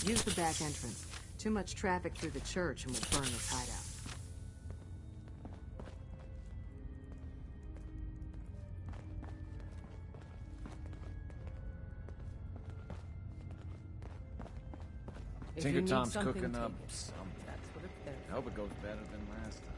Use the back entrance. Too much traffic through the church and we'll burn this hideout. Tinker Tom's cooking up something. That's what it's there I hope it goes better than last time.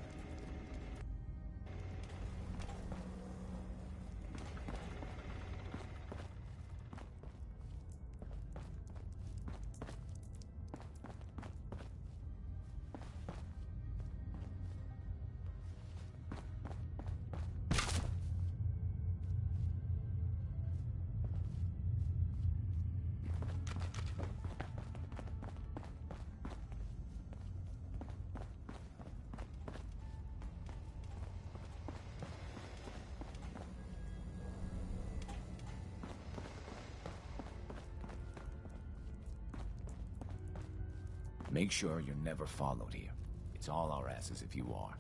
Make sure you're never followed here. It's all our asses if you are.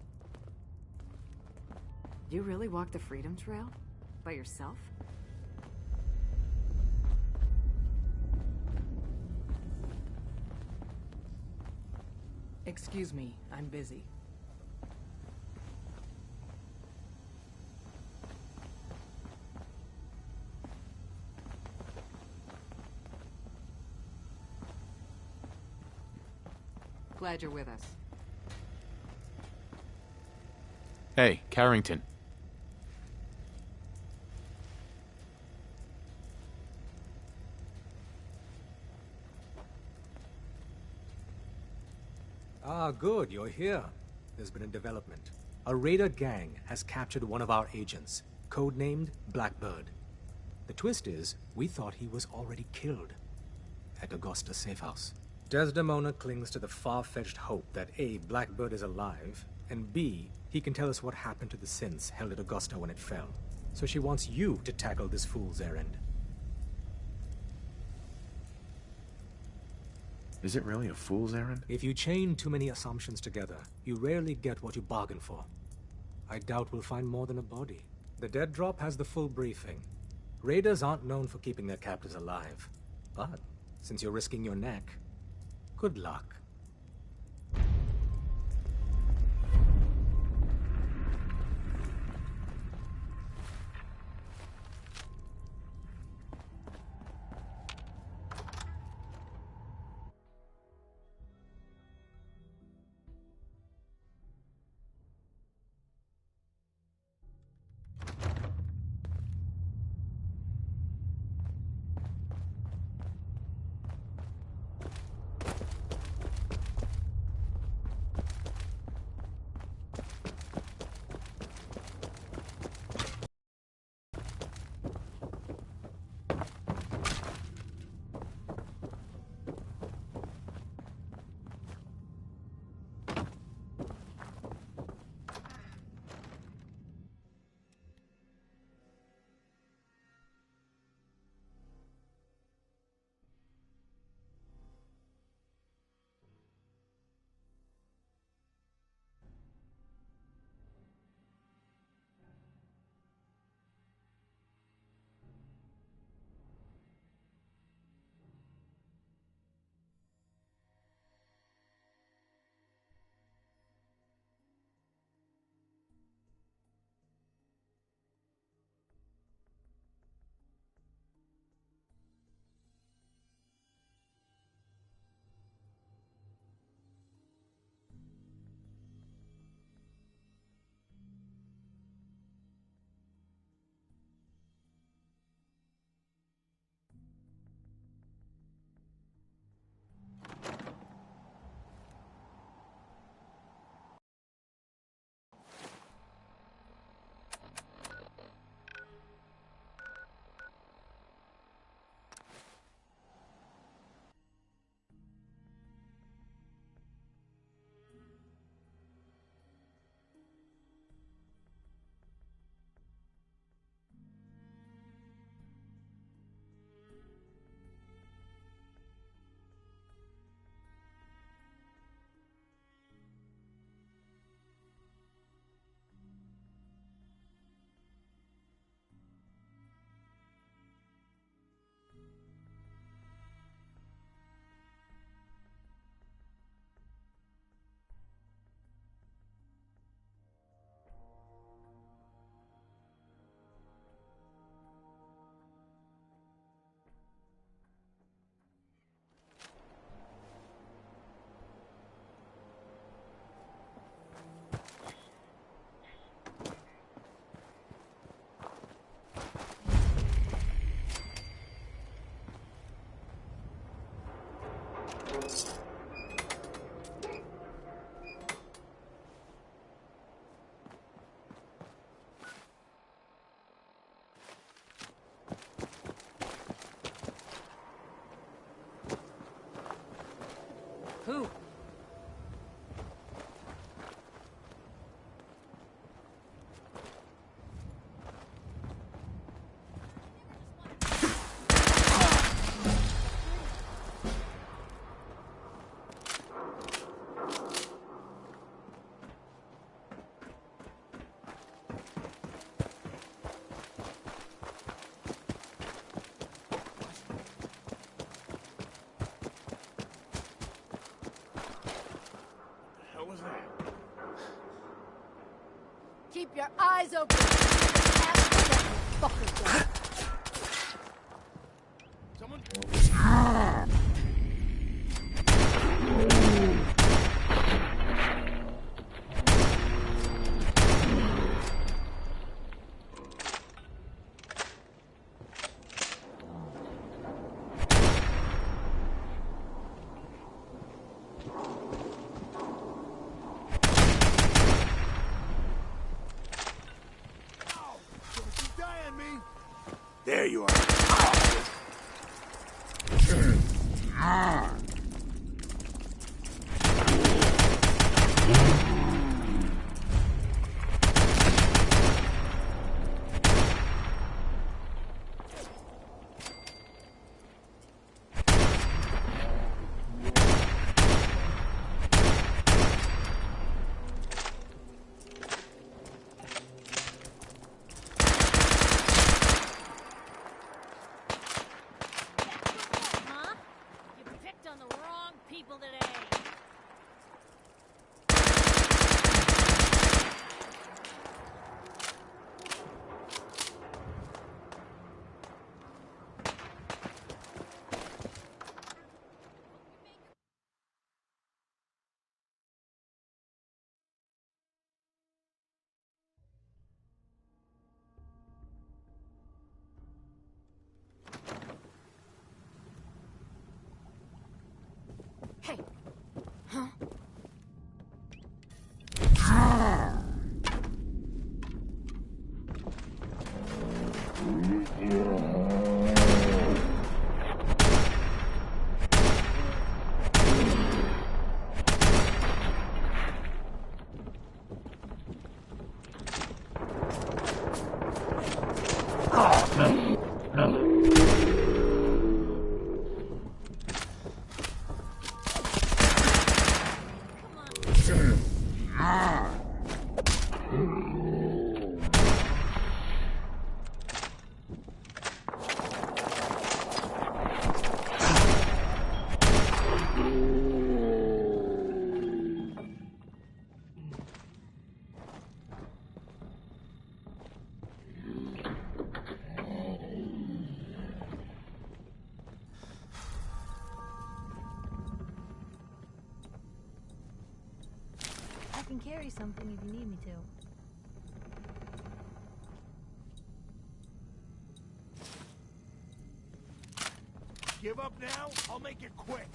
You really walked the Freedom Trail? By yourself? Excuse me, I'm busy. Glad you're with us. Hey, Carrington. Ah, good, you're here. There's been a development. A raider gang has captured one of our agents, codenamed Blackbird. The twist is, we thought he was already killed at Augusta's safe house. Desdemona clings to the far-fetched hope that A, Blackbird is alive, and B, he can tell us what happened to the synths held at Augusta when it fell. So she wants you to tackle this fool's errand. Is it really a fool's errand? If you chain too many assumptions together, you rarely get what you bargain for. I doubt we'll find more than a body. The dead drop has the full briefing. Raiders aren't known for keeping their captives alive. But, since you're risking your neck, good luck. Who? Keep your eyes open. Fucker. There you are. Hey. Huh? I can carry something if you need me to. Give up now? I'll make it quick.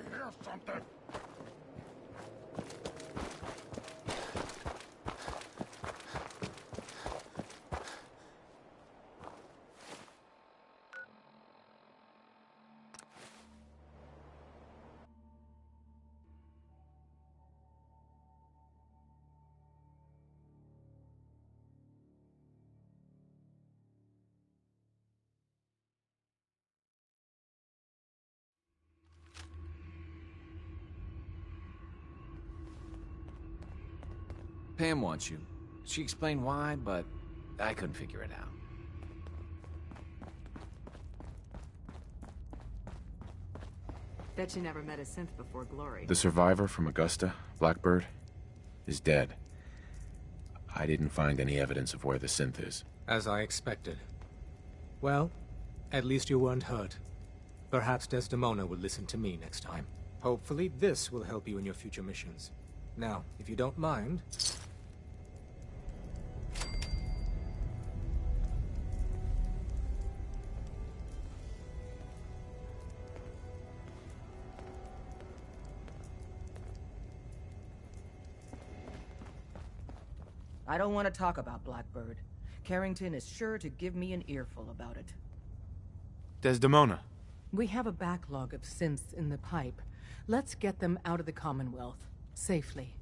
hear something? Pam wants you. She explained why, but I couldn't figure it out. Bet you never met a synth before Glory. The survivor from Augusta, Blackbird, is dead. I didn't find any evidence of where the synth is. As I expected. Well, at least you weren't hurt. Perhaps Desdemona will listen to me next time. Hopefully this will help you in your future missions. Now, if you don't mind... I don't want to talk about Blackbird. Carrington is sure to give me an earful about it. Desdemona. We have a backlog of synths in the pipe. Let's get them out of the Commonwealth. Safely.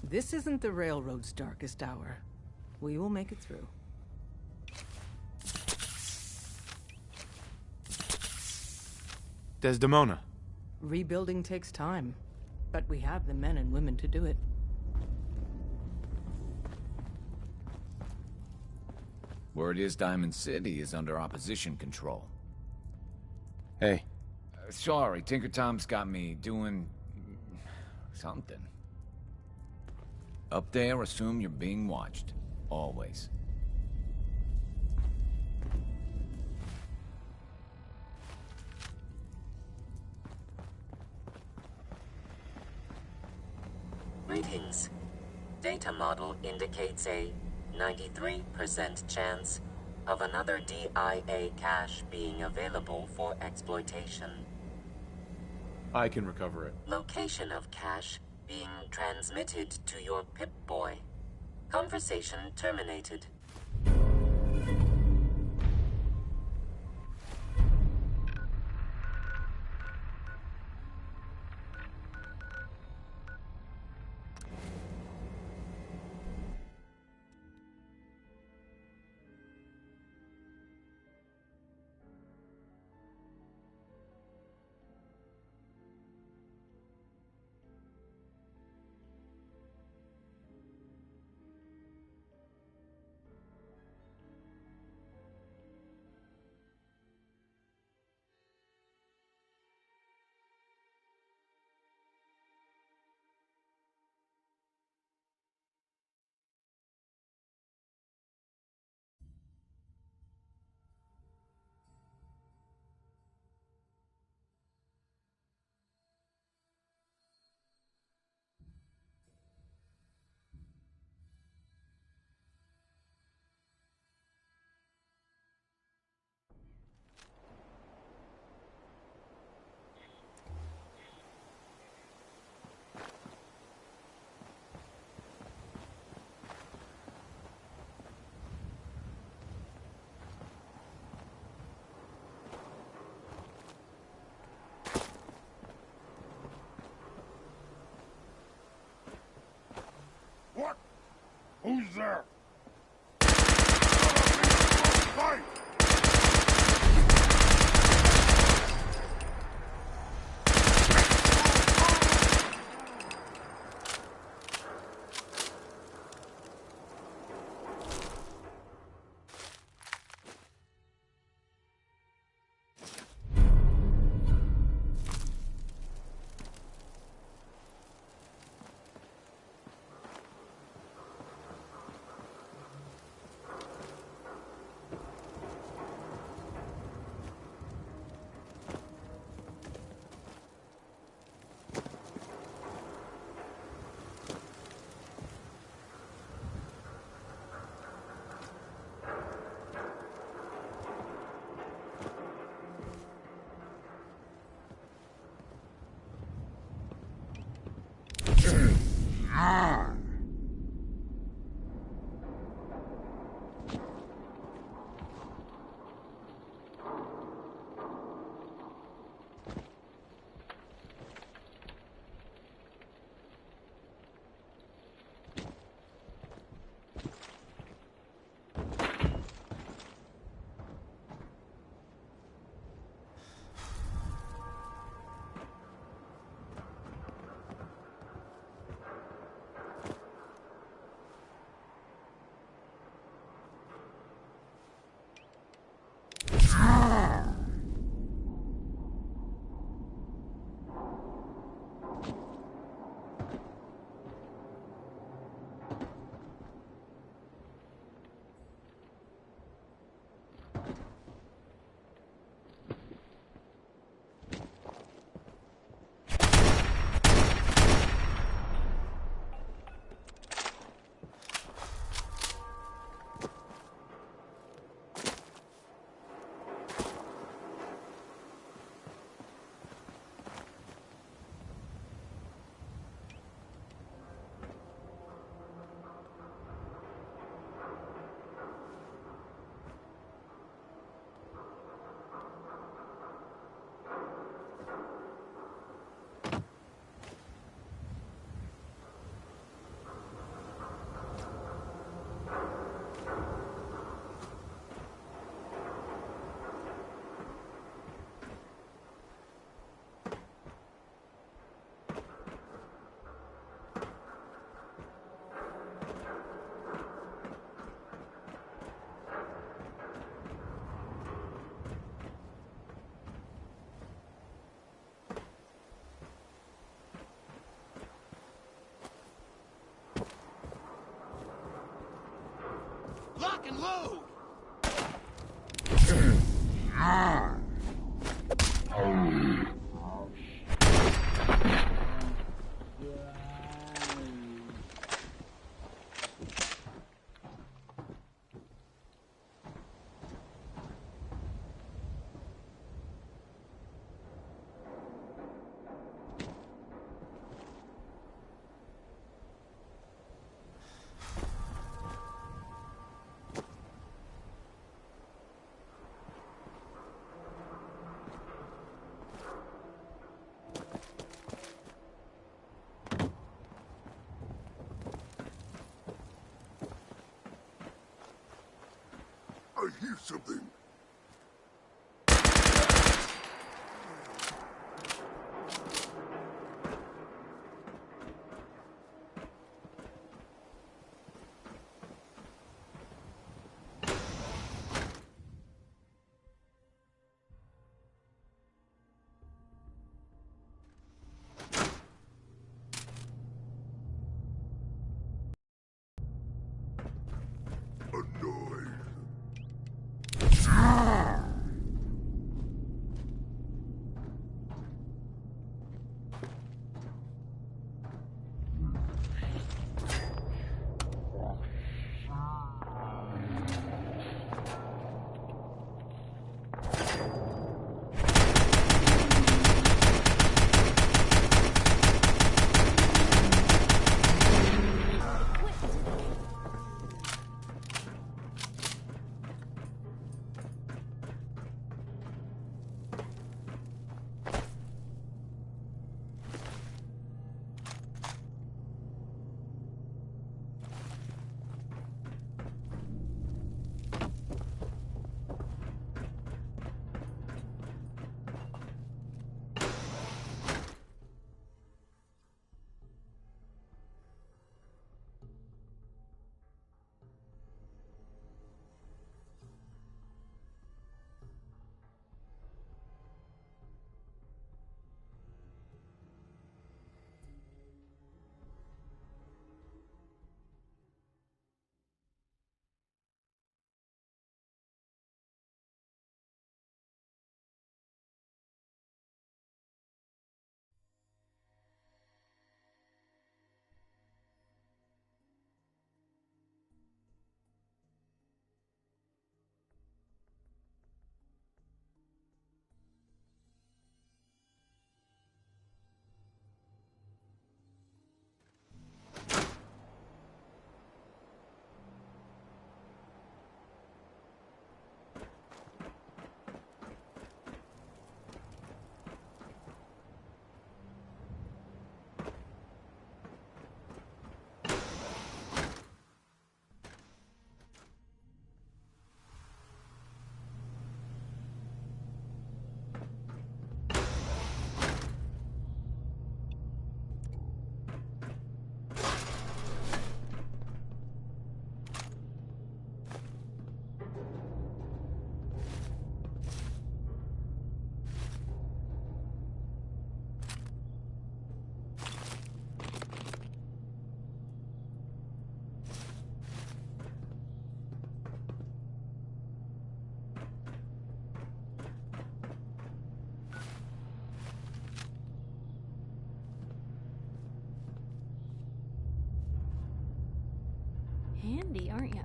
This isn't the Railroad's darkest hour. We will make it through. Desdemona. Rebuilding takes time, but we have the men and women to do it. Word is Diamond City is under opposition control. Hey. Sorry, Tinker Tom's got me doing... something. Up there, assume you're being watched. Always. Greetings. Data model indicates a 93% chance of another DIA cache being available for exploitation. I can recover it. Location of cache being transmitted to your Pip-Boy. Conversation terminated. Lock and load! I hear something. A noise. handy, aren't ya?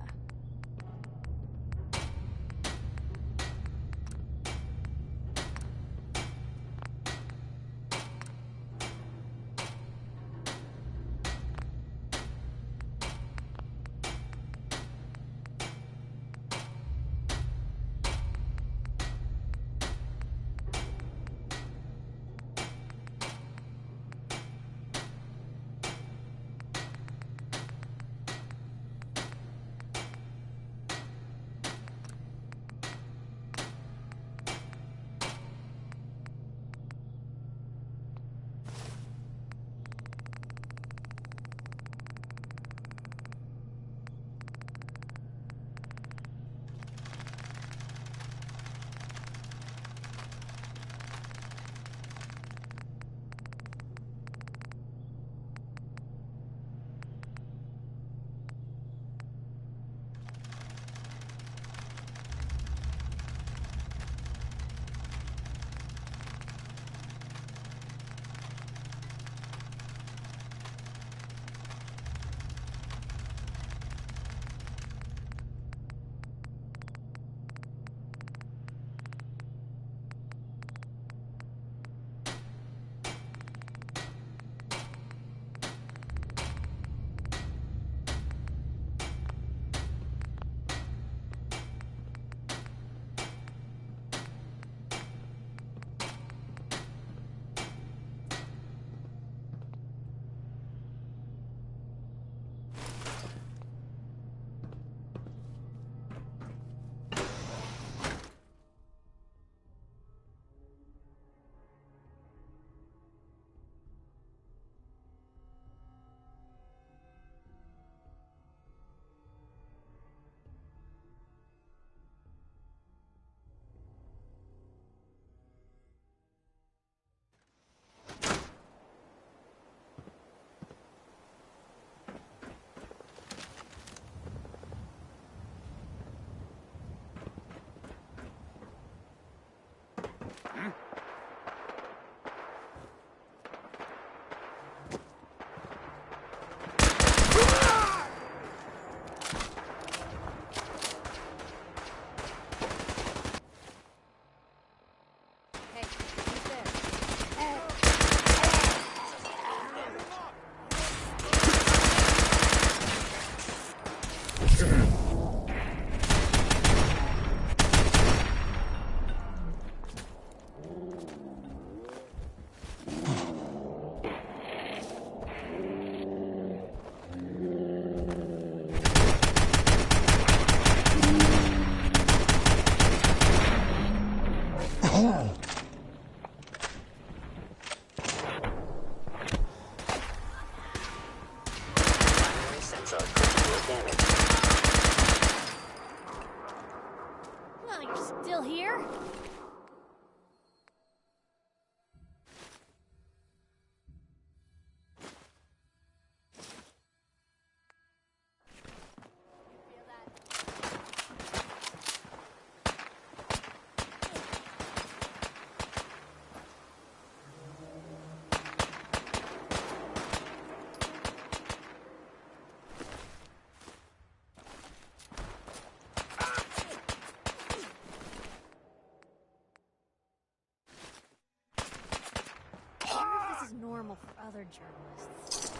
Well, you're still here? Normal for other journalists.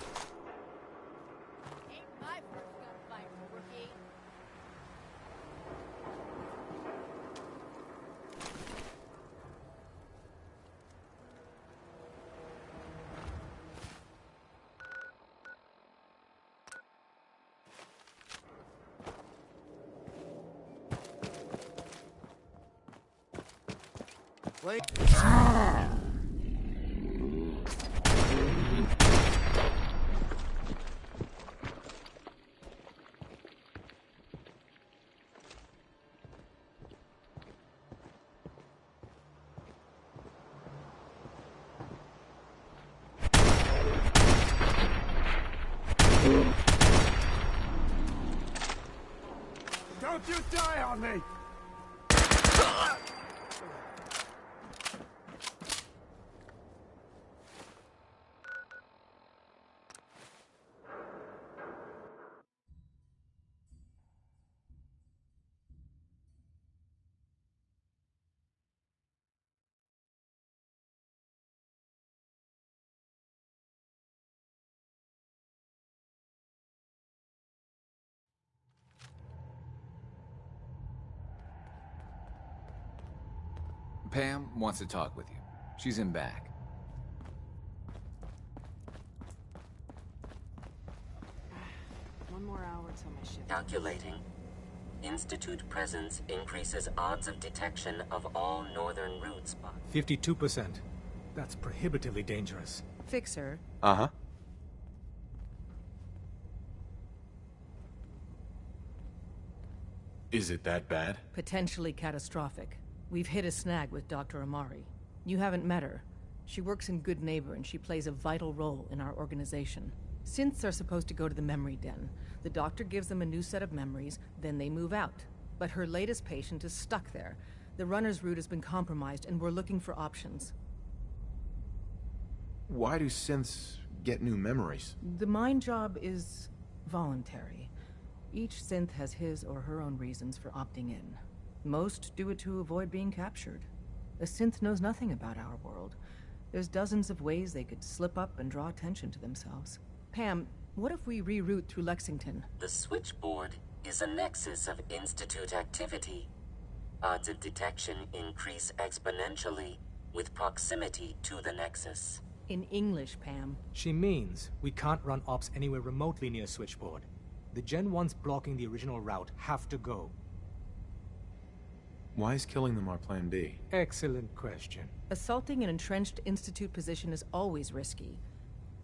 Ain't my first gunfight, rookie. Wait. Don't you die on me! Pam wants to talk with you. She's in back. One more hour till my shift. Calculating. Institute presence increases odds of detection of all northern route spots. 52%. That's prohibitively dangerous. Fixer, Uh-huh. Is it that bad? potentially catastrophic. We've hit a snag with Dr. Amari. You haven't met her. She works in Good Neighbor and she plays a vital role in our organization. Synths are supposed to go to the memory den. The doctor gives them a new set of memories, then they move out. But her latest patient is stuck there. The runner's route has been compromised and we're looking for options. Why do synths get new memories? The mind job is voluntary. Each synth has his or her own reasons for opting in. Most do it to avoid being captured. A synth knows nothing about our world. There's dozens of ways they could slip up and draw attention to themselves. Pam, what if we reroute through Lexington? The switchboard is a nexus of Institute activity. Odds of detection increase exponentially with proximity to the nexus. In English, Pam. She means we can't run ops anywhere remotely near Switchboard. The Gen 1s blocking the original route have to go. Why is killing them our plan B? Excellent question. Assaulting an entrenched Institute position is always risky.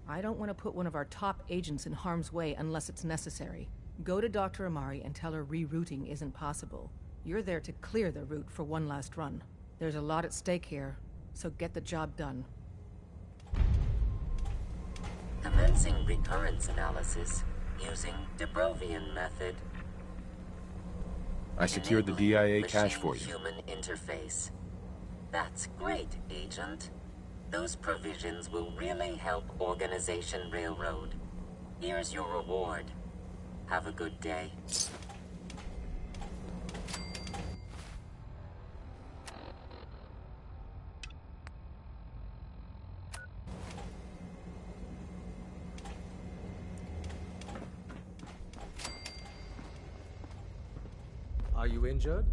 I don't want to put one of our top agents in harm's way unless it's necessary. Go to Dr. Amari and tell her rerouting isn't possible. You're there to clear the route for one last run. There's a lot at stake here, so get the job done. Commencing recurrence analysis using Dubrovian method. I secured the DIA cache for you. Human interface. That's great, Agent. Those provisions will really help Organization Railroad. Here's your reward. Have a good day. Are you injured?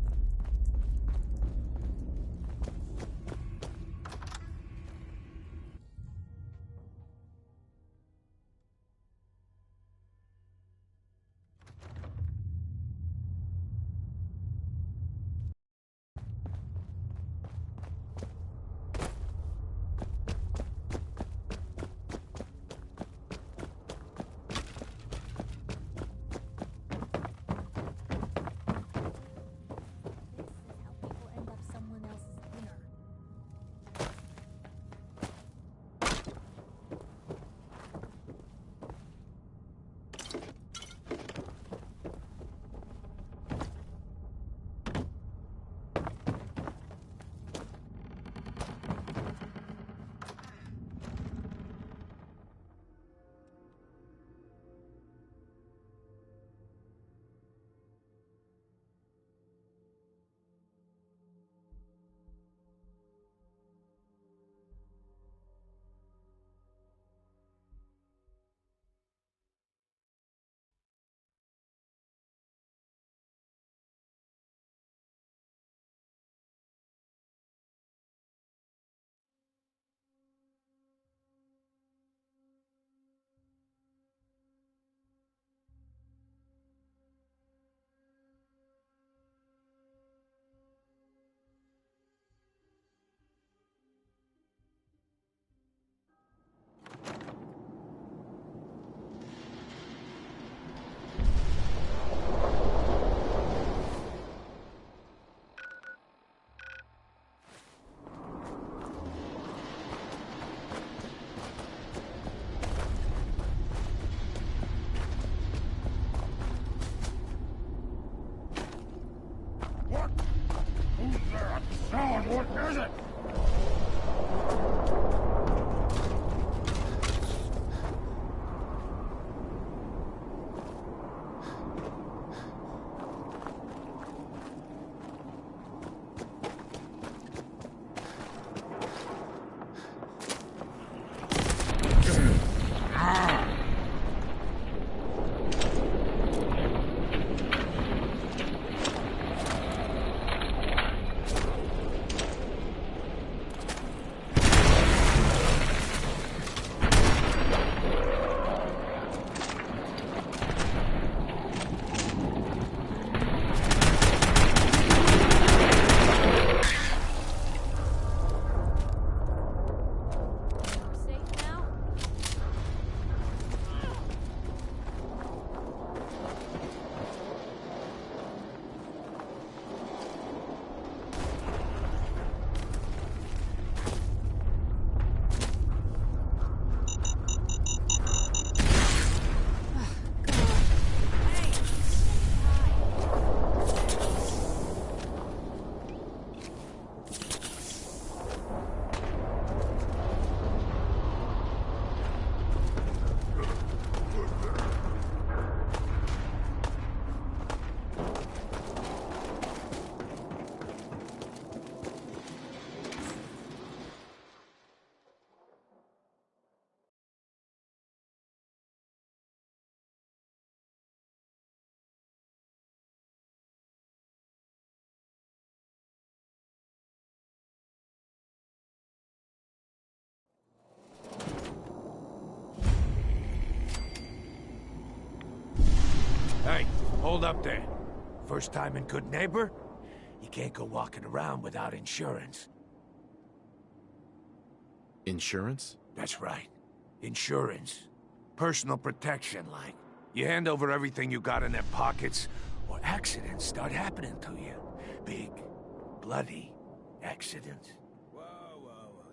Hold up there. First time in Good Neighbor? You can't go walking around without insurance. Insurance? That's right. Insurance. Personal protection, like. You hand over everything you got in their pockets, or accidents start happening to you. Big, bloody accidents. Whoa,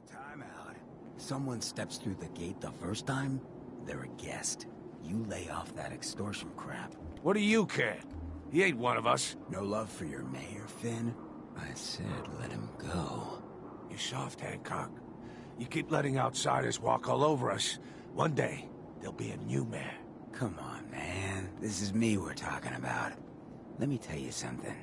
time out. Someone steps through the gate the first time, they're a guest. You lay off that extortion crap. What do you care? He ain't one of us. No love for your mayor, Finn? I said let him go. You soft, Hancock. You keep letting outsiders walk all over us. One day, there'll be a new mayor. Come on, man. This is me we're talking about. Let me tell you something.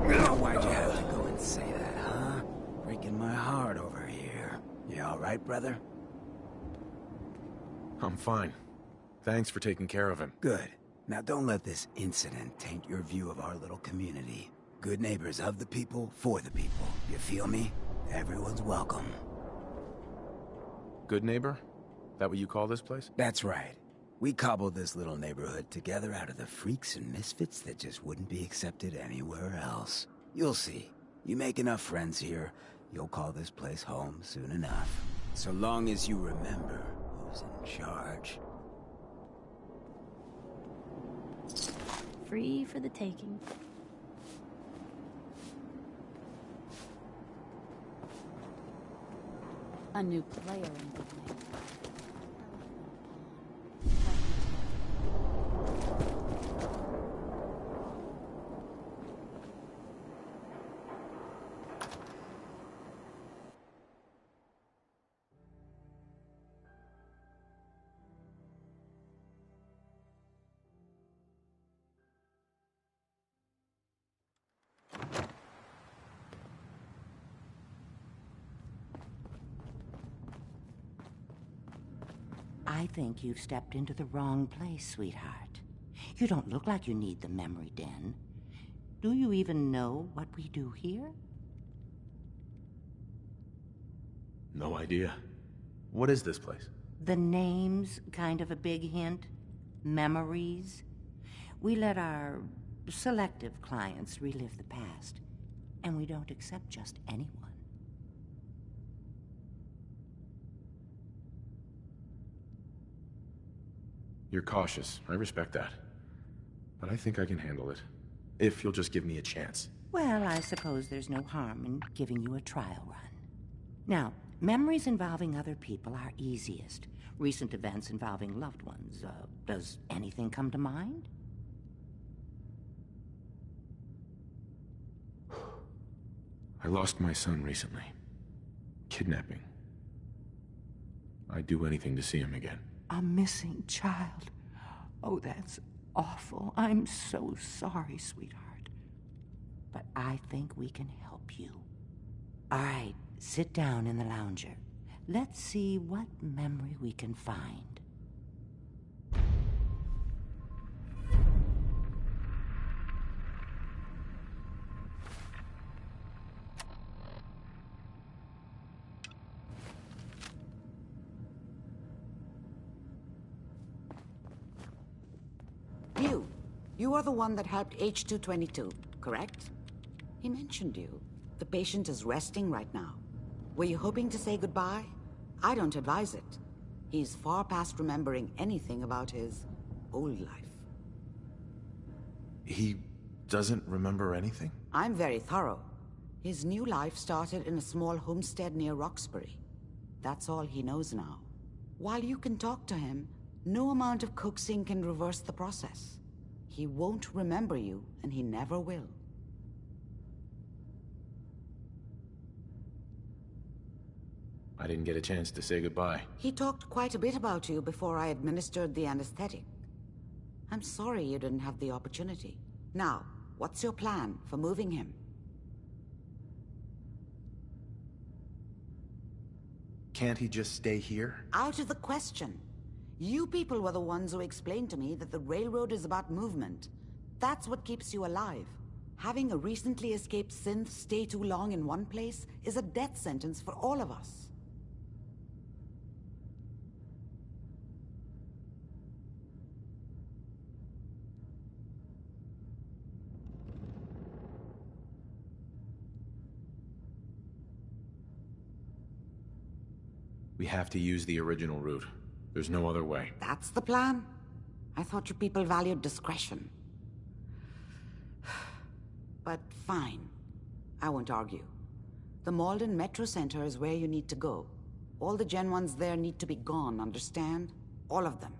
Now, why'd you have to go and say that, huh? Breaking my heart over here. You all right, brother? I'm fine. Thanks for taking care of him. Good. Now don't let this incident taint your view of our little community. Good neighbors of the people, for the people. You feel me? Everyone's welcome. Good neighbor? That what you call this place? That's right. We cobbled this little neighborhood together out of the freaks and misfits that just wouldn't be accepted anywhere else. You'll see. You make enough friends here, you'll call this place home soon enough. So long as you remember who's in charge. Free for the taking. A new player in Good Neighbor. I think you've stepped into the wrong place, sweetheart. You don't look like you need the memory den. Do you even know what we do here? No idea. What is this place? The name's kind of a big hint. Memories. We let our selective clients relive the past, and we don't accept just anyone. You're cautious. I respect that. But I think I can handle it. If you'll just give me a chance. Well, I suppose there's no harm in giving you a trial run. Now, memories involving other people are easiest. Recent events involving loved ones. Does anything come to mind? I lost my son recently. Kidnapping. I'd do anything to see him again. A missing child. Oh, that's awful. I'm so sorry, sweetheart. But I think we can help you. All right, sit down in the lounger. Let's see what memory we can find. You are the one that helped H-222, correct? He mentioned you. The patient is resting right now. Were you hoping to say goodbye? I don't advise it. He's far past remembering anything about his old life. He doesn't remember anything? I'm very thorough. His new life started in a small homestead near Roxbury. That's all he knows now. While you can talk to him, no amount of coaxing can reverse the process. He won't remember you, and he never will. I didn't get a chance to say goodbye. He talked quite a bit about you before I administered the anesthetic. I'm sorry you didn't have the opportunity. Now, what's your plan for moving him? Can't he just stay here? Out of the question. You people were the ones who explained to me that the railroad is about movement. That's what keeps you alive. Having a recently escaped synth stay too long in one place is a death sentence for all of us. We have to use the original route. There's no other way. That's the plan? I thought you people valued discretion. But fine. I won't argue. The Malden Metro Center is where you need to go. All the Gen 1s there need to be gone, understand? All of them.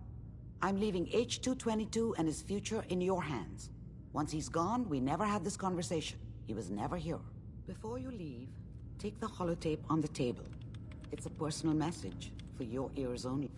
I'm leaving H222 and his future in your hands. Once he's gone, we never had this conversation. He was never here. Before you leave, take the holotape on the table. It's a personal message for your ears only.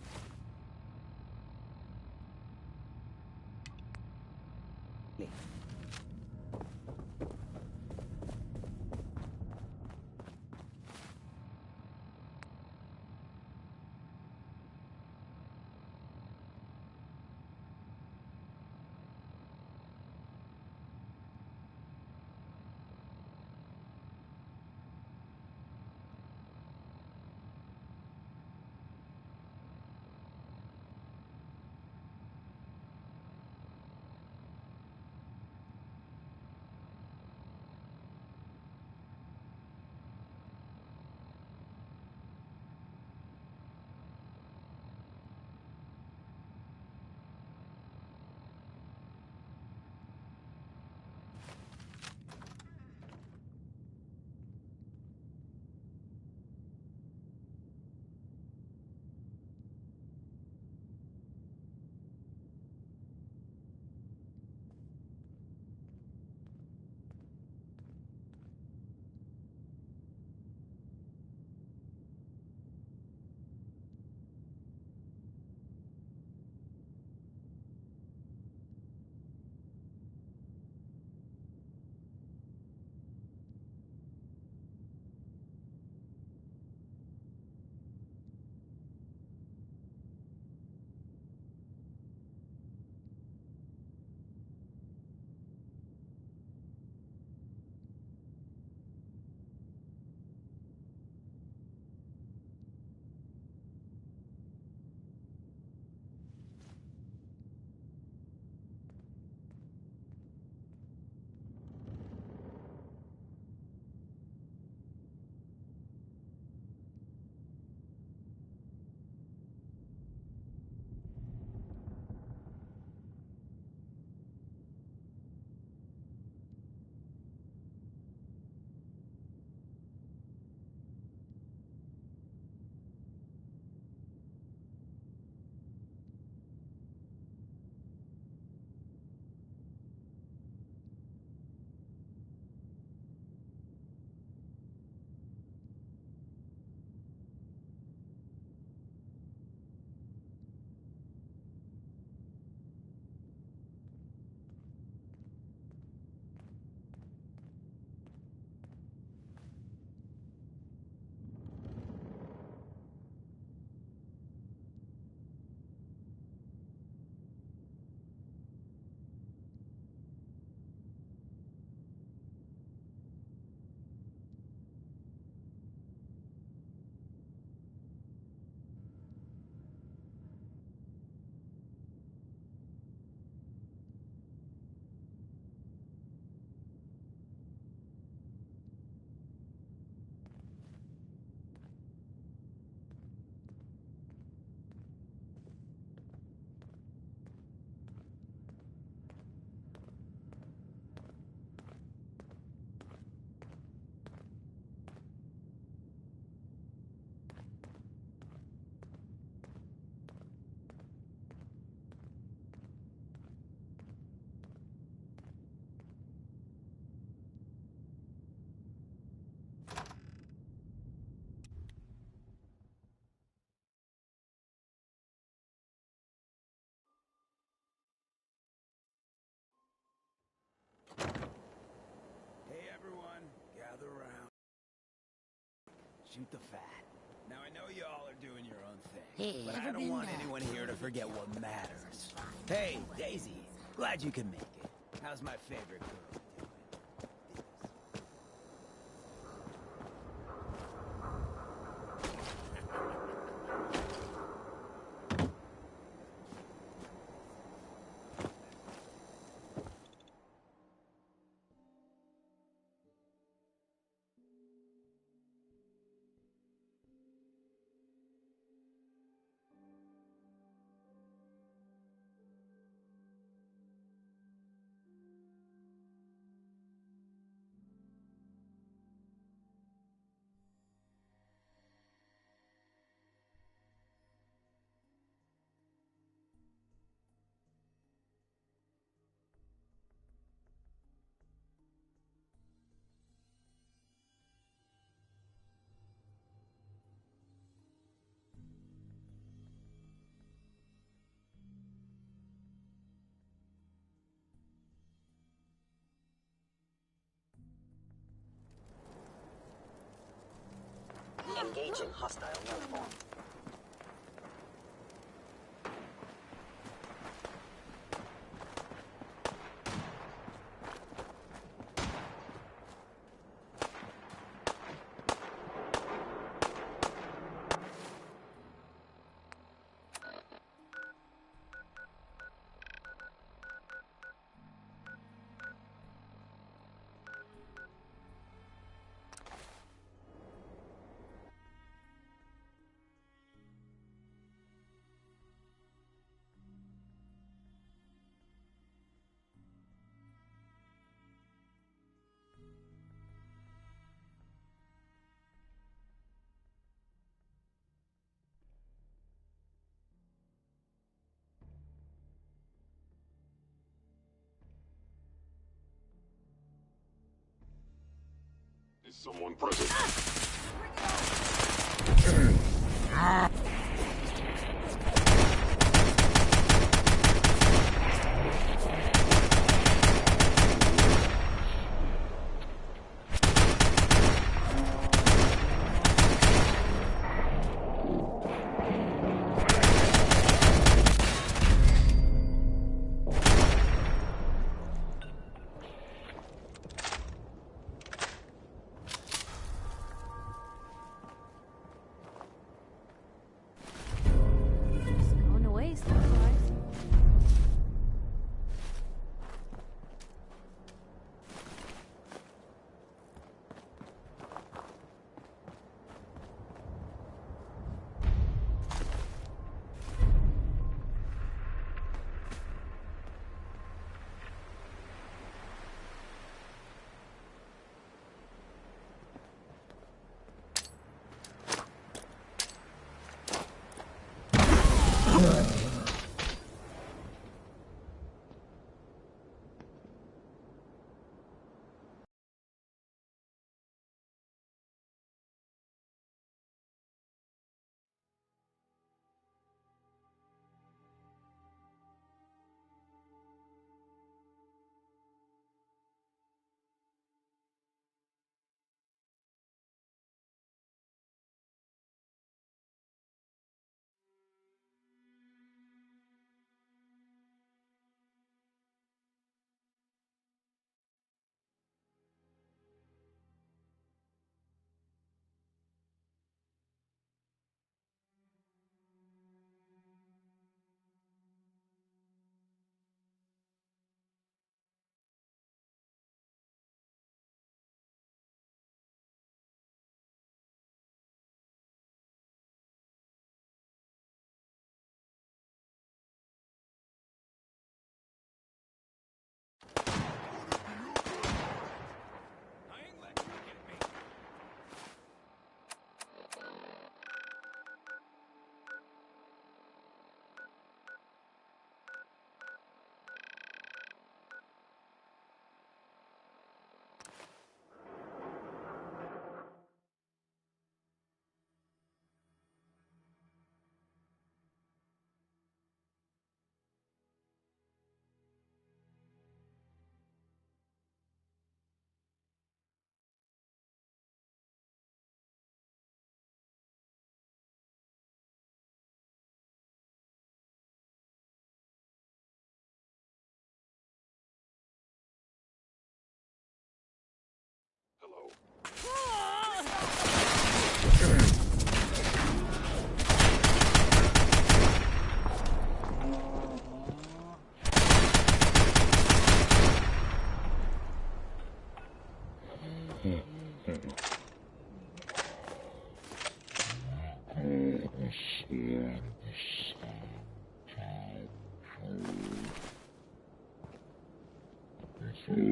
Shoot the fat. Now I know y'all are doing your own thing, Hey, but I don't want anyone here to forget what matters. Hey, Daisy, glad you can make it. How's my favorite girl Engaging hostile life form. Is someone present? Going to waste, otherwise.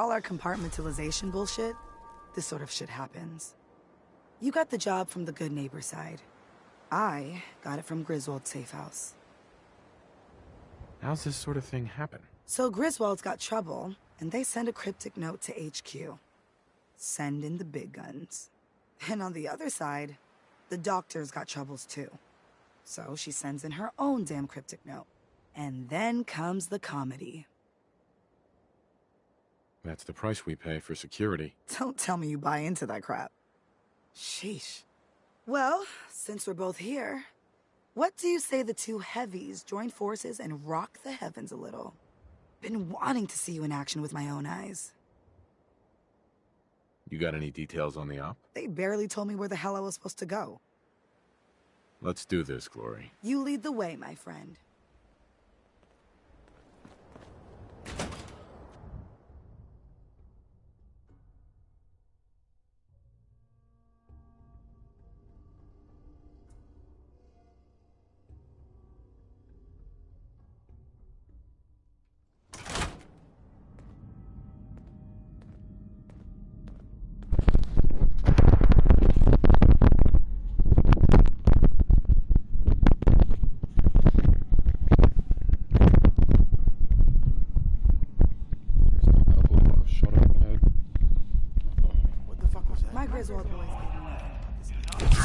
All our compartmentalization bullshit, this sort of shit happens. You got the job from the good neighbor side. I got it from Griswold's safe house. How's this sort of thing happen? So Griswold's got trouble, and they send a cryptic note to HQ. Send in the big guns. And on the other side, the doctor's got troubles too. So she sends in her own damn cryptic note. And then comes the comedy. That's the price we pay for security. Don't tell me you buy into that crap. Sheesh. Well, since we're both here, what do you say the two heavies join forces and rock the heavens a little? Been wanting to see you in action with my own eyes. You got any details on the op? They barely told me where the hell I was supposed to go. Let's do this, Glory. You lead the way, my friend. My Griswold boys gave me nothing but this.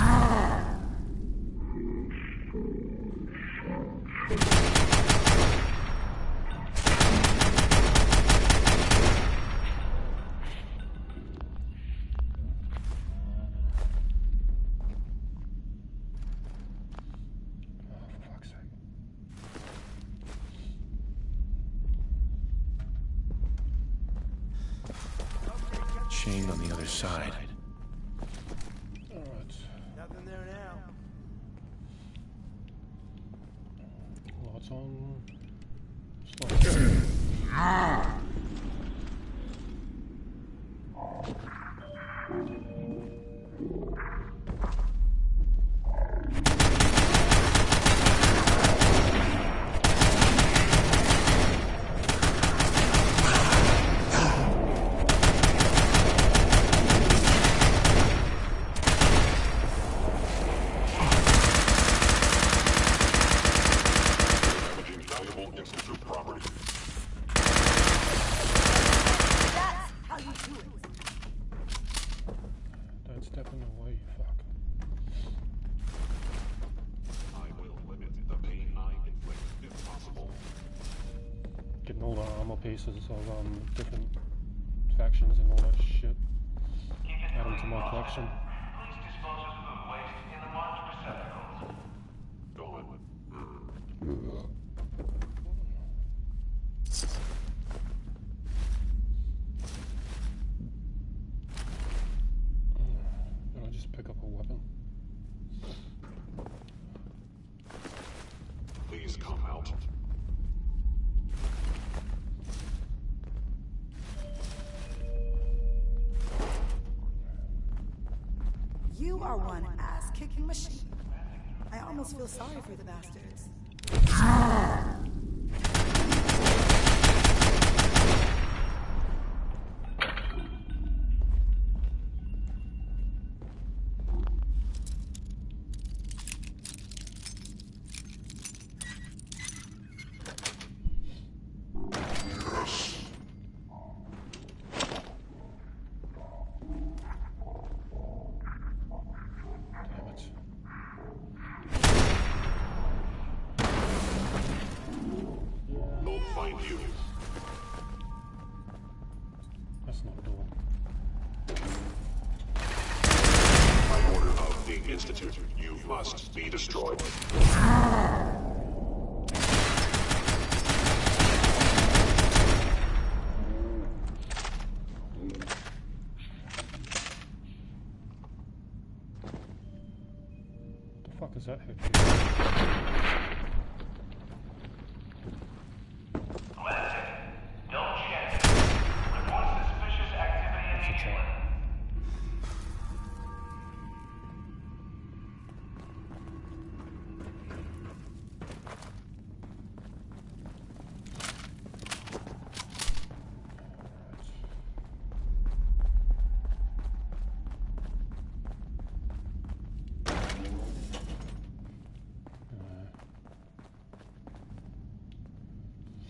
Chain on the other side. Nothing there now. Lots on. Stepping away, you fuck. I will limit the pain I inflict if possible. Getting all the armor pieces of different factions and all that shit. Add them to my collection. Please dispose of food waste in the marked receptacles. I'll just pick up a weapon. Please come out. You are one ass-kicking machine. I almost feel sorry for the bastards. I'll find you. That's not a door. By order of the Institute, you must be destroyed. The fuck is that head? Don't check. Report suspicious activity in the inlet.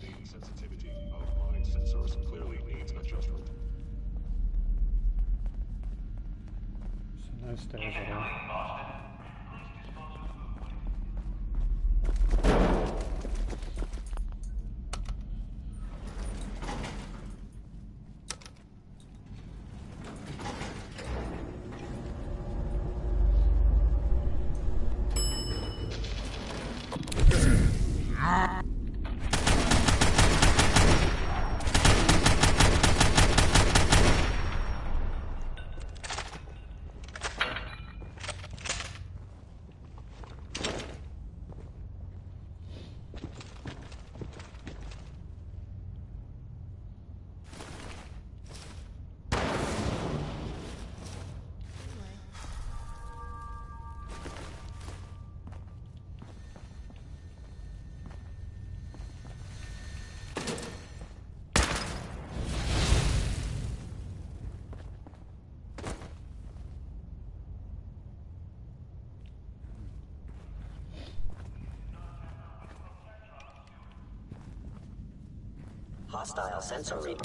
The sensitivity of my sensors clearly needs adjustment. So no stairs at all. hostile sensor reading.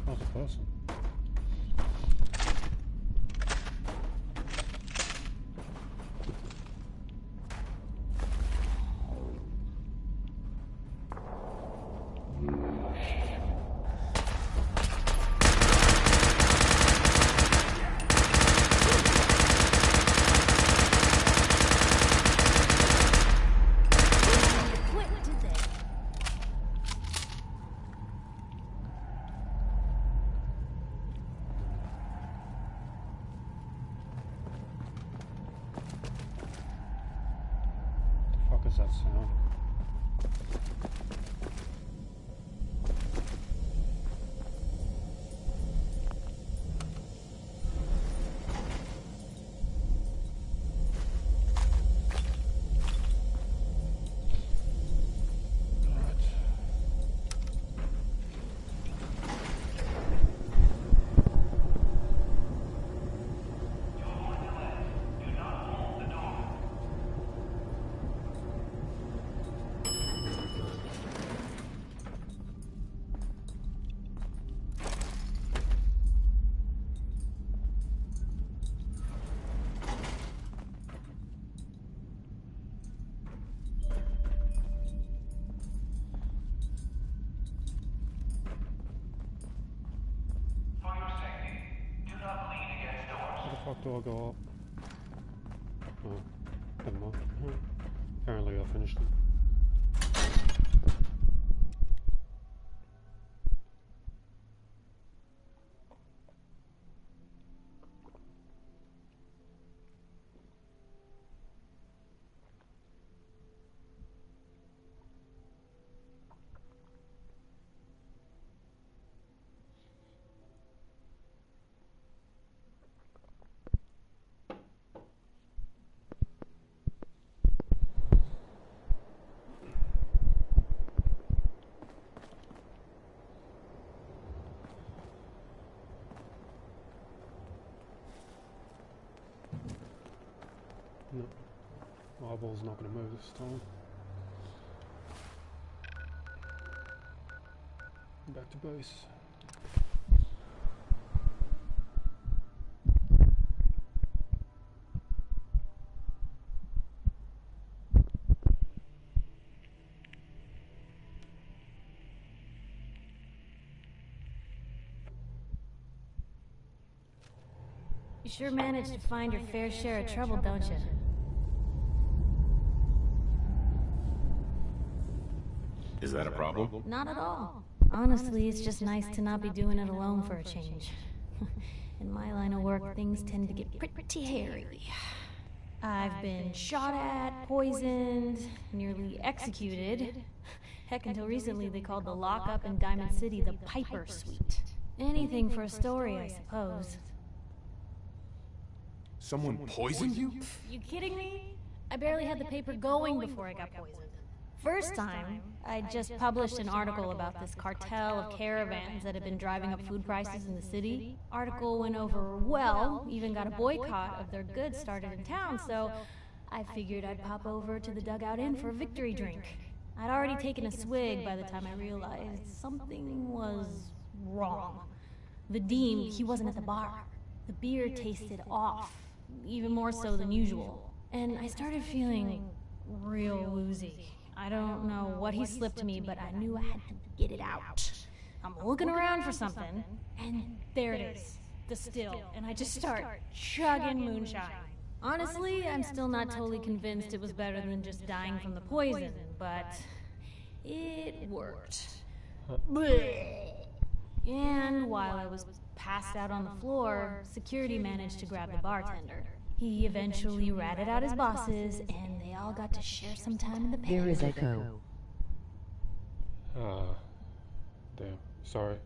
How's the person? The fuck is that sound? Where the fuck do I go up? Oh, never mind. Apparently I finished it. No, my eyeball's not going to move this time. Back to base. You sure managed to find your fair share of trouble, don't you? Is that a problem? Not at all. Honestly, it's just nice to not be doing it alone for a change. In my line of work, things tend to get pretty hairy. I've been shot at, poisoned, nearly executed. Heck, until recently they called the lockup in Diamond City the Piper Suite. Anything for a story, I suppose. Someone poisoned you? You kidding me? I barely had the paper going before I got poisoned. First time, I just published an article about this cartel of caravans that had been driving up food prices in the city. Article went over well, even got a boycott of their goods started in town, so I figured I'd pop over to the Dugout Inn for a victory drink. I'd already taken a swig by the time I realized something was wrong. Vadim, he wasn't at the bar. The beer tasted off, even more so than usual. And I started feeling real woozy. I don't know what he slipped me, but I knew I had to get it out. I'm looking around for something, and there it is, the still, and I just start chugging moonshine. Honestly, I'm still not totally convinced it was better than just dying from the poison, but it worked. And while I was passed out on the floor, security managed to grab the bartender. He eventually ratted out his bosses, and they all got to share some time in the pen. There is echo. Damn. Sorry.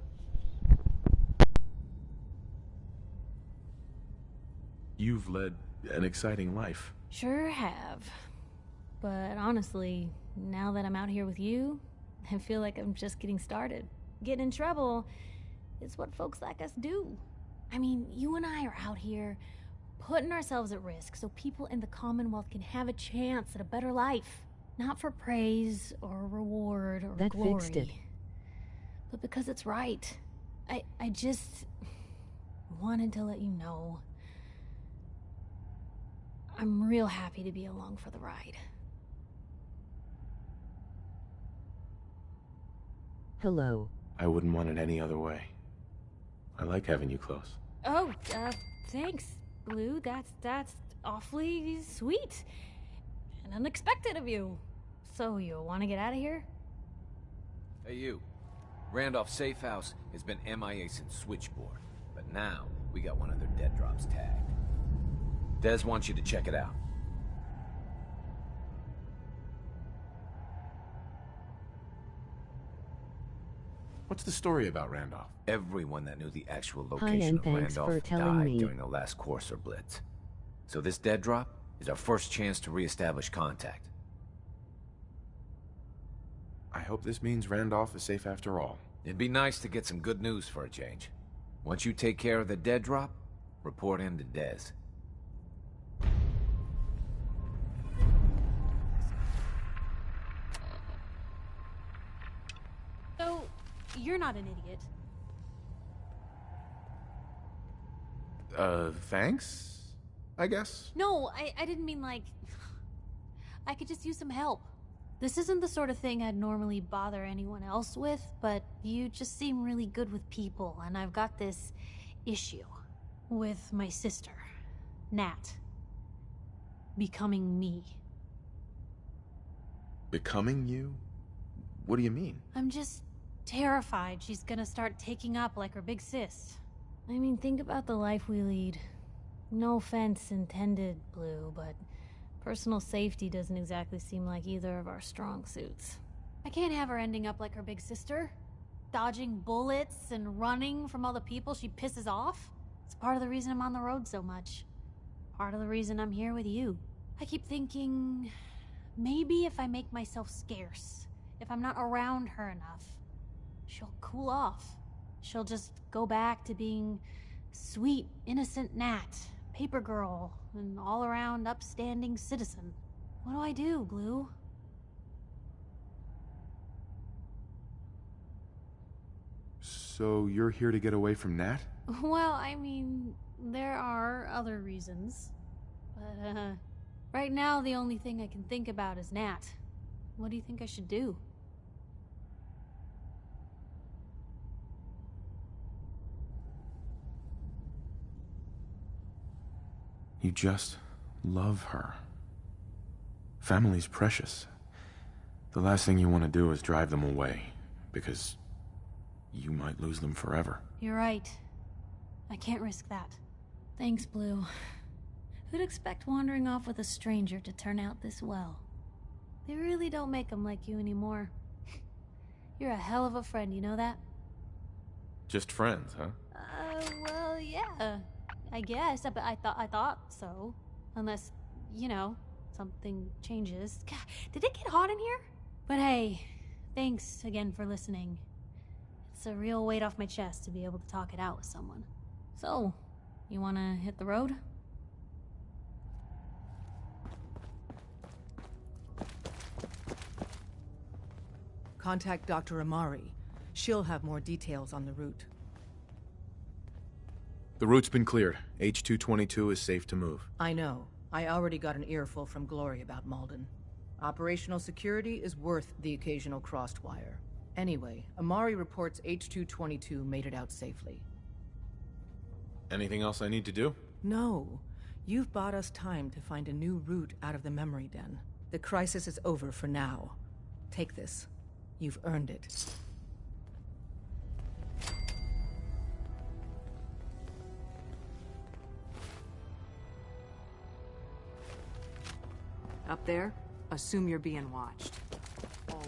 You've led an exciting life. Sure have. But honestly, now that I'm out here with you, I feel like I'm just getting started. Getting in trouble is what folks like us do. I mean, you and I are out here putting ourselves at risk so people in the Commonwealth can have a chance at a better life. Not for praise or reward or glory. That fixed it. But because it's right. I just wanted to let you know I'm real happy to be along for the ride. Hello. I wouldn't want it any other way. I like having you close. Oh, thanks, Blue. That's awfully sweet. And unexpected of you. So you want to get out of here? Hey, you. Randolph's safe house has been MIA since Switchboard, but now we got one of their dead drops tagged. Des wants you to check it out. What's the story about Randolph? Everyone that knew the actual Hi, location and of thanks Randolph for telling died me. during the last Courser Blitz. So this dead drop is our first chance to reestablish contact. I hope this means Randolph is safe after all. It'd be nice to get some good news for a change. Once you take care of the dead drop, report in to Des. So, you're not an idiot. Thanks? I guess? No, I didn't mean like... I could just use some help. This isn't the sort of thing I'd normally bother anyone else with, but you just seem really good with people, and I've got this issue with my sister, Nat, becoming me. Becoming you? What do you mean? I'm just terrified she's gonna start taking up like her big sis. I mean, think about the life we lead. No offense intended, Blue, but personal safety doesn't exactly seem like either of our strong suits. I can't have her ending up like her big sister, dodging bullets and running from all the people she pisses off. It's part of the reason I'm on the road so much. Part of the reason I'm here with you. I keep thinking, maybe if I make myself scarce, if I'm not around her enough, she'll cool off. She'll just go back to being sweet, innocent Nat, paper girl, an all-around upstanding citizen. What do I do, Blue? So you're here to get away from Nat? Well, I mean, there are other reasons. But, right now the only thing I can think about is Nat. What do you think I should do? You just love her. Family's precious. The last thing you want to do is drive them away, because you might lose them forever. You're right. I can't risk that. Thanks, Blue. Who'd expect wandering off with a stranger to turn out this well? They really don't make them like you anymore. You're a hell of a friend, you know that? Just friends, huh? Well, yeah. I guess, but I thought so. Unless, you know, something changes. God, did it get hot in here? But hey, thanks again for listening. It's a real weight off my chest to be able to talk it out with someone. So, you wanna hit the road? Contact Dr. Amari. She'll have more details on the route. The route's been cleared. H-222 is safe to move. I know. I already got an earful from Glory about Malden. Operational security is worth the occasional crossed wire. Anyway, Amari reports H-222 made it out safely. Anything else I need to do? No. You've bought us time to find a new route out of the memory den. The crisis is over for now. Take this. You've earned it. Up there, assume you're being watched. Always.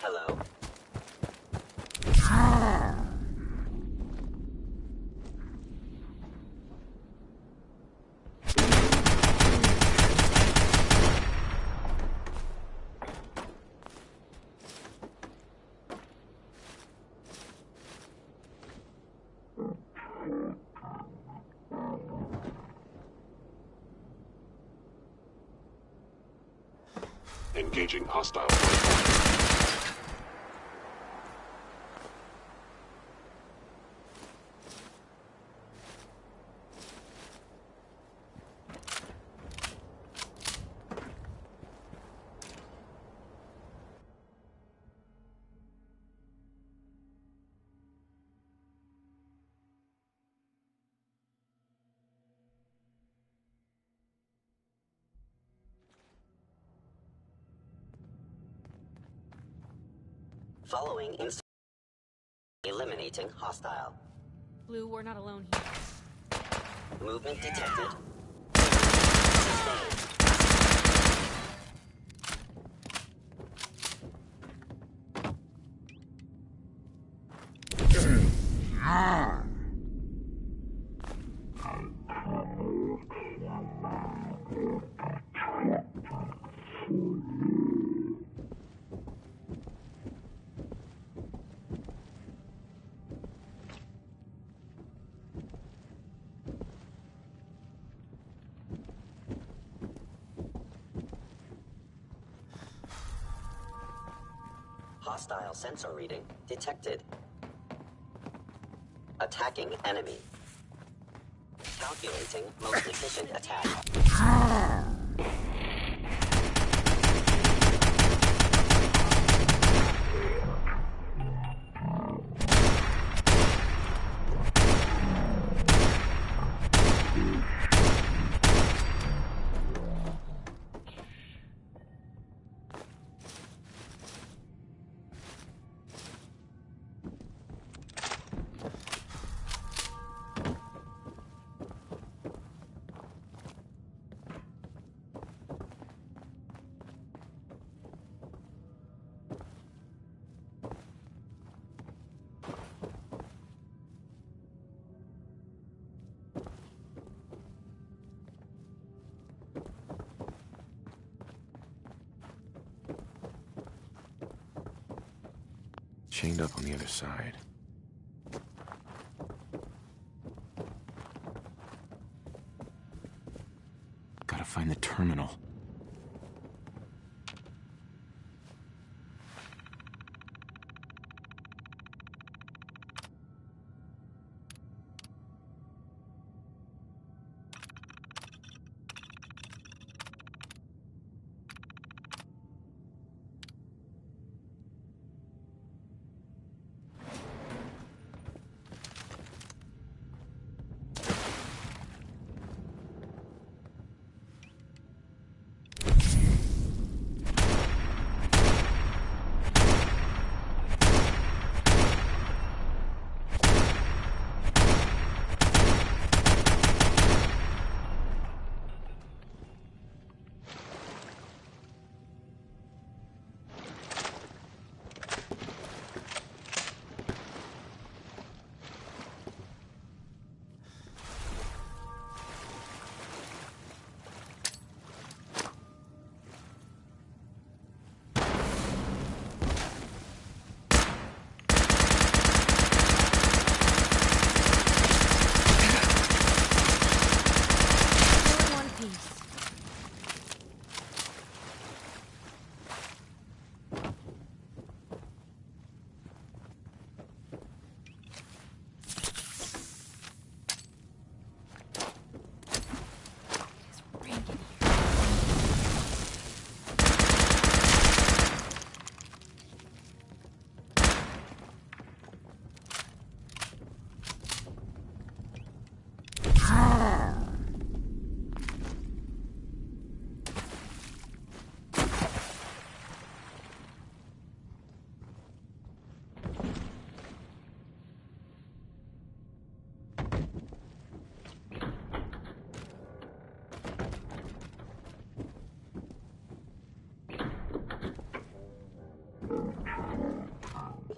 Hello? Engaging hostile. Following eliminating hostile. Blue, we're not alone here. Movement detected. Hostile sensor reading detected. Attacking enemy. Calculating most efficient attack. Chained up on the other side. Gotta find the terminal.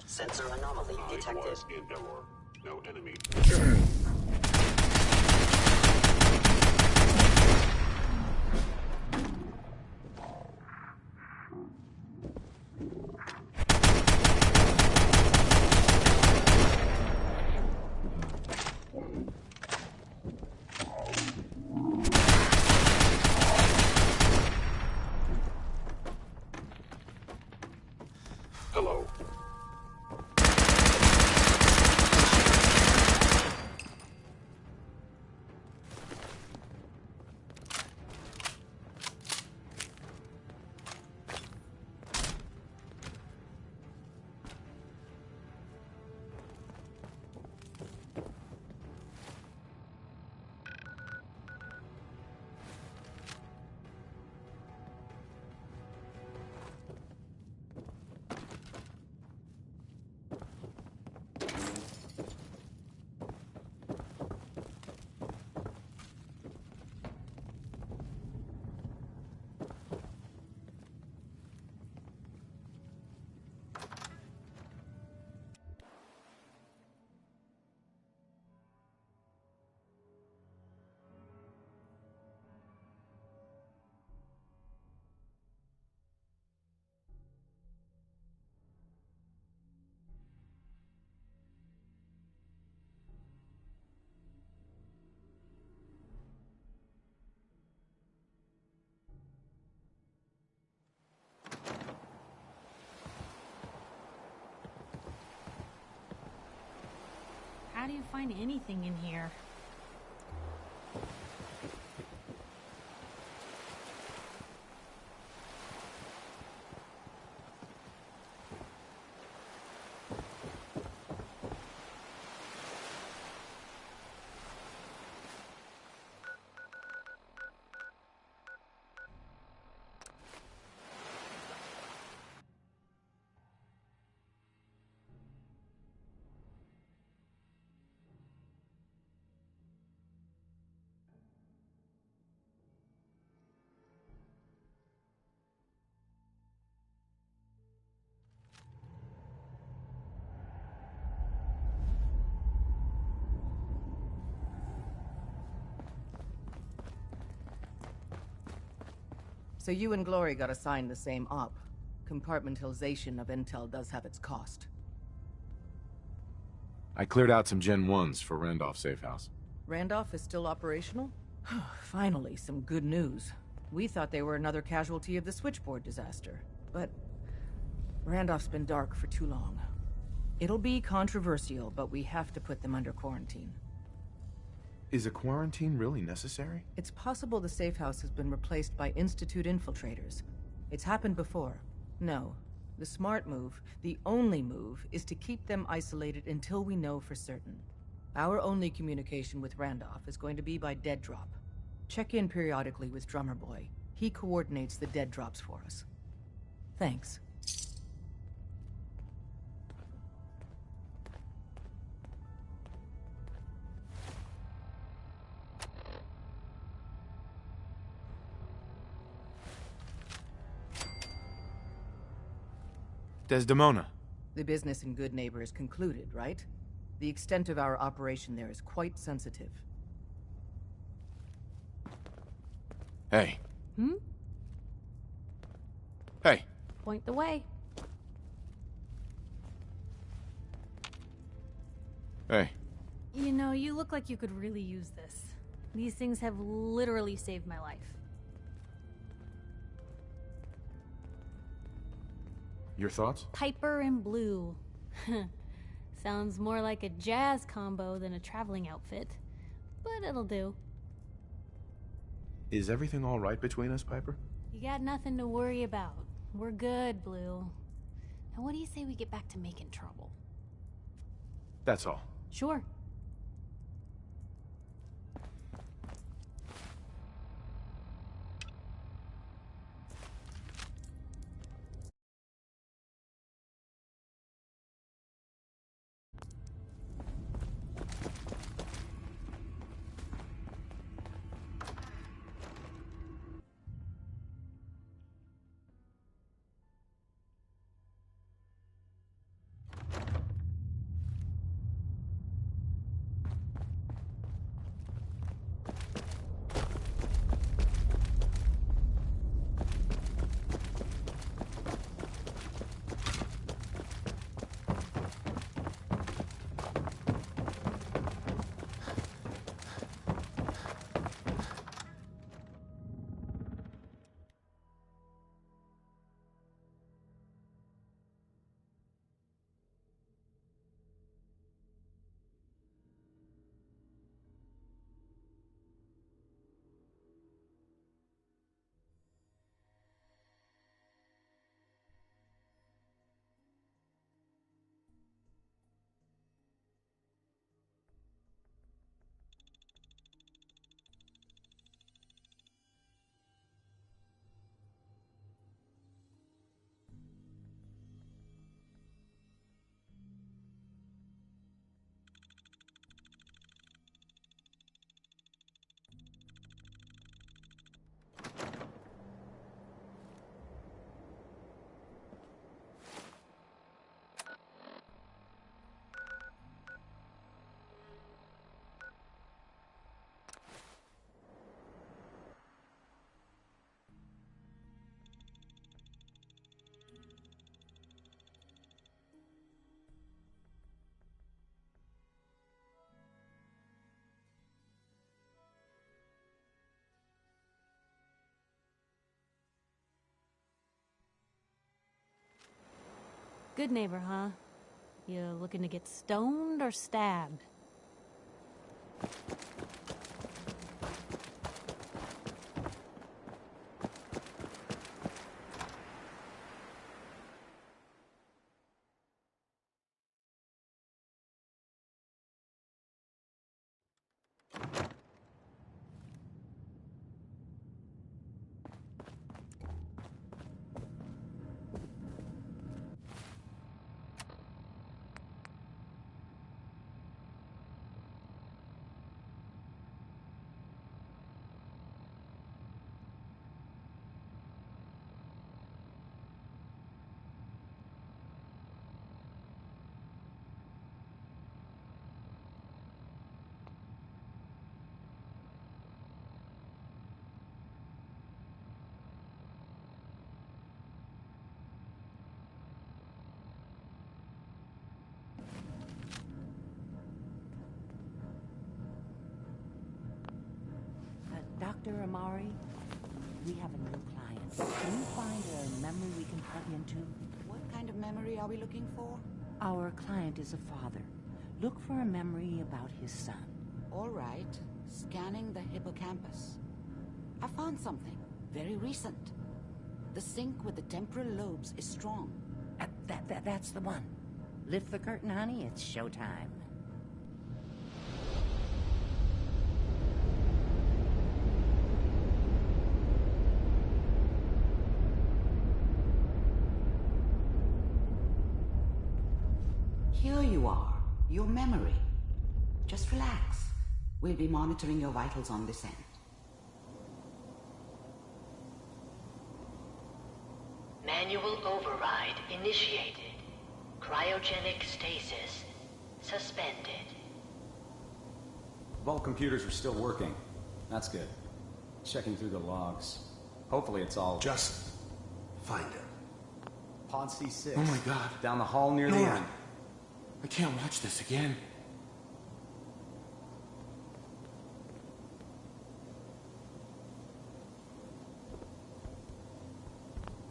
Sensor anomaly detected. I was in error. No enemy. Hello. how do you find anything in here? So you and Glory got assigned the same op. Compartmentalization of intel does have its cost. I cleared out some Gen 1s for Randolph Safe House. Randolph is still operational? Finally, some good news. We thought they were another casualty of the switchboard disaster. But Randolph's been dark for too long. It'll be controversial, but we have to put them under quarantine. Is a quarantine really necessary? It's possible the safe house has been replaced by Institute infiltrators. It's happened before. No. The smart move, the only move, is to keep them isolated until we know for certain. Our only communication with Randolph is going to be by dead drop. Check in periodically with Drummer Boy. He coordinates the dead drops for us. Thanks. Desdemona. The business in Good Neighbor is concluded, right? The extent of our operation there is quite sensitive. Hey. Hmm? Hey. Point the way. Hey. You know, you look like you could really use this. These things have literally saved my life. Your thoughts? Piper and Blue. Sounds more like a jazz combo than a traveling outfit. But it'll do. Is everything all right between us, Piper? You got nothing to worry about. We're good, Blue. Now what do you say we get back to making trouble? That's all. Sure. Good neighbor, huh? You looking to get stoned or stabbed? Dr. Amari, we have a new client. Can you find a memory we can plug into? What kind of memory are we looking for? Our client is a father. Look for a memory about his son. All right. Scanning the hippocampus. I found something. Very recent. The sync with the temporal lobes is strong. That's the one. Lift the curtain, honey. It's showtime. Here you are. Your memory. Just relax. We'll be monitoring your vitals on this end. Manual override initiated. Cryogenic stasis suspended. Vault computers are still working. That's good. Checking through the logs. Hopefully it's all... Just find it. Pod C6. Oh my god. Down the hall near the Nora. end. I can't watch this again.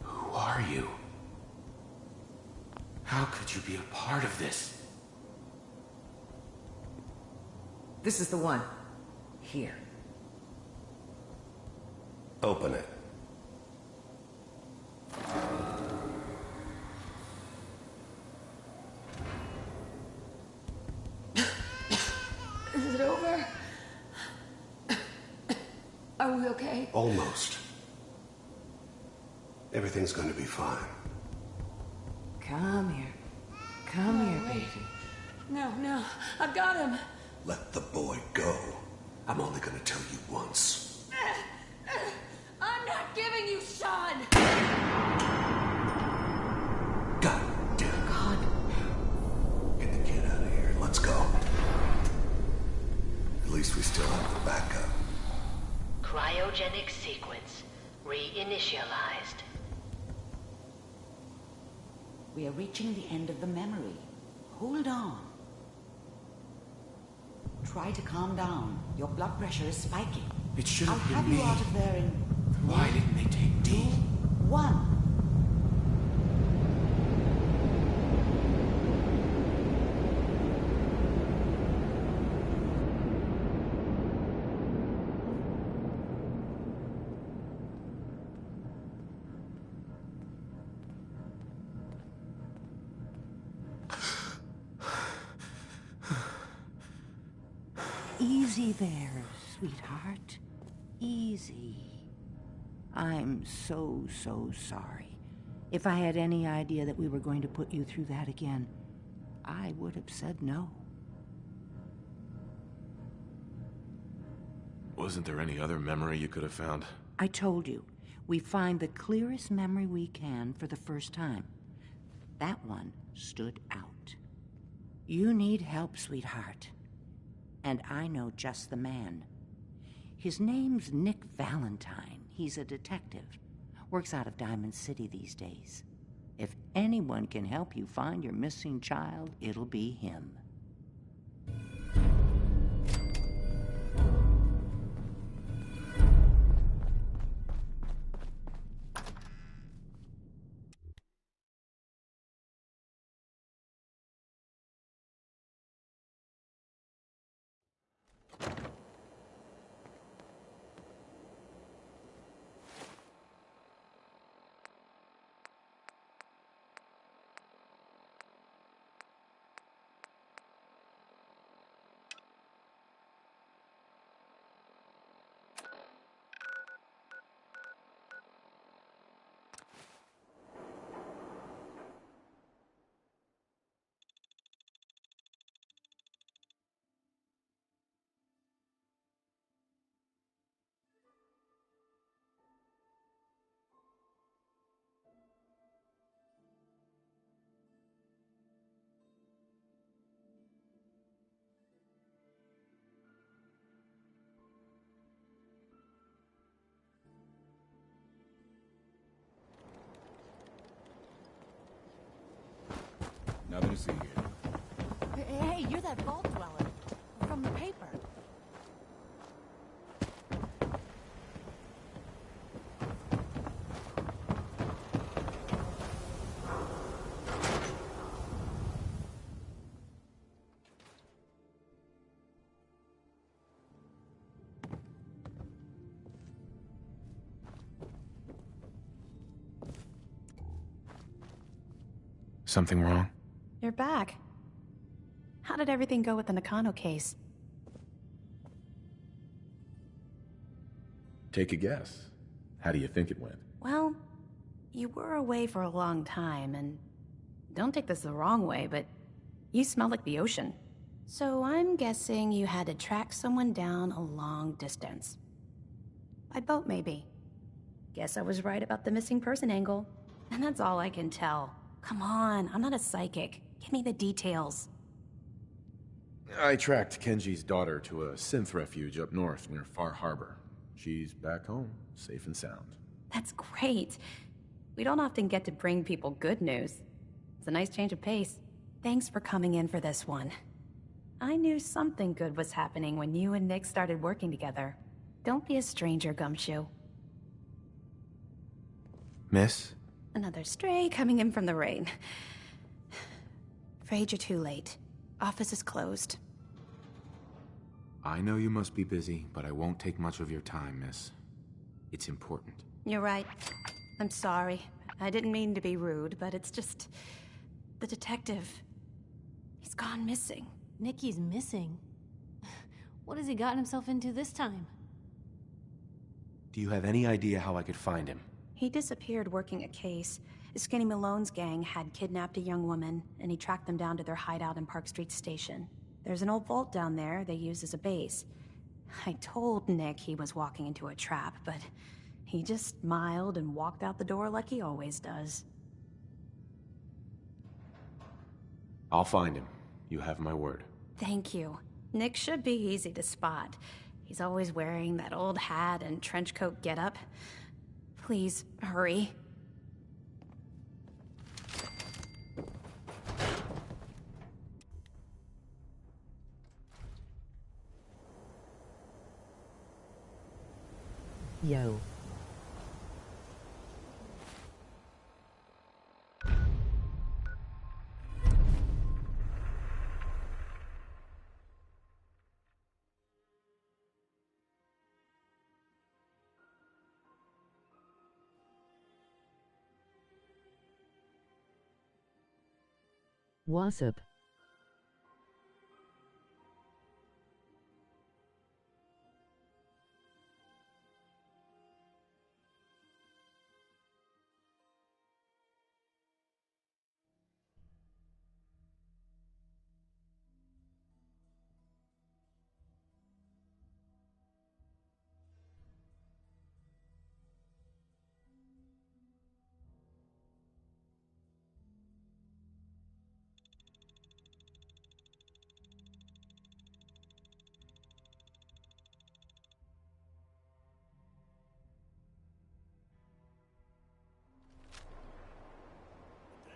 Who are you? How could you be a part of this? This is the one. Here. Open it. Is it over? Are we okay? Almost. Everything's going to be fine. Come here. Come here, baby. No, I've got him. Let the boy go. I'm only going to tell you once. I'm not giving you Sean! God damn. God. Get the kid out of here. Let's go. At least we still have the backup. Cryogenic sequence reinitialized. We are reaching the end of the memory. Hold on. Try to calm down. Your blood pressure is spiking. It should I'll have have been you me. out of there in Why didn't they take me? 2, 1. Easy there, sweetheart. Easy. I'm so sorry. If I had any idea that we were going to put you through that again, I would have said no. Wasn't there any other memory you could have found? I told you, we find the clearest memory we can for the first time. That one stood out. You need help, sweetheart. And I know just the man. His name's Nick Valentine. He's a detective. Works out of Diamond City these days. If anyone can help you find your missing child, it'll be him. Nothing to see here. Hey, you're that vault dweller from the paper. Something wrong? You're back. How did everything go with the Nakano case? Take a guess. How do you think it went? Well, you were away for a long time, and don't take this the wrong way, but you smell like the ocean. So I'm guessing you had to track someone down a long distance. By boat, maybe. Guess I was right about the missing person angle. And that's all I can tell. Come on, I'm not a psychic. Give me the details. I tracked Kenji's daughter to a synth refuge up north near Far Harbor. She's back home, safe and sound. That's great. We don't often get to bring people good news. It's a nice change of pace. Thanks for coming in for this one. I knew something good was happening when you and Nick started working together. Don't be a stranger, Gumshoe. Miss? Another stray coming in from the rain. Afraid you're too late. Office is closed. I know you must be busy, but I won't take much of your time, miss. It's important. You're right. I'm sorry. I didn't mean to be rude, but it's just... the detective... he's gone missing. Nicky's missing? What has he gotten himself into this time? Do you have any idea how I could find him? He disappeared working a case. Skinny Malone's gang had kidnapped a young woman, and he tracked them down to their hideout in Park Street Station. There's an old vault down there they use as a base. I told Nick he was walking into a trap, but he just smiled and walked out the door like he always does. I'll find him. You have my word. Thank you. Nick should be easy to spot. He's always wearing that old hat and trench coat getup. Please, hurry. Yo. What's up?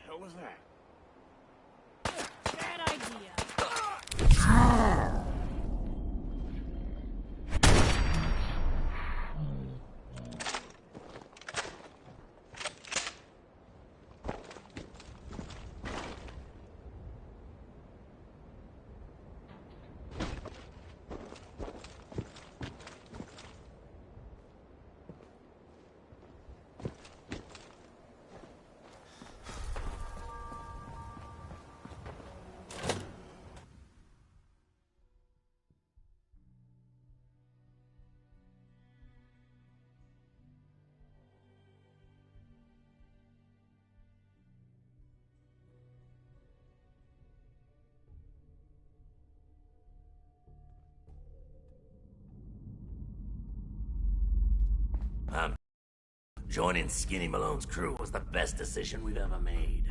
What was that? Bad idea. Joining Skinny Malone's crew was the best decision we've ever made.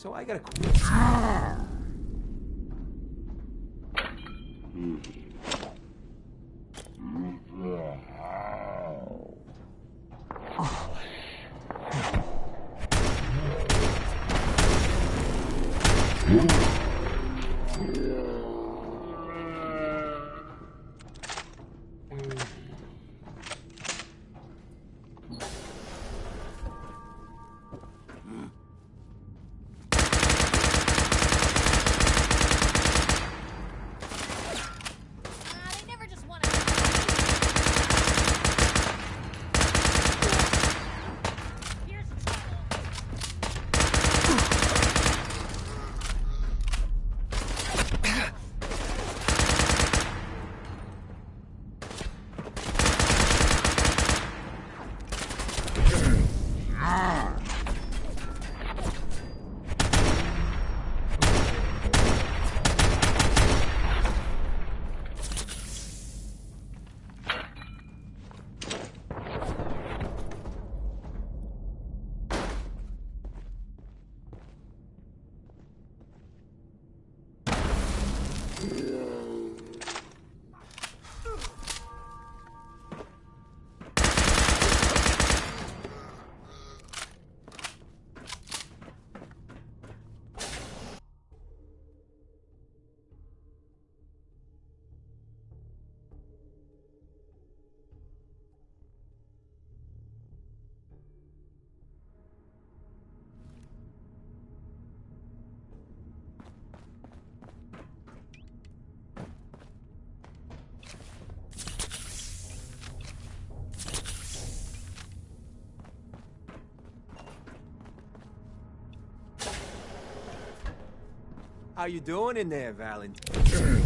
So I gotta quit. How you doing in there, Valentine?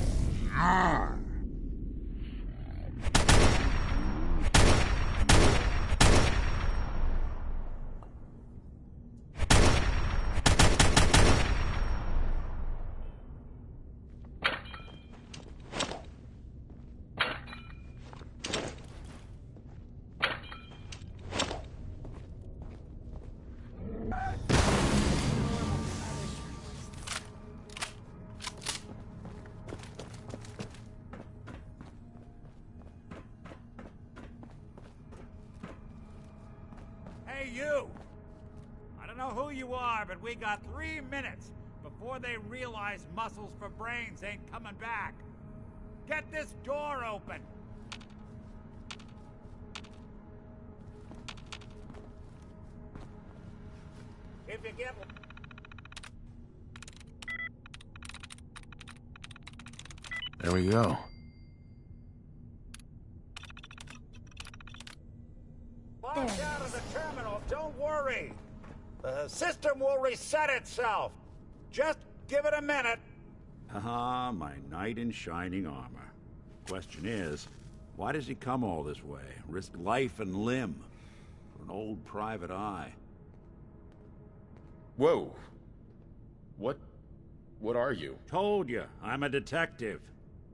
Hey, you! I don't know who you are, but we got 3 minutes before they realize muscles for brains ain't coming back. Get this door open! If you get... There we go. Lock out of the terminal, don't worry. The system will reset itself. Just give it a minute. Ah, my knight in shining armor. Question is, why does he come all this way? Risk life and limb for an old private eye? Whoa. What are you? Told you, I'm a detective.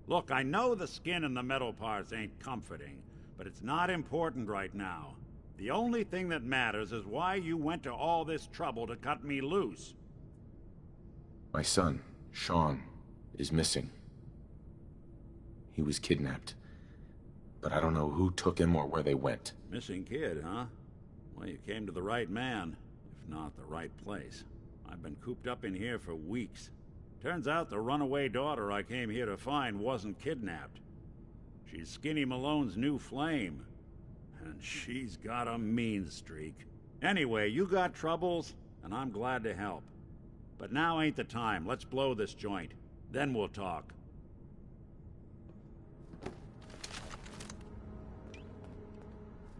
Look, I know the skin and the metal parts ain't comforting, but it's not important right now. The only thing that matters is why you went to all this trouble to cut me loose. My son, Sean, is missing. He was kidnapped. But I don't know who took him or where they went. Missing kid, huh? Well, you came to the right man, if not the right place. I've been cooped up in here for weeks. Turns out the runaway daughter I came here to find wasn't kidnapped. She's Skinny Malone's new flame. And she's got a mean streak. Anyway, you got troubles, and I'm glad to help. But now ain't the time. Let's blow this joint. Then we'll talk.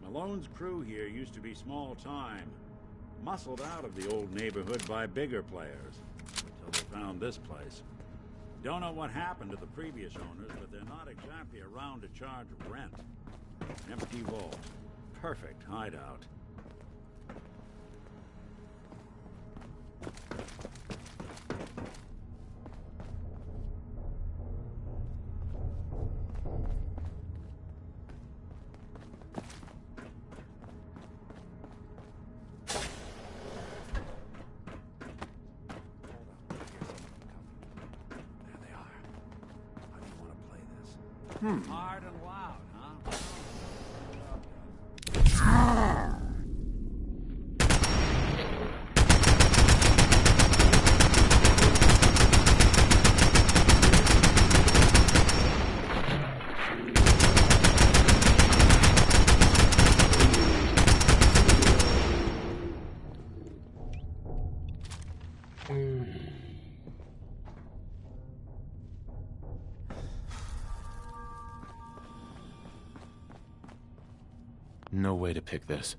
Malone's crew here used to be small time. Muscled out of the old neighborhood by bigger players. Until they found this place. Don't know what happened to the previous owners, but they're not exactly around to charge rent. Empty vault. Perfect hideout. Hard and loud, huh? No way to pick this.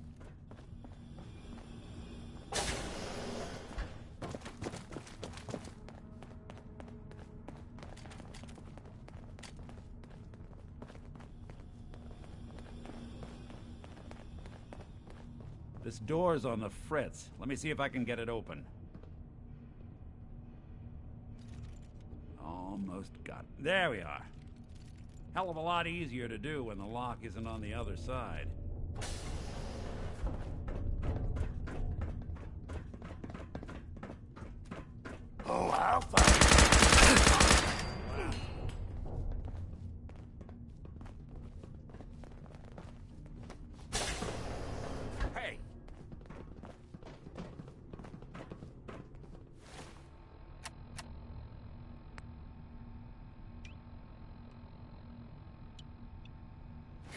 This door's on the fritz. Let me see if I can get it open. Almost got it. There we are. Hell of a lot easier to do when the lock isn't on the other side. Oh, I'll find Hey!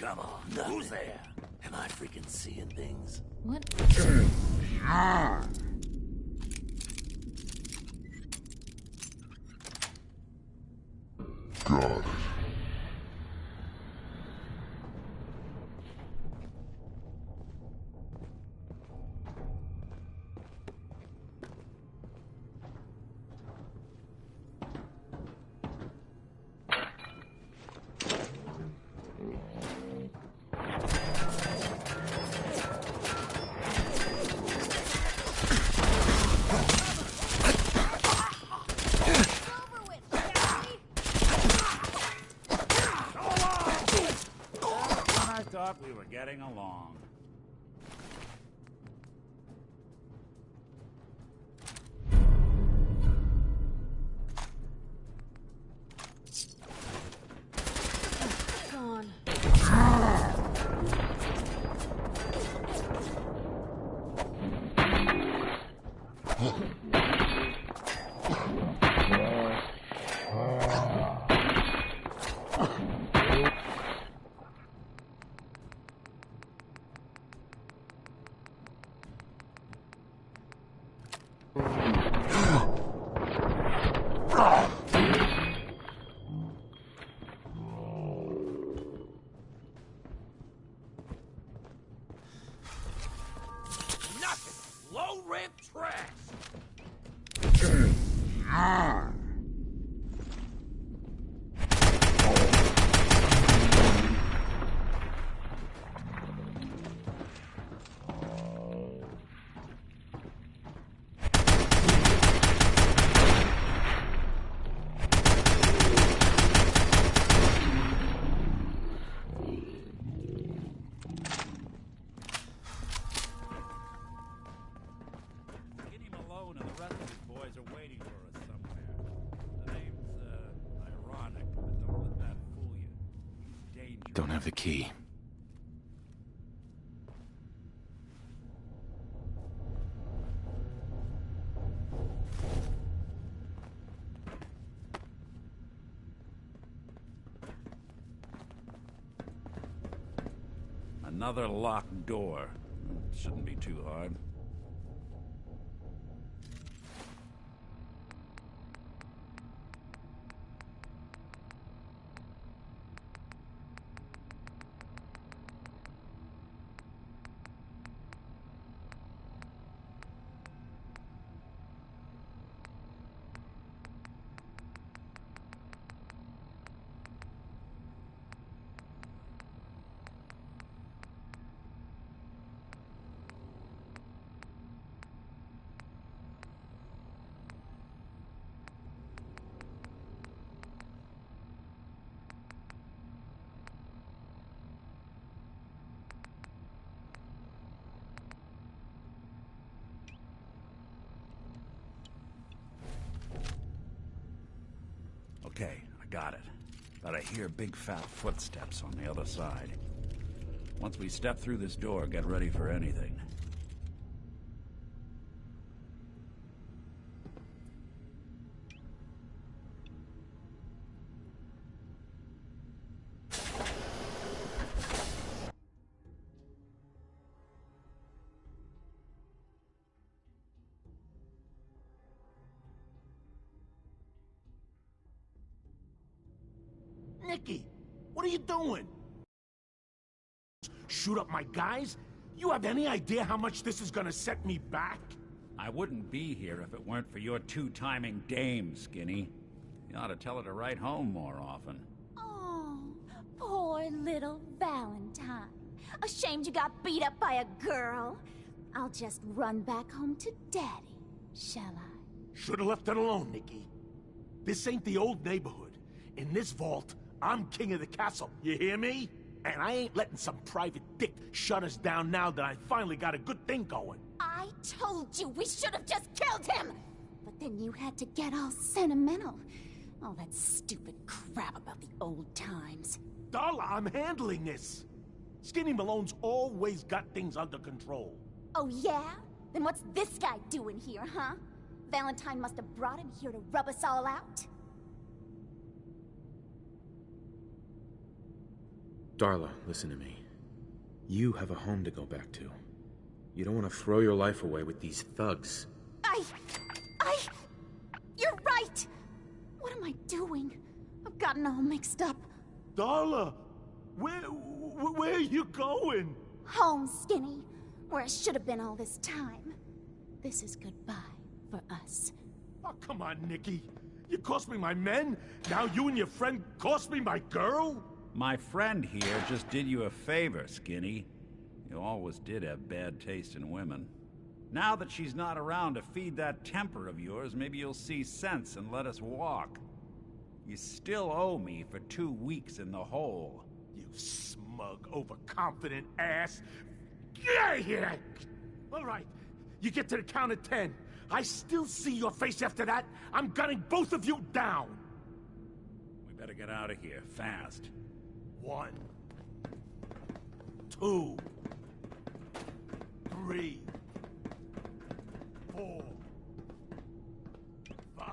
Come on, who's there? Am I freaking seeing things? What? Got it. I thought we were getting along. Gone. Nothing! Low rent trash! Skinny Malone and the rest of his boys are waiting for us somewhere. The name's, ironic, but don't let that fool you. He's dangerous. Don't have the key. Another locked door. Shouldn't be too hard. Okay, I got it. but I hear big fat footsteps on the other side. Once we step through this door, get ready for anything. Nicky, what are you doing? Shoot up my guys? You have any idea how much this is gonna set me back? I wouldn't be here if it weren't for your two-timing dame, Skinny. You ought to tell her to write home more often. Oh, poor little Valentine. Ashamed you got beat up by a girl? I'll just run back home to Daddy, shall I? Should've left it alone, Nicky. This ain't the old neighborhood. In this vault, I'm king of the castle, you hear me? And I ain't letting some private dick shut us down now that I finally got a good thing going. I told you we should have just killed him! But then you had to get all sentimental. All that stupid crap about the old times. Darla, I'm handling this. Skinny Malone's always got things under control. Oh yeah? Then what's this guy doing here, huh? Valentine must have brought him here to rub us all out? Darla, listen to me. You have a home to go back to. You don't want to throw your life away with these thugs. You're right! What am I doing? I've gotten all mixed up. Darla, where are you going? Home, Skinny. Where I should have been all this time. This is goodbye for us. Oh, come on, Nicky. You cost me my men, now you and your friend cost me my girl? My friend here just did you a favor, Skinny. You always did have bad taste in women. Now that she's not around to feed that temper of yours, maybe you'll see sense and let us walk. You still owe me for 2 weeks in the hole. You smug, overconfident ass. Get out of here! All right, you get to the count of 10. I still see your face after that. I'm gunning both of you down. We better get out of here, fast. 1, 2, 3, 4, 5.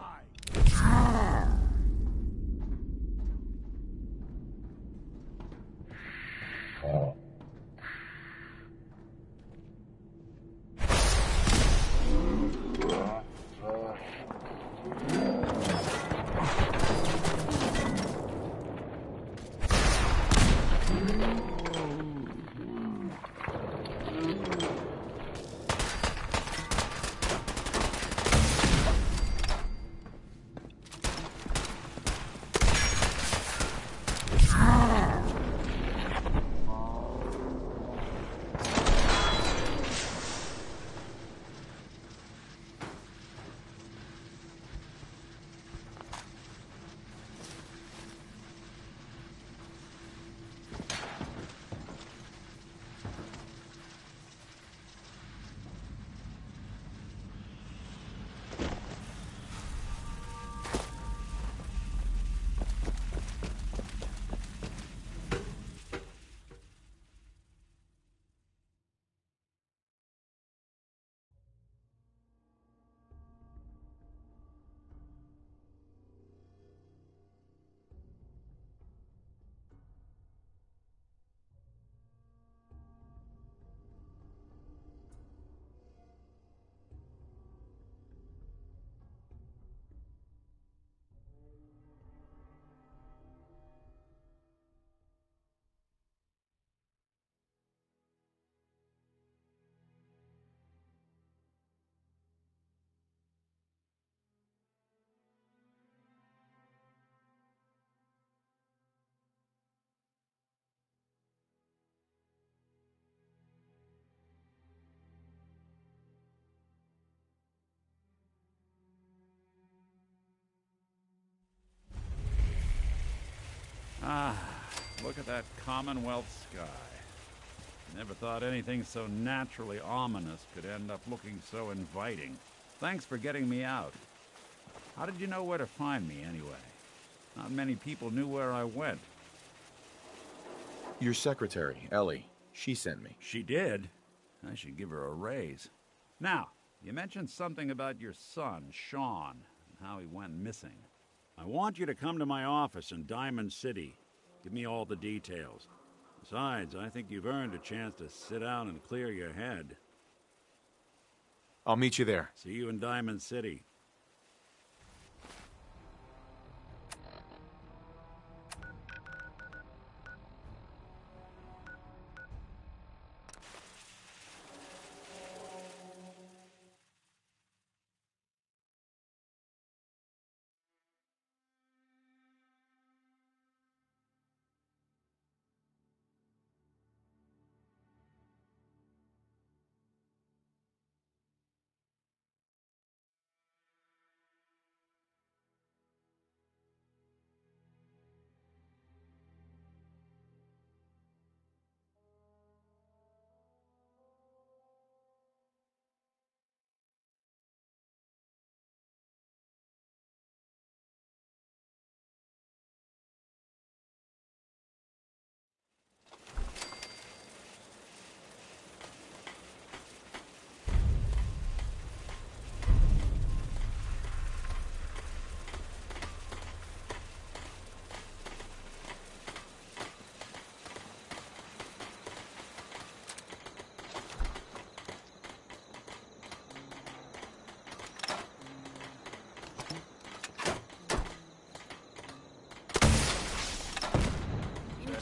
Ah, look at that Commonwealth sky. Never thought anything so naturally ominous could end up looking so inviting. Thanks for getting me out. How did you know where to find me, anyway? Not many people knew where I went. Your secretary, Ellie, she sent me. She did? I should give her a raise. Now, you mentioned something about your son, Sean, and how he went missing. I want you to come to my office in Diamond City. Give me all the details. Besides, I think you've earned a chance to sit down and clear your head. I'll meet you there. See you in Diamond City.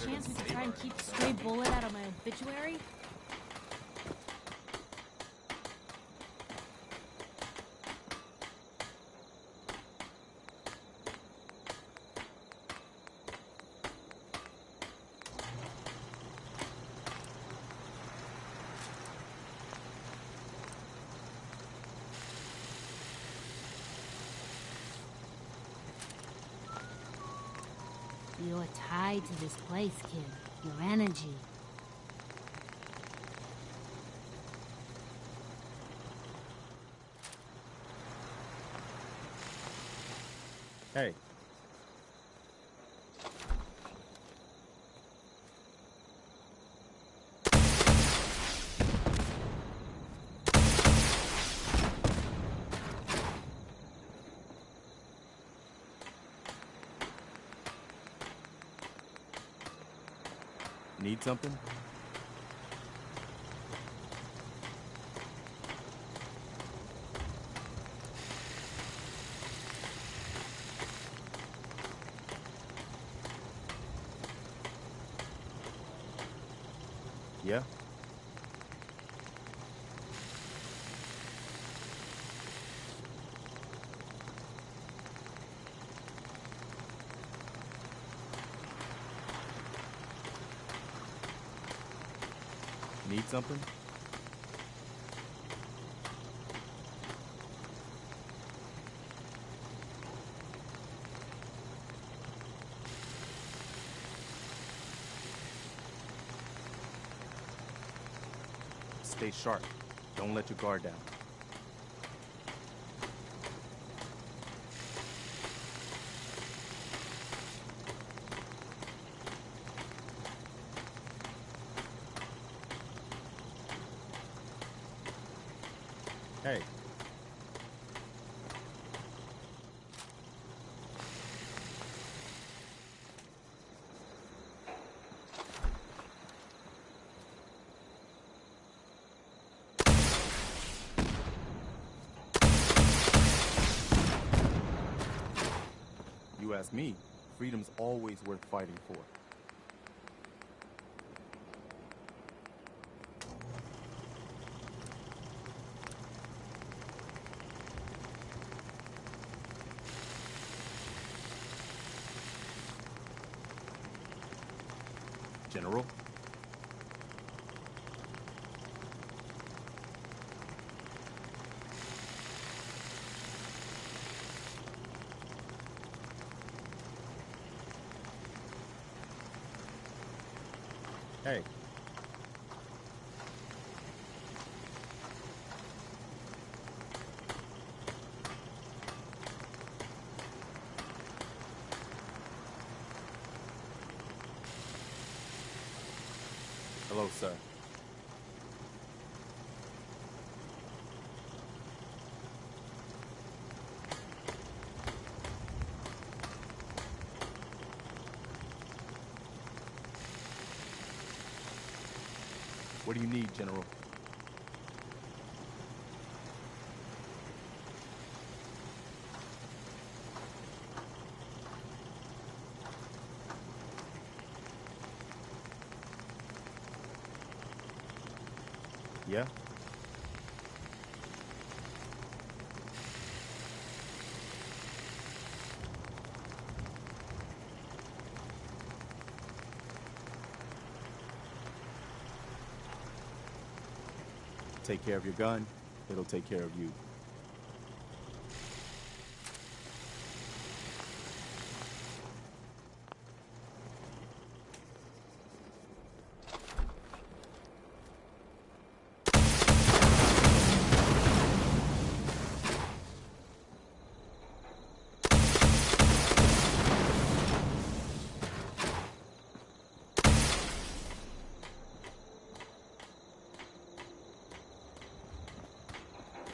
Chance we could try and keep Stray Bullet out of my obituary? You're tied to this place, kid. Your energy. Hey. Need something? Yeah? Need something? Stay sharp. Don't let your guard down. Hey. You ask me, freedom's always worth fighting for. General? Hey. Hello, sir. What do you need, General? Yeah? Take care of your gun, it'll take care of you.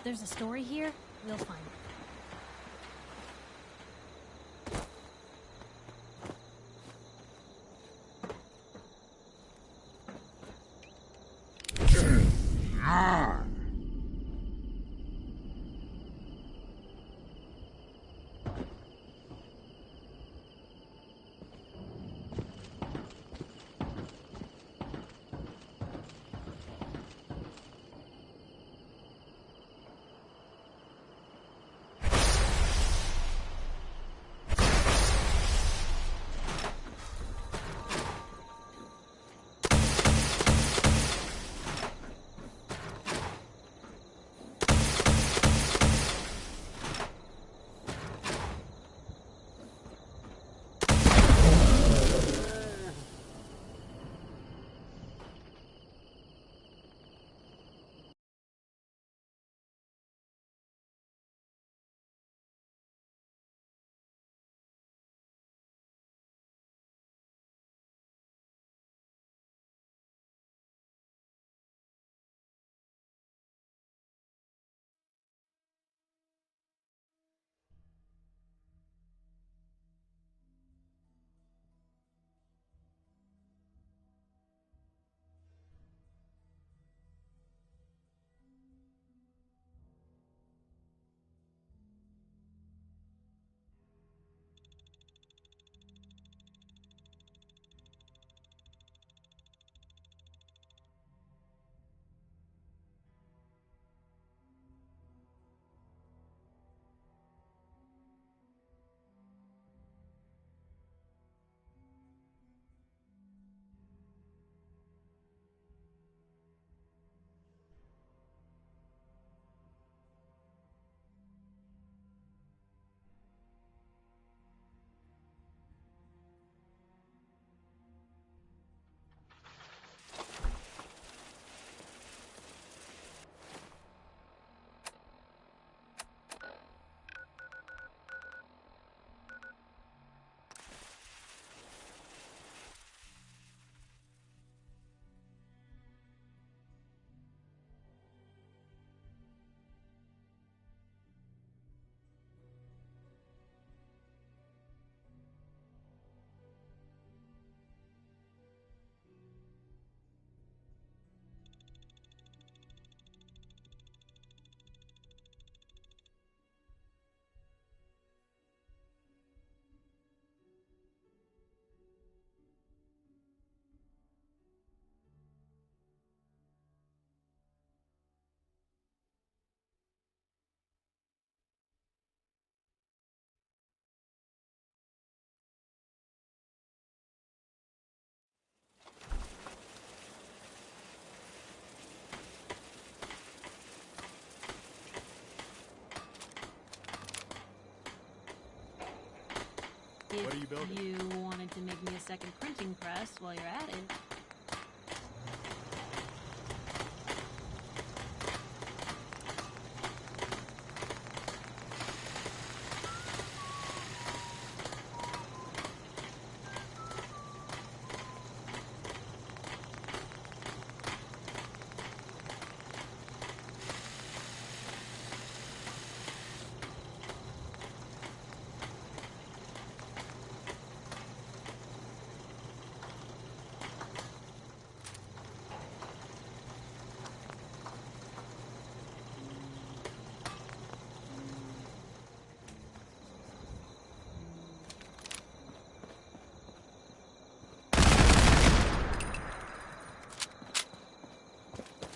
There's a story here, we'll find it. What are you If building? you wanted to make me a second printing press while you're at it.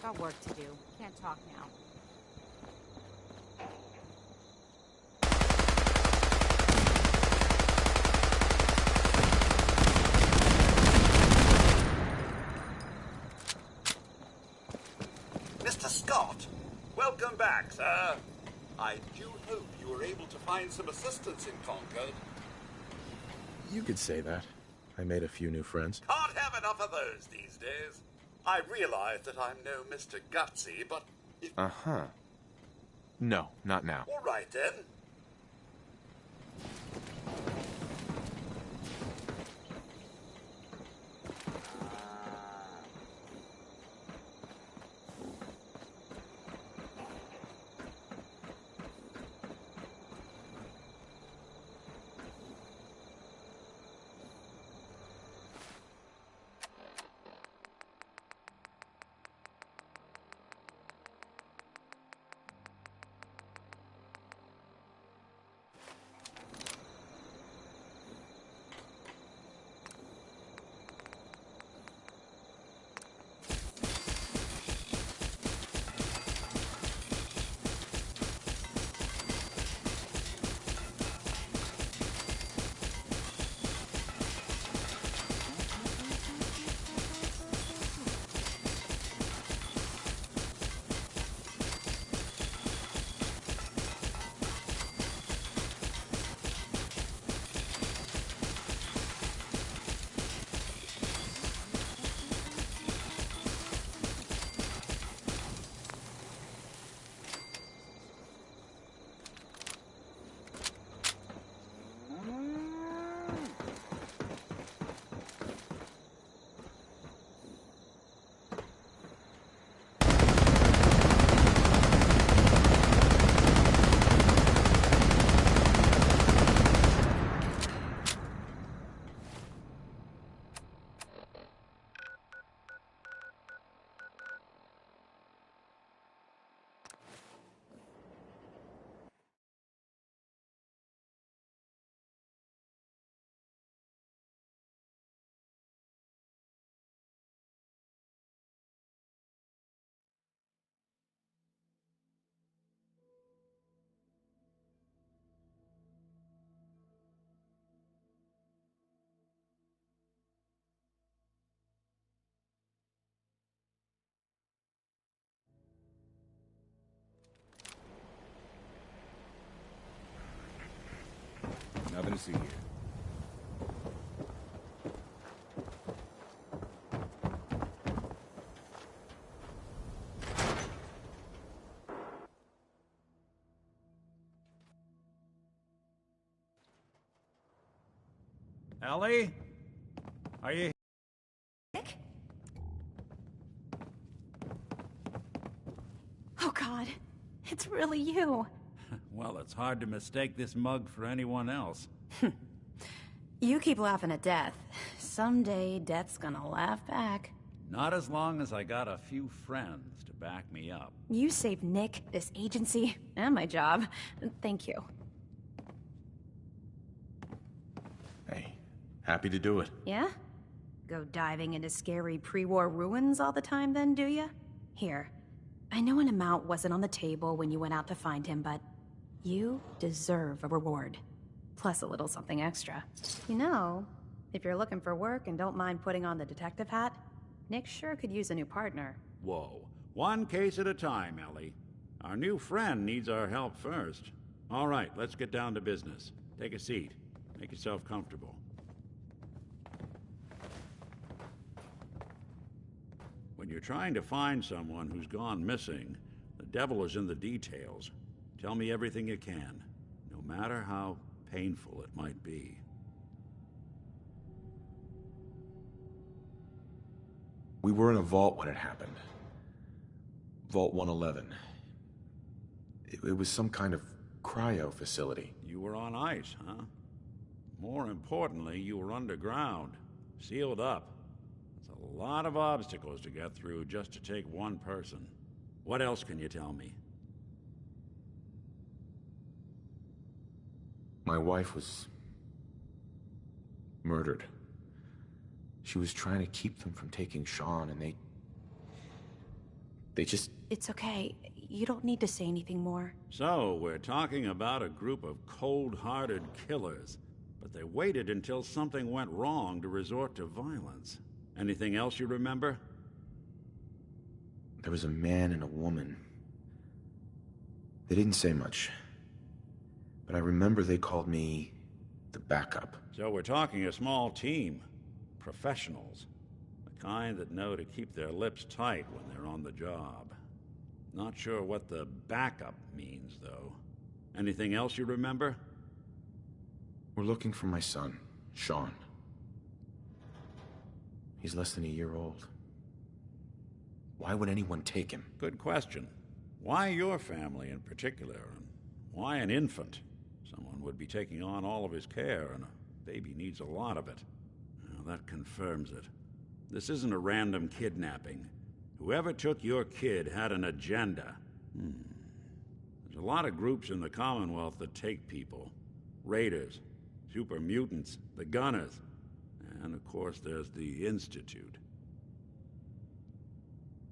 Got work to do. Can't talk now. Mr. Scott, welcome back, sir. I do hope you were able to find some assistance in Concord. You could say that. I made a few new friends. Can't have enough of those these days. I realize that I'm no Mr. Gutsy, but if... Uh-huh. No, not now. All right, then. Nothing to see here. Ellie? Are you... Nick? Oh, God. It's really you. Well, it's hard to mistake this mug for anyone else. You keep laughing at death. Someday, death's gonna laugh back. Not as long as I got a few friends to back me up. You saved Nick, this agency, and my job. Thank you. Hey, happy to do it. Yeah? Go diving into scary pre-war ruins all the time then, do ya? Here, I know an amount wasn't on the table when you went out to find him, but you deserve a reward. Plus a little something extra. You know, if you're looking for work and don't mind putting on the detective hat, Nick sure could use a new partner. Whoa. One case at a time, Ellie. Our new friend needs our help first. All right, let's get down to business. Take a seat. Make yourself comfortable. When you're trying to find someone who's gone missing, the devil is in the details. Tell me everything you can, no matter how painful it might be. We were in a vault when it happened. Vault 111. It was some kind of cryo facility. You were on ice, huh? More importantly, you were underground, sealed up. It's a lot of obstacles to get through just to take one person. What else can you tell me? My wife was murdered. She was trying to keep them from taking Sean, and They just... It's okay. You don't need to say anything more. So, we're talking about a group of cold-hearted killers, but they waited until something went wrong to resort to violence. Anything else you remember? There was a man and a woman. They didn't say much, but I remember they called me the backup. So we're talking a small team. Professionals. The kind that know to keep their lips tight when they're on the job. Not sure what the backup means, though. Anything else you remember? We're looking for my son, Sean. He's less than a year old. Why would anyone take him? Good question. Why your family in particular, and why an infant? Someone would be taking on all of his care, and a baby needs a lot of it. Well, that confirms it. This isn't a random kidnapping. Whoever took your kid had an agenda. There's a lot of groups in the Commonwealth that take people. Raiders, super mutants, the Gunners, and of course there's the Institute.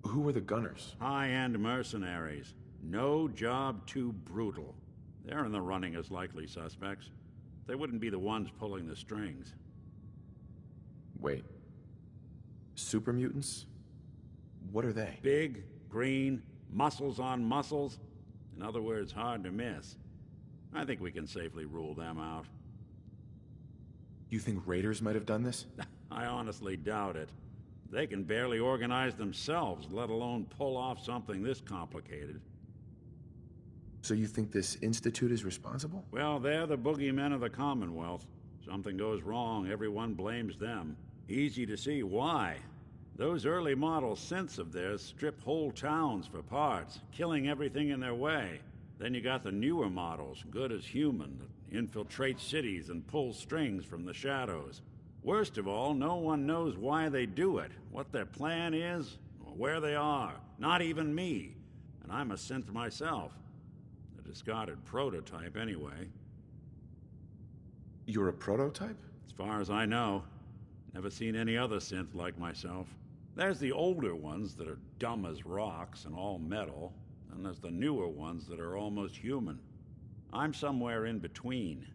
Who are the Gunners? High-end mercenaries. No job too brutal. They're in the running as likely suspects. They wouldn't be the ones pulling the strings. Wait. Super mutants? What are they? Big, green, muscles on muscles. In other words, hard to miss. I think we can safely rule them out. You think raiders might have done this? I honestly doubt it. They can barely organize themselves, let alone pull off something this complicated. So you think this Institute is responsible? Well, they're the boogeymen of the Commonwealth. Something goes wrong, everyone blames them. Easy to see why. Those early model synths of theirs strip whole towns for parts, killing everything in their way. Then you got the newer models, good as human, that infiltrate cities and pull strings from the shadows. Worst of all, no one knows why they do it, what their plan is, or where they are. Not even me. And I'm a synth myself. A discarded prototype, anyway. You're a prototype? As far as I know. Never seen any other synth like myself. There's the older ones that are dumb as rocks and all metal, and there's the newer ones that are almost human. I'm somewhere in between.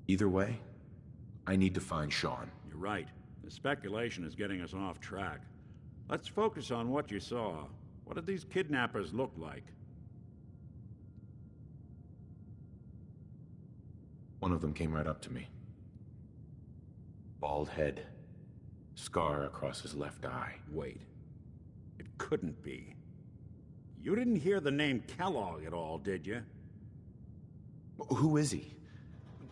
Either way, I need to find Sean. You're right. The speculation is getting us off track. Let's focus on what you saw. What did these kidnappers look like? One of them came right up to me. Bald head. Scar across his left eye. Wait. It couldn't be. You didn't hear the name Kellogg at all, did you? Who is he?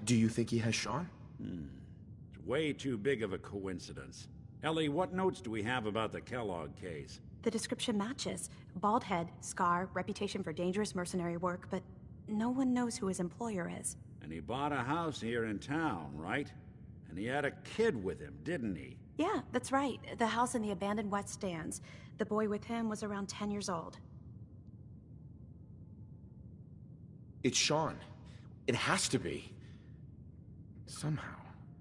Do you think he has Sean? It's way too big of a coincidence. Ellie, what notes do we have about the Kellogg case? The description matches. Bald head, scar, reputation for dangerous mercenary work, but no one knows who his employer is. And he bought a house here in town, right? And he had a kid with him, didn't he? Yeah, that's right. The house in the abandoned West Stands. The boy with him was around 10 years old. It's Sean. It has to be. Somehow.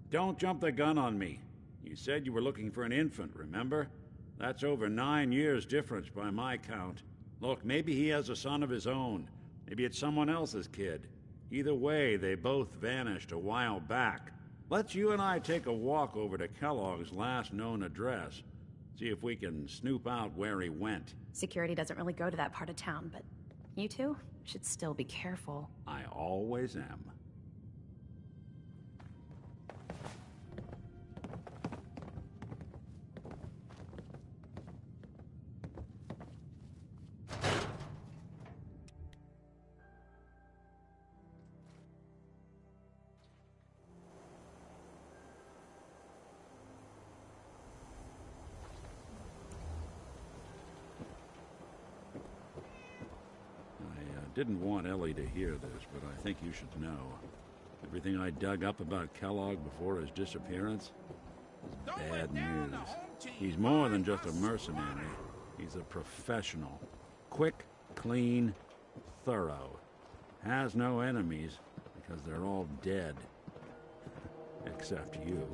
Don't jump the gun on me. You said you were looking for an infant, remember? That's over 9 years difference by my count. Look, maybe he has a son of his own. Maybe it's someone else's kid. Either way, they both vanished a while back. Let's you and I take a walk over to Kellogg's last known address. See if we can snoop out where he went. Security doesn't really go to that part of town, but you two should still be careful. I always am. Didn't want Ellie to hear this, but I think you should know. Everything I dug up about Kellogg before his disappearance is bad news. He's more than just a mercenary. He's a professional. Quick, clean, thorough. Has no enemies because they're all dead. Except you.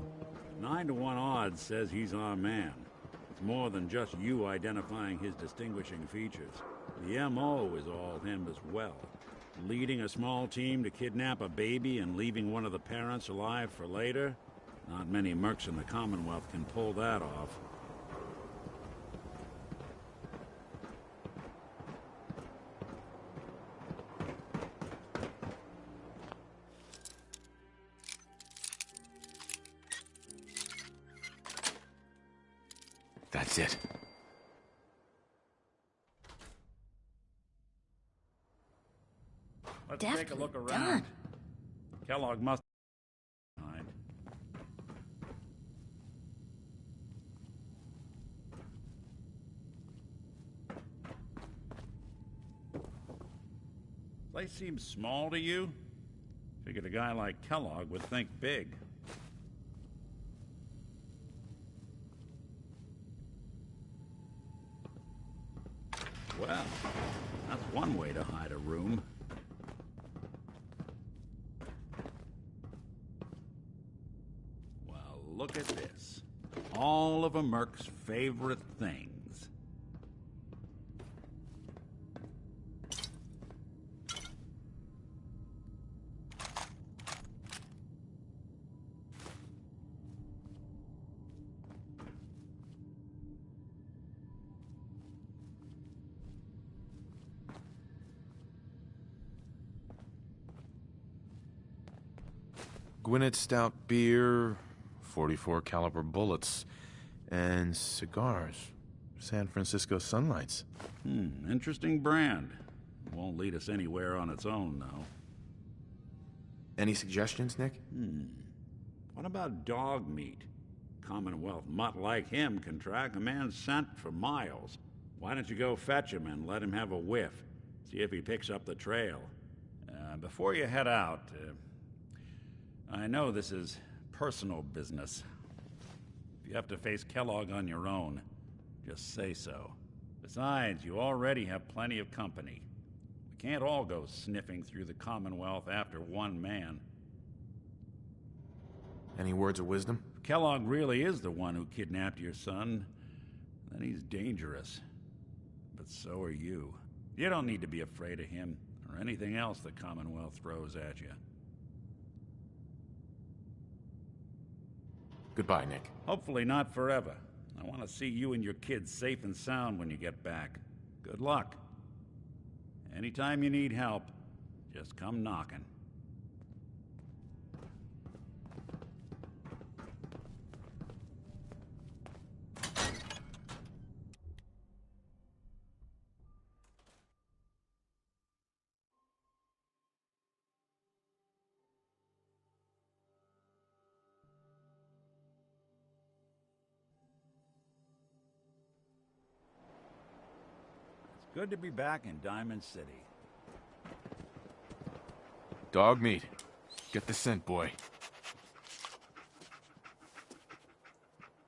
9 to 1 odds says he's our man. It's more than just you identifying his distinguishing features. The M.O. is all him as well. Leading a small team to kidnap a baby and leaving one of the parents alive for later? Not many mercs in the Commonwealth can pull that off. That's it. Let's take a look around. Kellogg must behind. Place seems small to you? Figured a guy like Kellogg would think big. Well, that's one way to hide a room. Well, look at this. All of a merc's favorite things. Gwinnett Stout beer, 44 caliber bullets, and cigars. San Francisco Sunlights. Interesting brand. Won't lead us anywhere on its own, though. Any suggestions, Nick? What about dog meat? Commonwealth mutt like him can track a man's scent for miles. Why don't you go fetch him and let him have a whiff? See if he picks up the trail. Before you head out, I know this is personal business. If you have to face Kellogg on your own, just say so. Besides, you already have plenty of company. We can't all go sniffing through the Commonwealth after one man. Any words of wisdom? If Kellogg really is the one who kidnapped your son, then he's dangerous. But so are you. You don't need to be afraid of him or anything else the Commonwealth throws at you. Goodbye, Nick. Hopefully not forever. I want to see you and your kids safe and sound when you get back. Good luck. Anytime you need help, just come knocking. Good to be back in Diamond City. Dog meat. Get the scent, boy.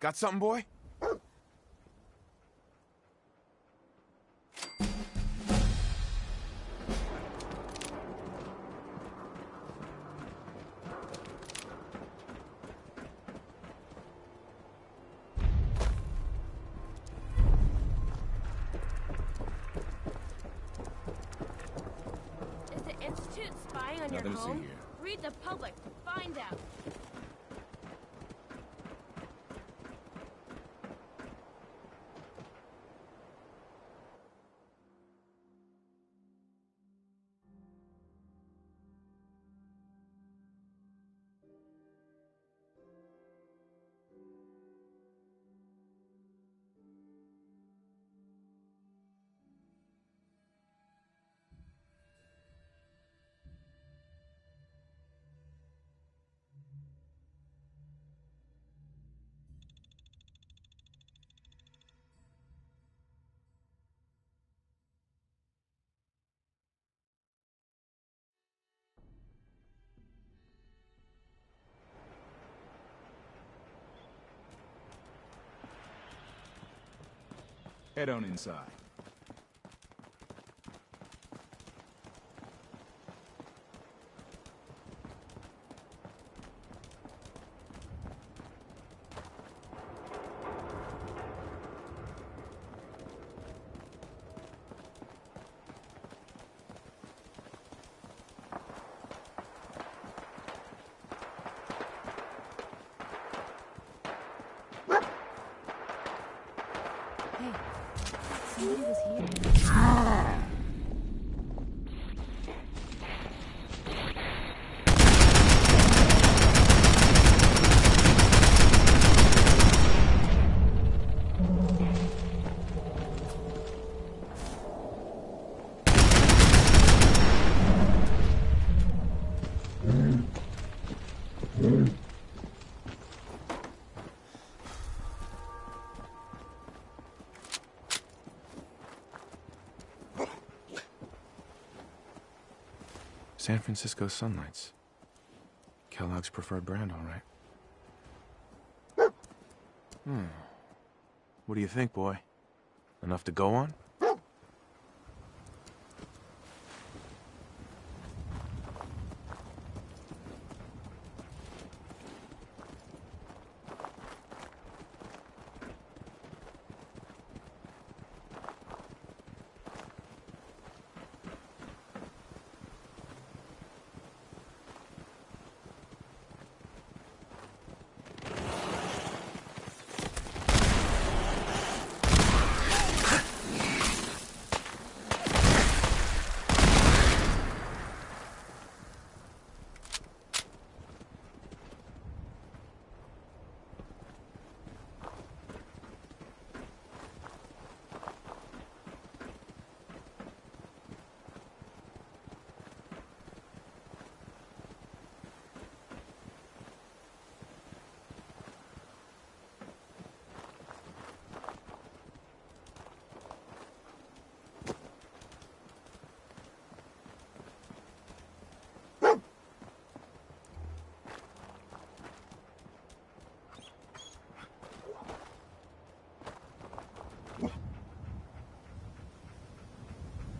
Got something, boy? Nothing to see here. Read the public to find out. Head on inside. San Francisco Sunlights. Kellogg's preferred brand, all right. What do you think, boy? Enough to go on?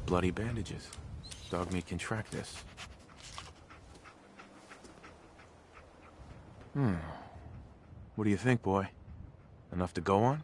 Bloody bandages. Dog meat can track this. What do you think, boy? Enough to go on?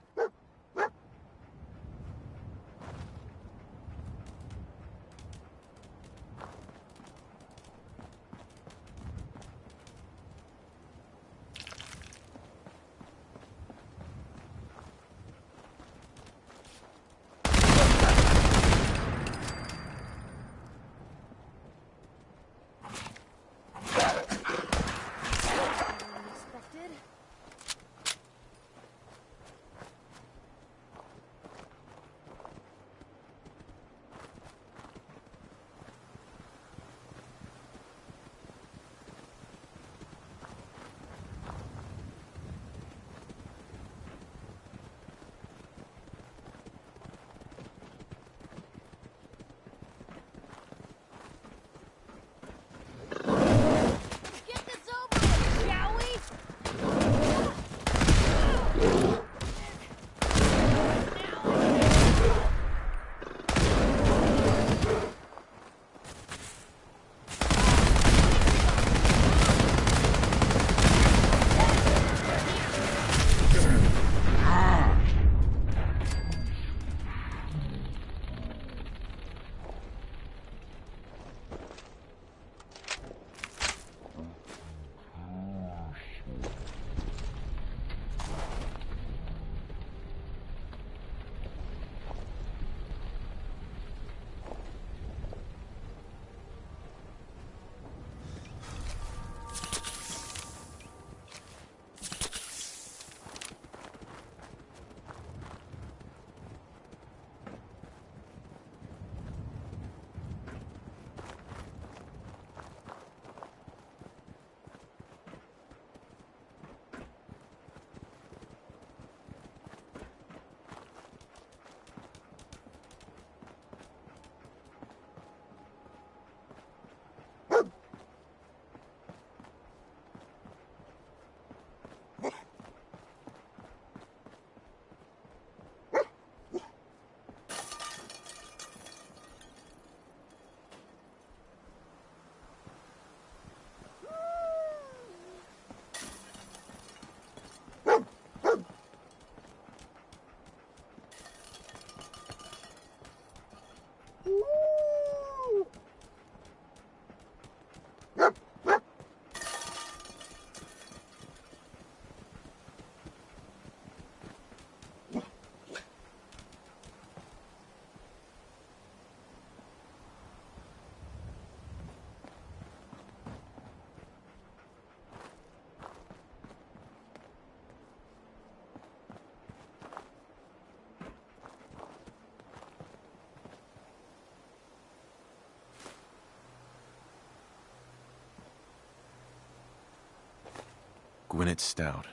Gwinnett Stout,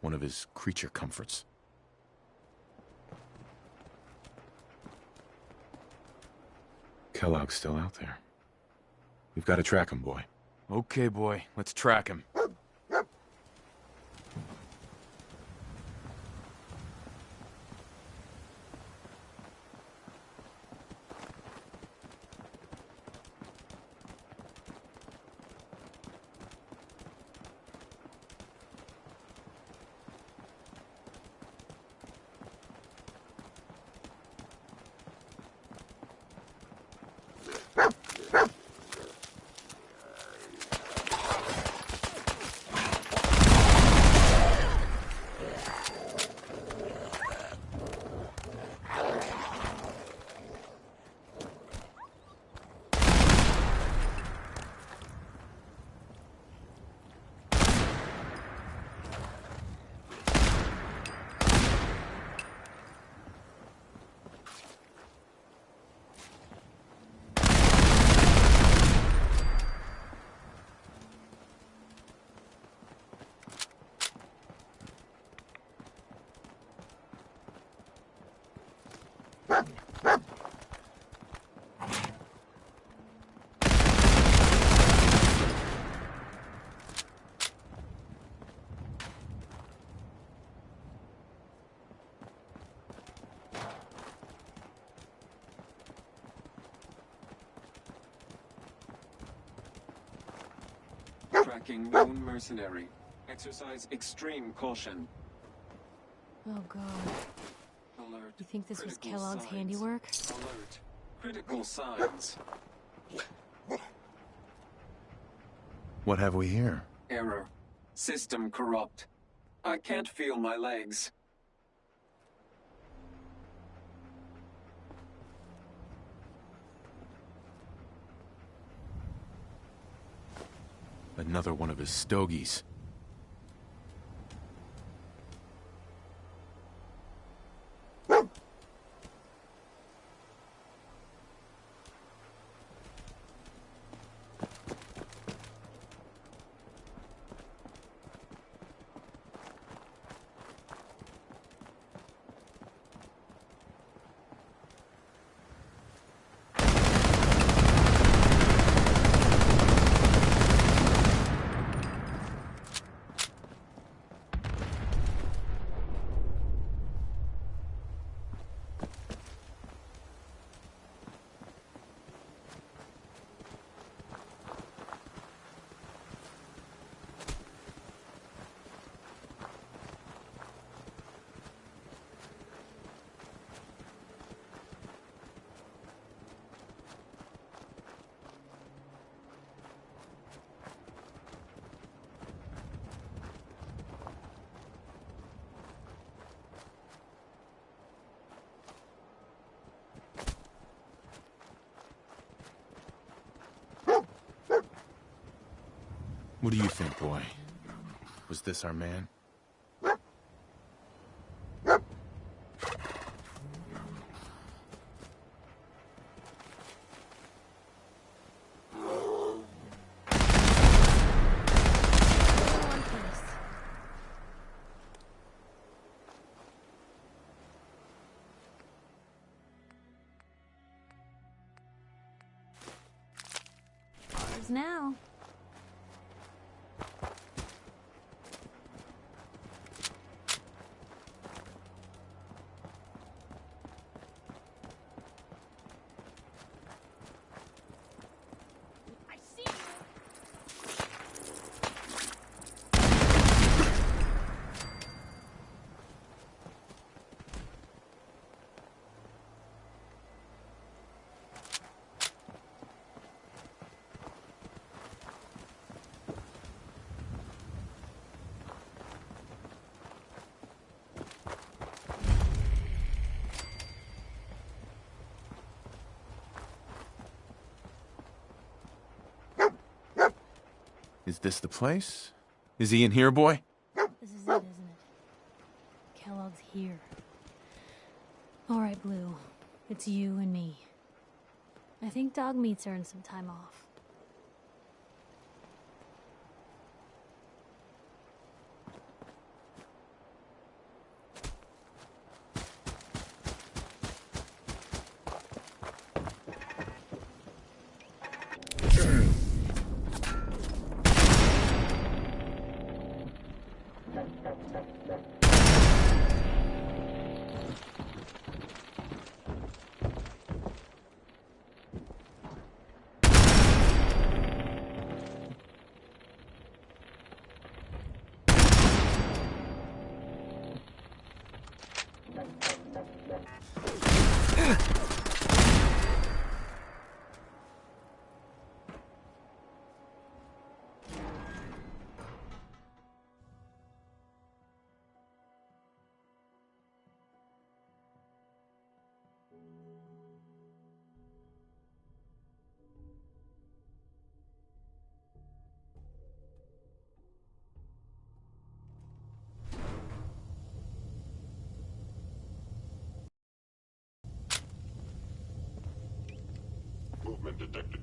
one of his creature comforts. Kellogg's still out there. We've got to track him, boy. Okay, boy. Let's track him. Tracking lone mercenary. Exercise extreme caution. Oh god. Alert. You think this was Critical Kellogg's signs. handiwork? Alert. Critical signs. What have we here? Error. System corrupt. I can't feel my legs. Another one of his stogies. What do you think, boy? Was this our man? Ours now. Is this the place? Is he in here, boy? This is it, isn't it? Kellogg's here. All right, Blue. It's you and me. I think Dog Meat's earned some time off. movement detected.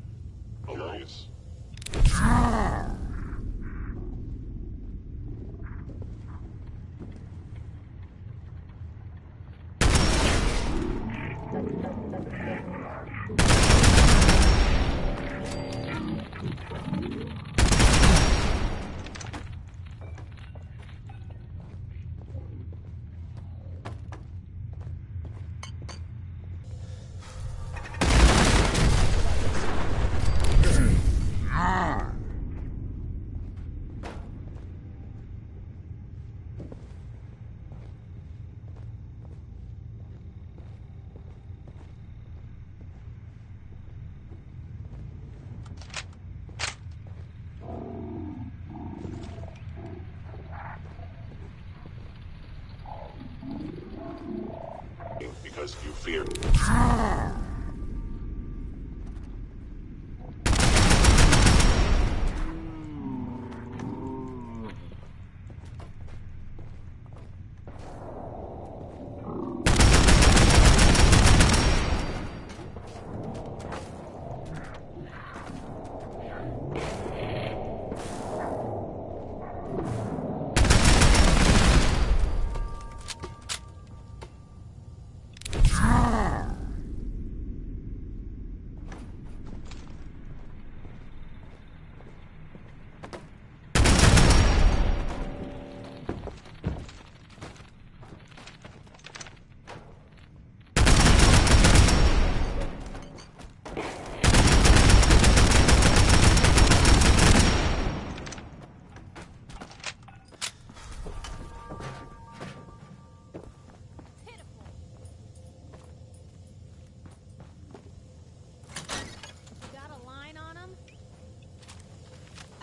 Curious. Because you fear.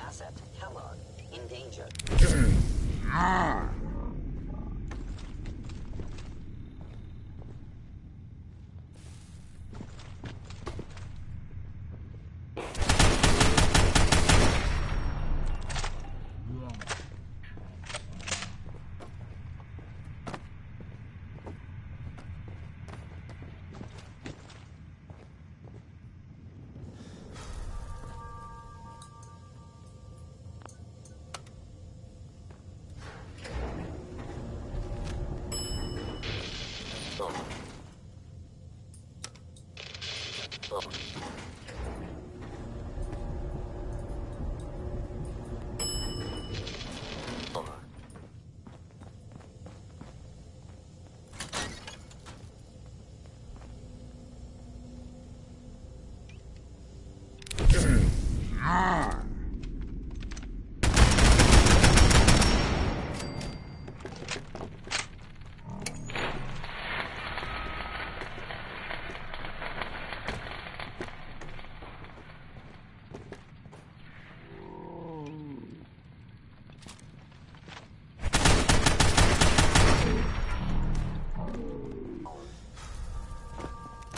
Asset, Kellogg, in danger.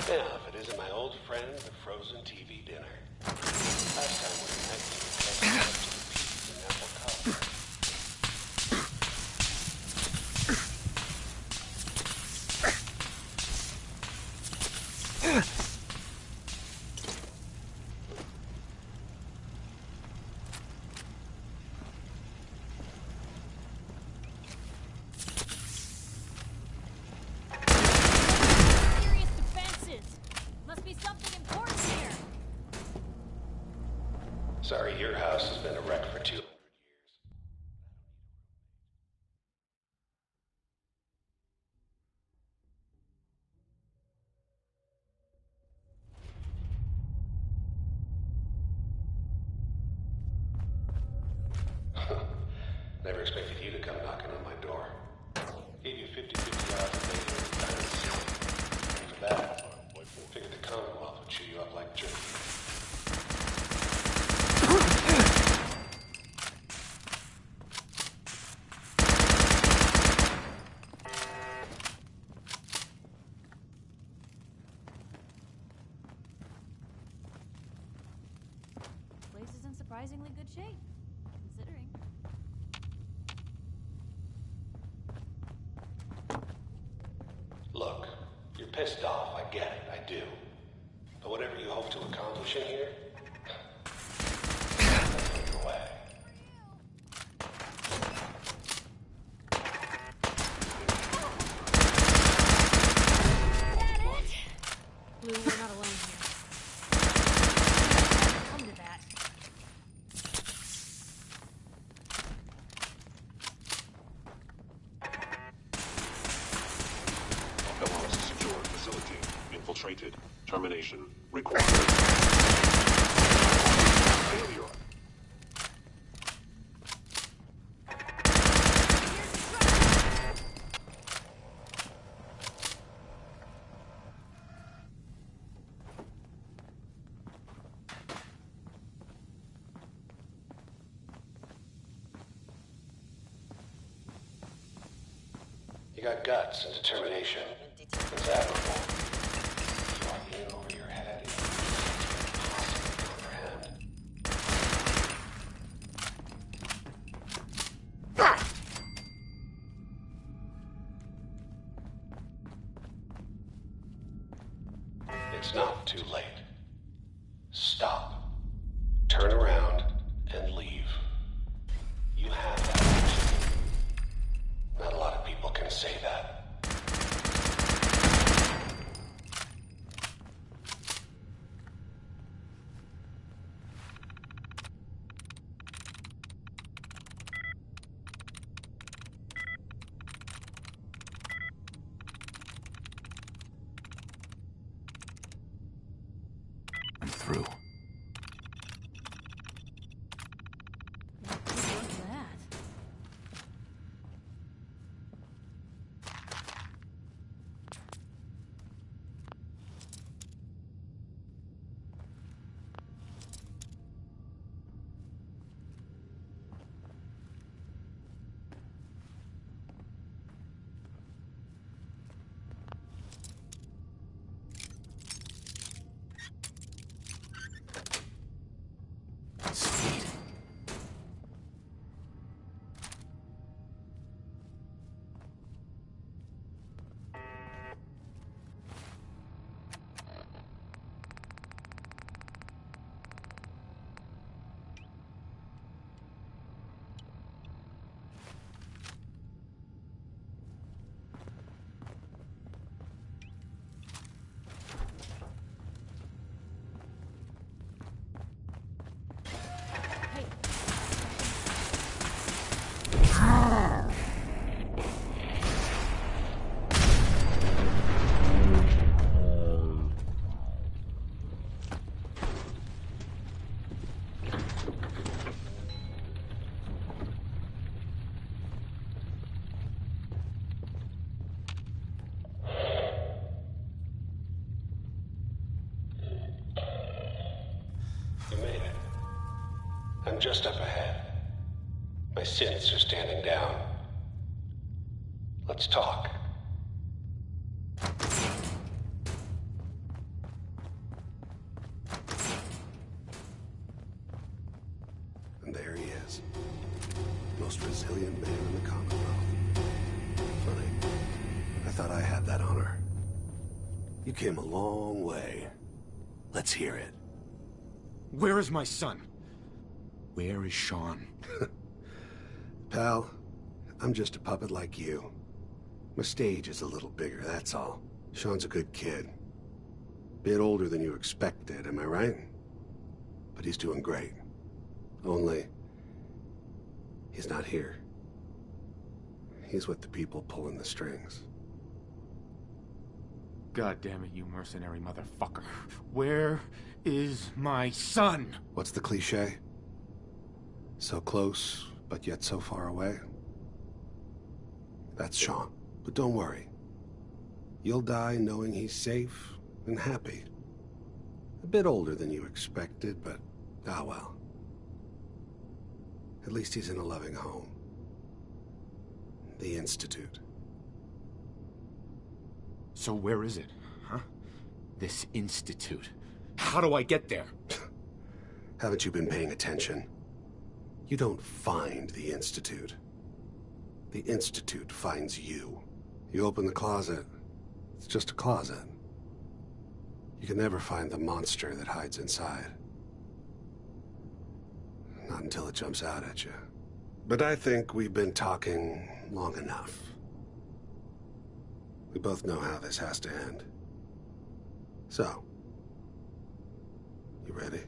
Yeah, if it isn't my old friend, the frozen TV dinner. Last time we met, you were close to the peas and apple cup. Sorry, your house has been a wreck for 200 years. Never expected you to come knocking on my door. Gave you 50-50 odds of making it kind of silly. And for that, figured the Commonwealth would chew you up like jerky. Place is in surprisingly good shape, considering. Look, you're pissed off, I get it, I do. But whatever you hope to accomplish solution here? Away. Blue, we're not alone here. Come to that. Belongs secure facility. Infiltrated. Termination required. Failure. You got guts and determination. It's admirable. You are in over your head. Impossible to comprehend. It's not too late. Stop. Turn around and leave. You have that option. Not a lot of people can say that. I'm through. What was that? Sweet. You made it. I'm just up ahead. My synths are standing down. Let's talk. And there he is. Most resilient man in the Commonwealth. Funny. I thought I had that honor. You came a long way. Let's hear it. Where is my son? Where is Sean? Pal, I'm just a puppet like you. My stage is a little bigger, that's all. Sean's a good kid. Bit older than you expected, am I right? But he's doing great. Only, he's not here. He's with the people pulling the strings. God damn it, you mercenary motherfucker. Where is my son? What's the cliche? So close, but yet so far away? That's Sean. But don't worry. You'll die knowing he's safe and happy. A bit older than you expected, but ah well. At least he's in a loving home. The Institute. So where is it, huh? This institute. How do I get there? Haven't you been paying attention? You don't find the Institute. The Institute finds you. You open the closet, it's just a closet. You can never find the monster that hides inside. Not until it jumps out at you. But I think we've been talking long enough. We both know how this has to end. So, you ready?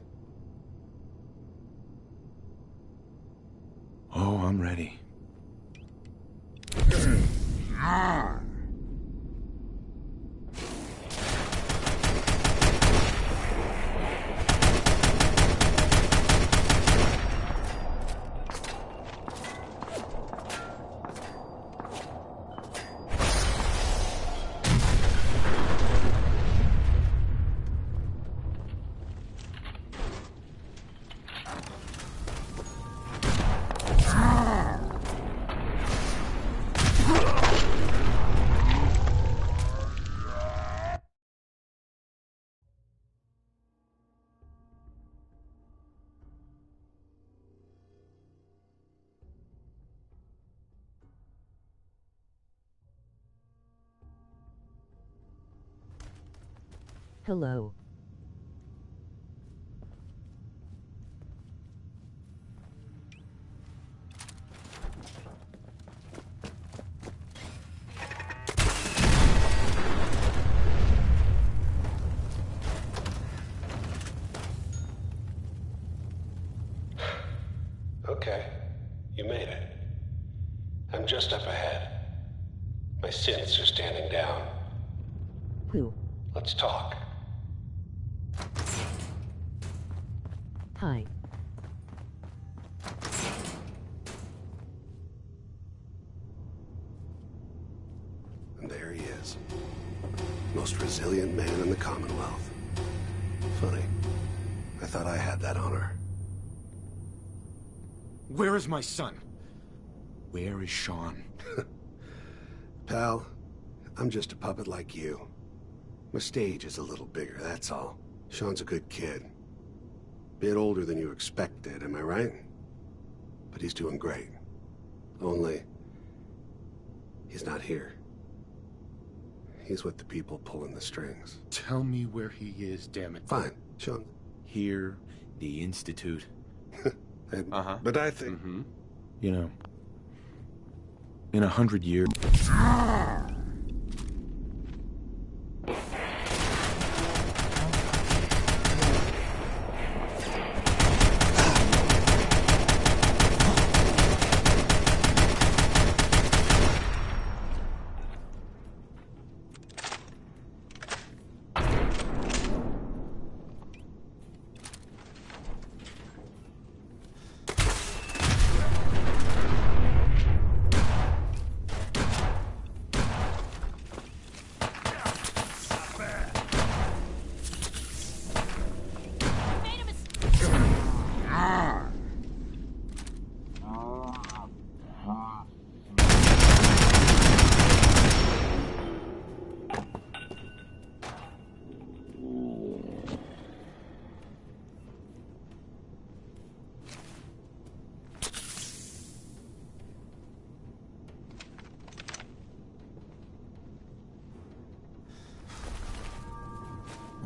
Oh, I'm ready. Hello. Okay, you made it. I'm just up ahead. My synths are standing down. Who? Let's talk. Hi. And there he is. Most resilient man in the Commonwealth. Funny. I thought I had that honor. Where is my son? Where is Sean? Pal, I'm just a puppet like you. My stage is a little bigger, that's all. Sean's a good kid. Bit older than you expected, am I right? But he's doing great. Only, he's not here. He's with the people pulling the strings. Tell me where he is, damn it. Fine, Sean. Here, the Institute. But I think... You know, in 100 years...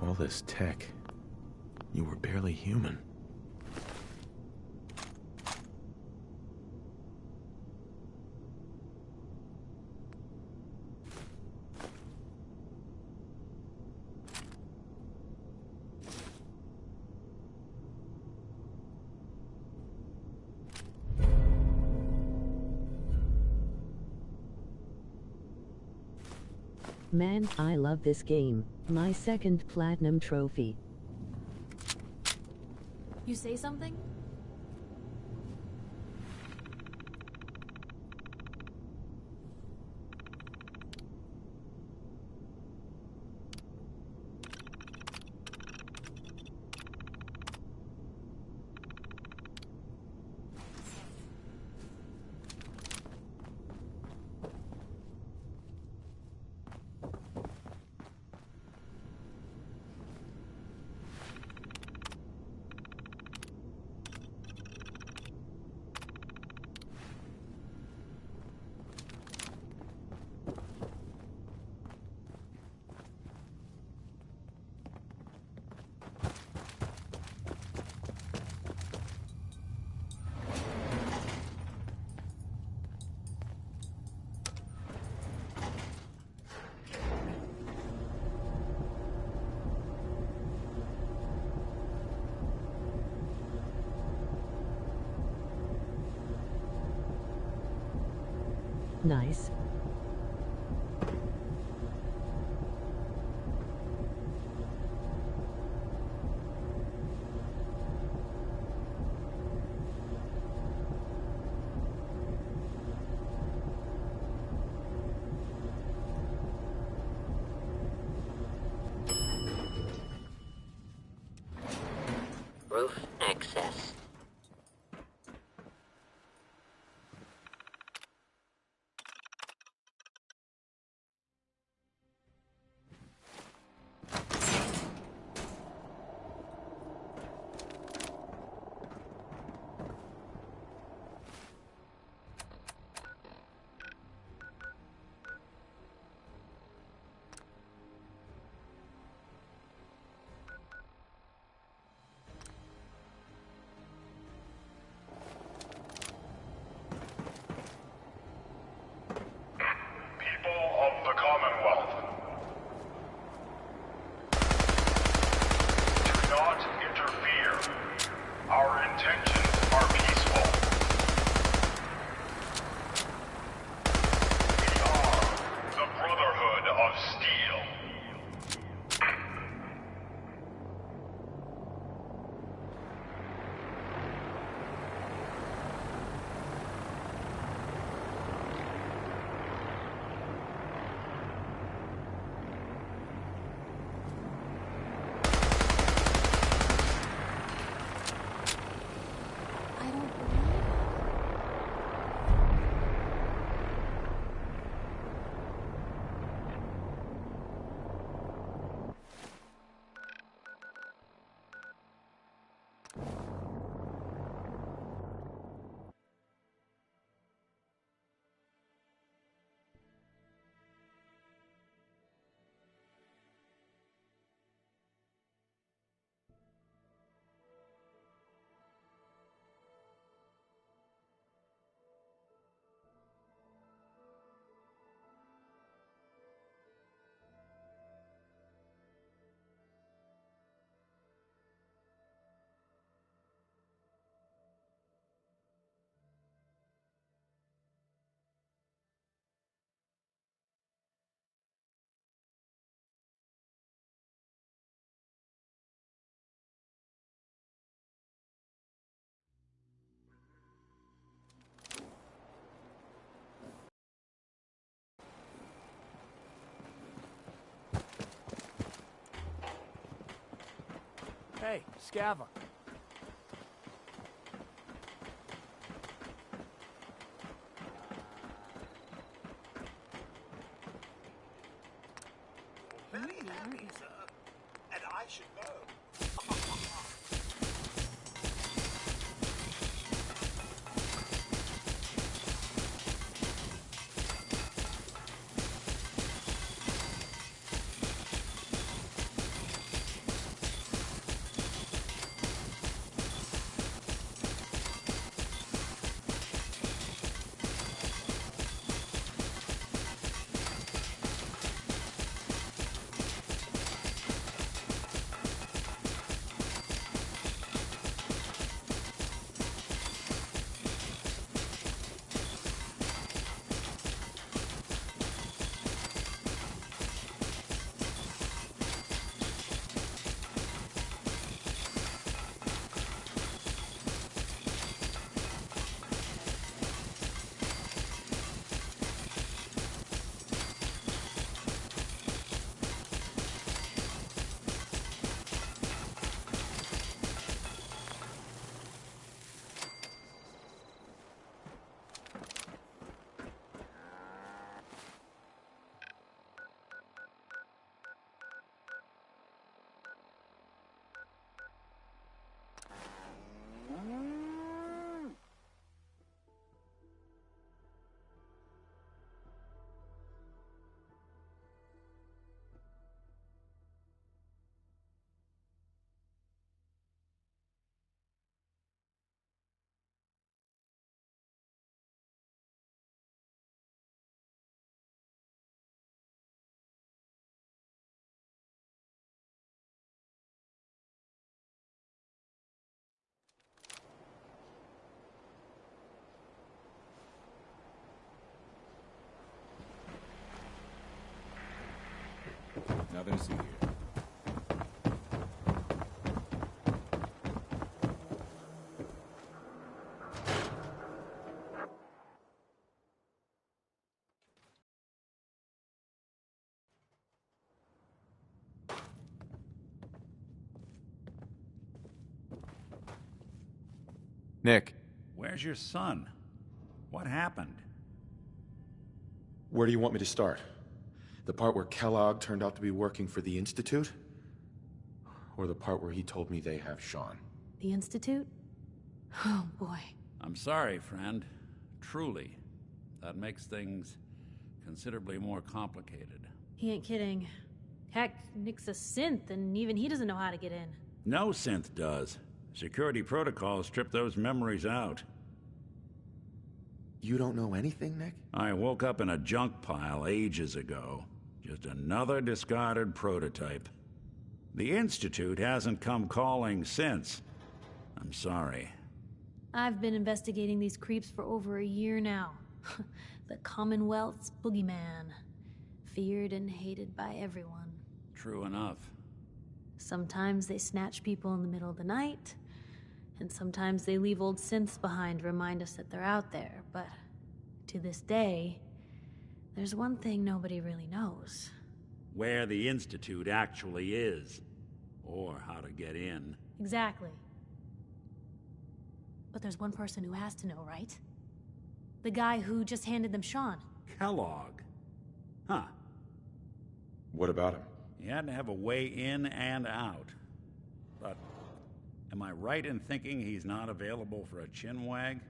All this tech. You were barely human. Man, I love this game. My second platinum trophy. You say something? Nice. Roof access. Of the Commonwealth. Do not interfere. Our intentions are peaceful. We are the Brotherhood of Steel. Hey, Scava. Very happy, sir. And I should know. Nothing to see here. Nick, Where's your son? What happened? where do you want me to start? The part where Kellogg turned out to be working for the Institute? Or the part where he told me they have Sean? The Institute? Oh, boy. I'm sorry, friend. Truly. That makes things considerably more complicated. He ain't kidding. Heck, Nick's a synth, and even he doesn't know how to get in. No synth does. Security protocols strip those memories out. You don't know anything, Nick? I woke up in a junk pile ages ago. Just another discarded prototype. The Institute hasn't come calling since. I'm sorry. I've been investigating these creeps for over a year now. The Commonwealth's boogeyman. Feared and hated by everyone. True enough. Sometimes they snatch people in the middle of the night, and sometimes they leave old synths behind to remind us that they're out there. But to this day, there's one thing nobody really knows. Where the Institute actually is. Or how to get in. Exactly. But there's one person who has to know, right? The guy who just handed them Sean. Kellogg. Huh. What about him? He had to have a way in and out. But am I right in thinking he's not available for a chinwag?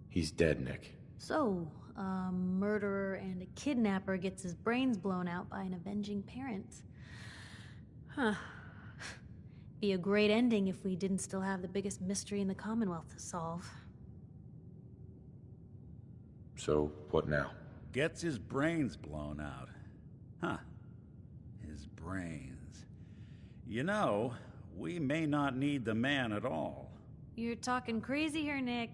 He's dead, Nick. So, a murderer and a kidnapper gets his brains blown out by an avenging parent. Huh. Be a great ending if we didn't still have the biggest mystery in the Commonwealth to solve. So, what now? Gets his brains blown out. Huh. His brains. You know, we may not need the man at all. You're talking crazy here, Nick.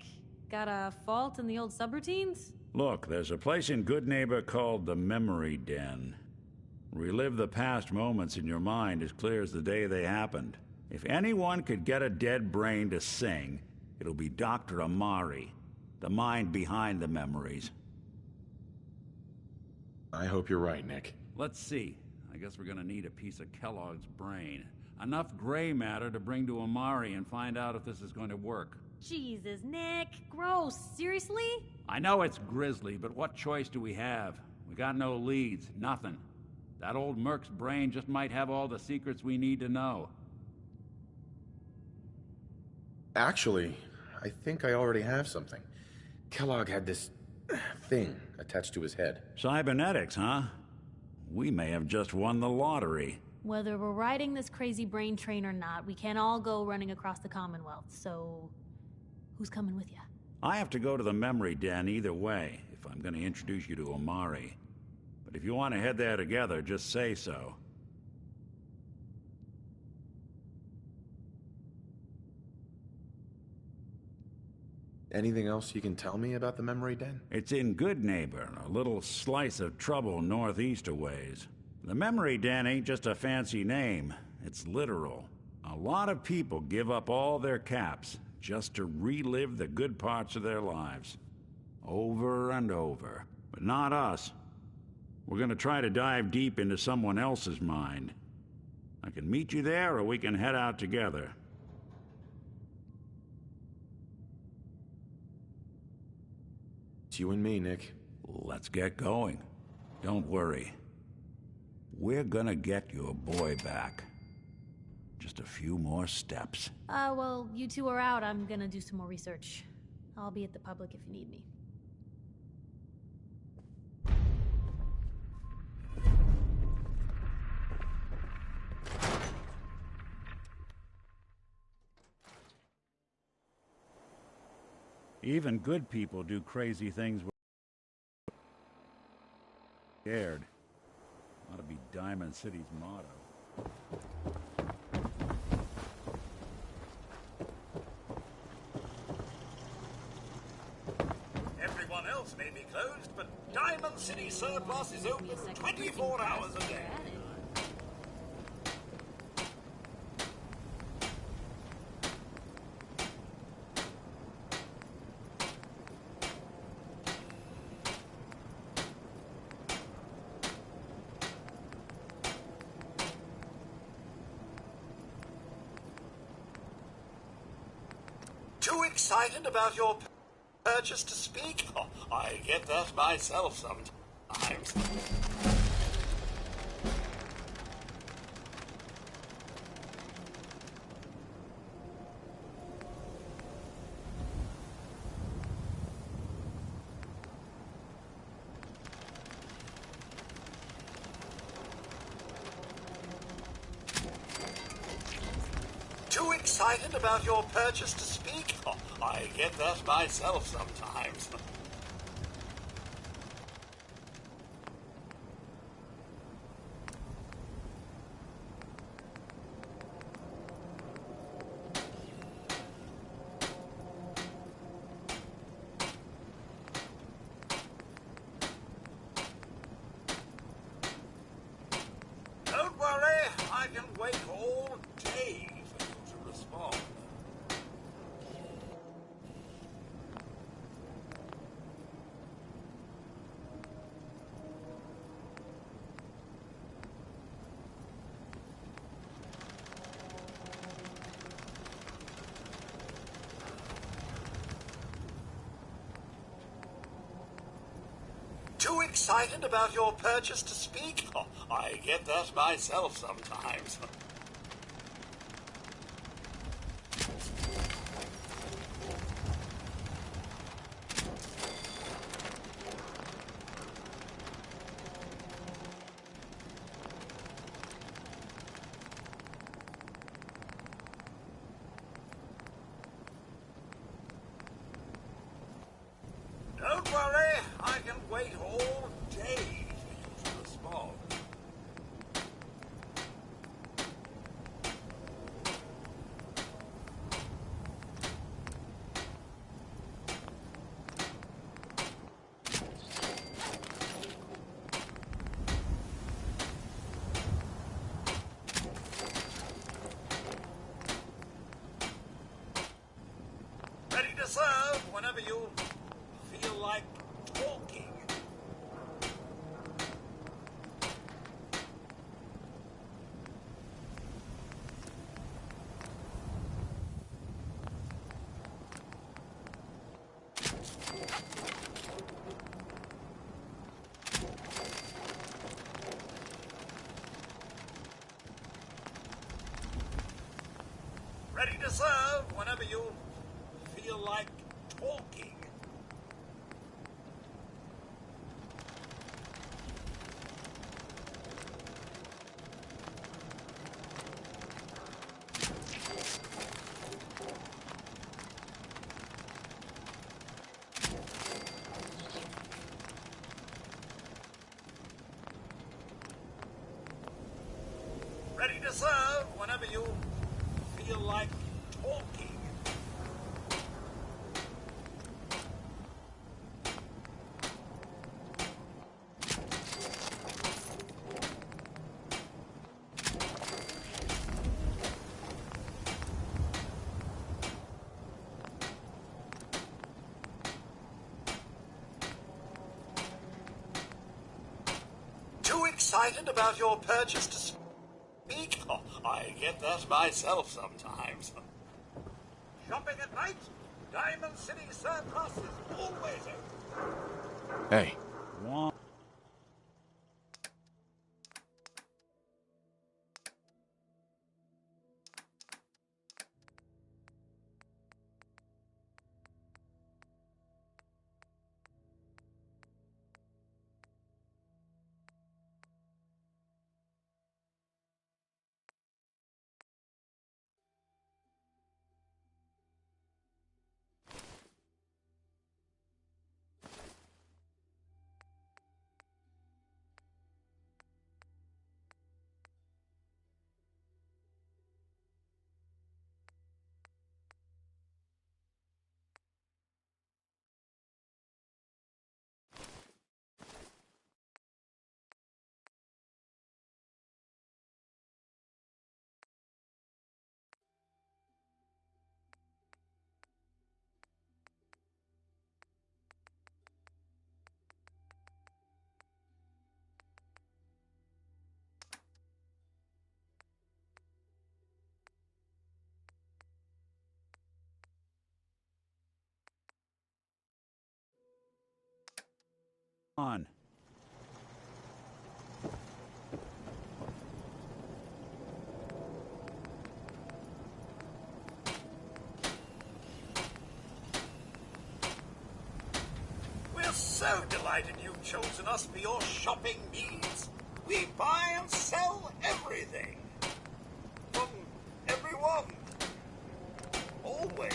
Got a fault in the old subroutines? Look, there's a place in Good Neighbor called the Memory Den. Relive the past moments in your mind as clear as the day they happened. If anyone could get a dead brain to sing, it'll be Dr. Amari, the mind behind the memories. I hope you're right, Nick. Let's see. I guess we're gonna need a piece of Kellogg's brain. Enough gray matter to bring to Amari and find out if this is going to work. Jesus, Nick. Gross. Seriously? I know it's grisly, but what choice do we have? We got no leads, nothing. That old Merc's brain just might have all the secrets we need to know. Actually, I think I already have something. Kellogg had this thing attached to his head. Cybernetics, huh? We may have just won the lottery. Whether we're riding this crazy brain train or not, we can't all go running across the Commonwealth, so who's coming with you? I have to go to the Memory Den either way, if I'm going to introduce you to Amari. But if you want to head there together, just say so. Anything else you can tell me about the Memory Den? It's in Good Neighbor, a little slice of trouble northeast a ways. The Memory Den ain't just a fancy name, it's literal. A lot of people give up all their caps just to relive the good parts of their lives. Over and over. But not us. We're gonna try to dive deep into someone else's mind. I can meet you there, or we can head out together. It's you and me, Nick. Let's get going. Don't worry. We're gonna get your boy back. Just a few more steps. Well, you two are out. I'm gonna do some more research. I'll be at the public if you need me. Even good people do crazy things when scared. Ought to be Diamond City's motto. Everyone else may be closed, but Diamond City Surplus is open 24 hours a day. Too excited about your purchase to speak? Oh, I get that myself sometimes. Too excited about your purchase to speak? Oh, I get that myself sometimes. Don't worry, I can wait all day for you to respond. Too excited about your purchase to speak? Oh, I get that myself sometimes. Don't worry, I can wait all day for you to respond. Ready to serve whenever you feel like talking. Ready to serve whenever you feel like talking. Ready to serve whenever you feel like talking. Too excited about your purchase to speak? Oh, I get that myself sometimes. Shopping at night? Diamond City Surplus is always open. Hey. On. We're so delighted you've chosen us for your shopping needs. We buy and sell everything. From everyone. Always.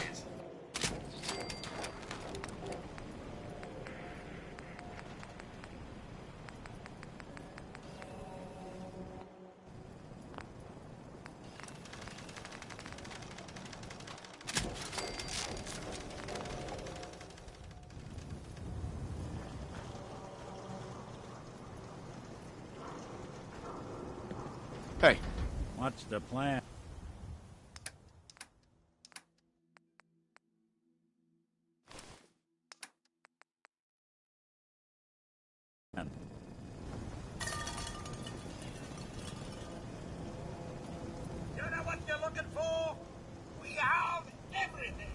Hey. What's the plan? You know what you're looking for? We have everything.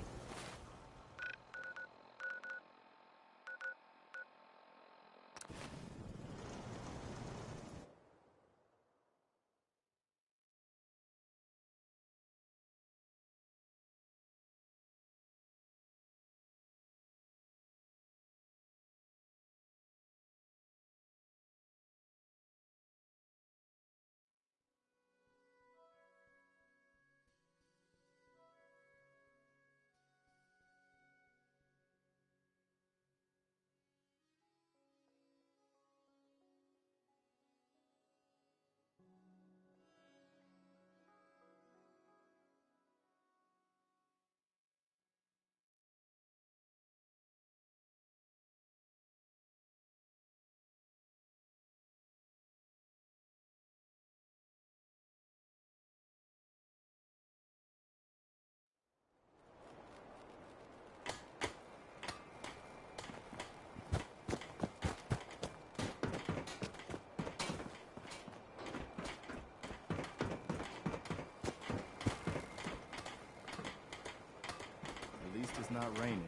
At least it's not raining.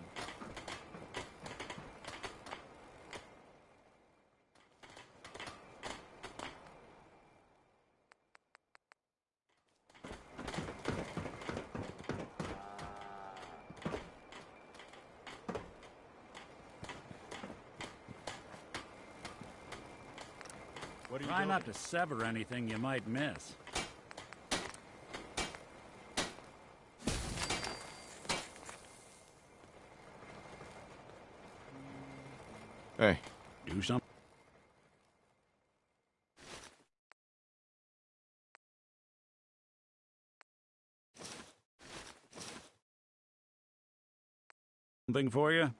Try not to sever anything you might miss. Hey. Do something for you?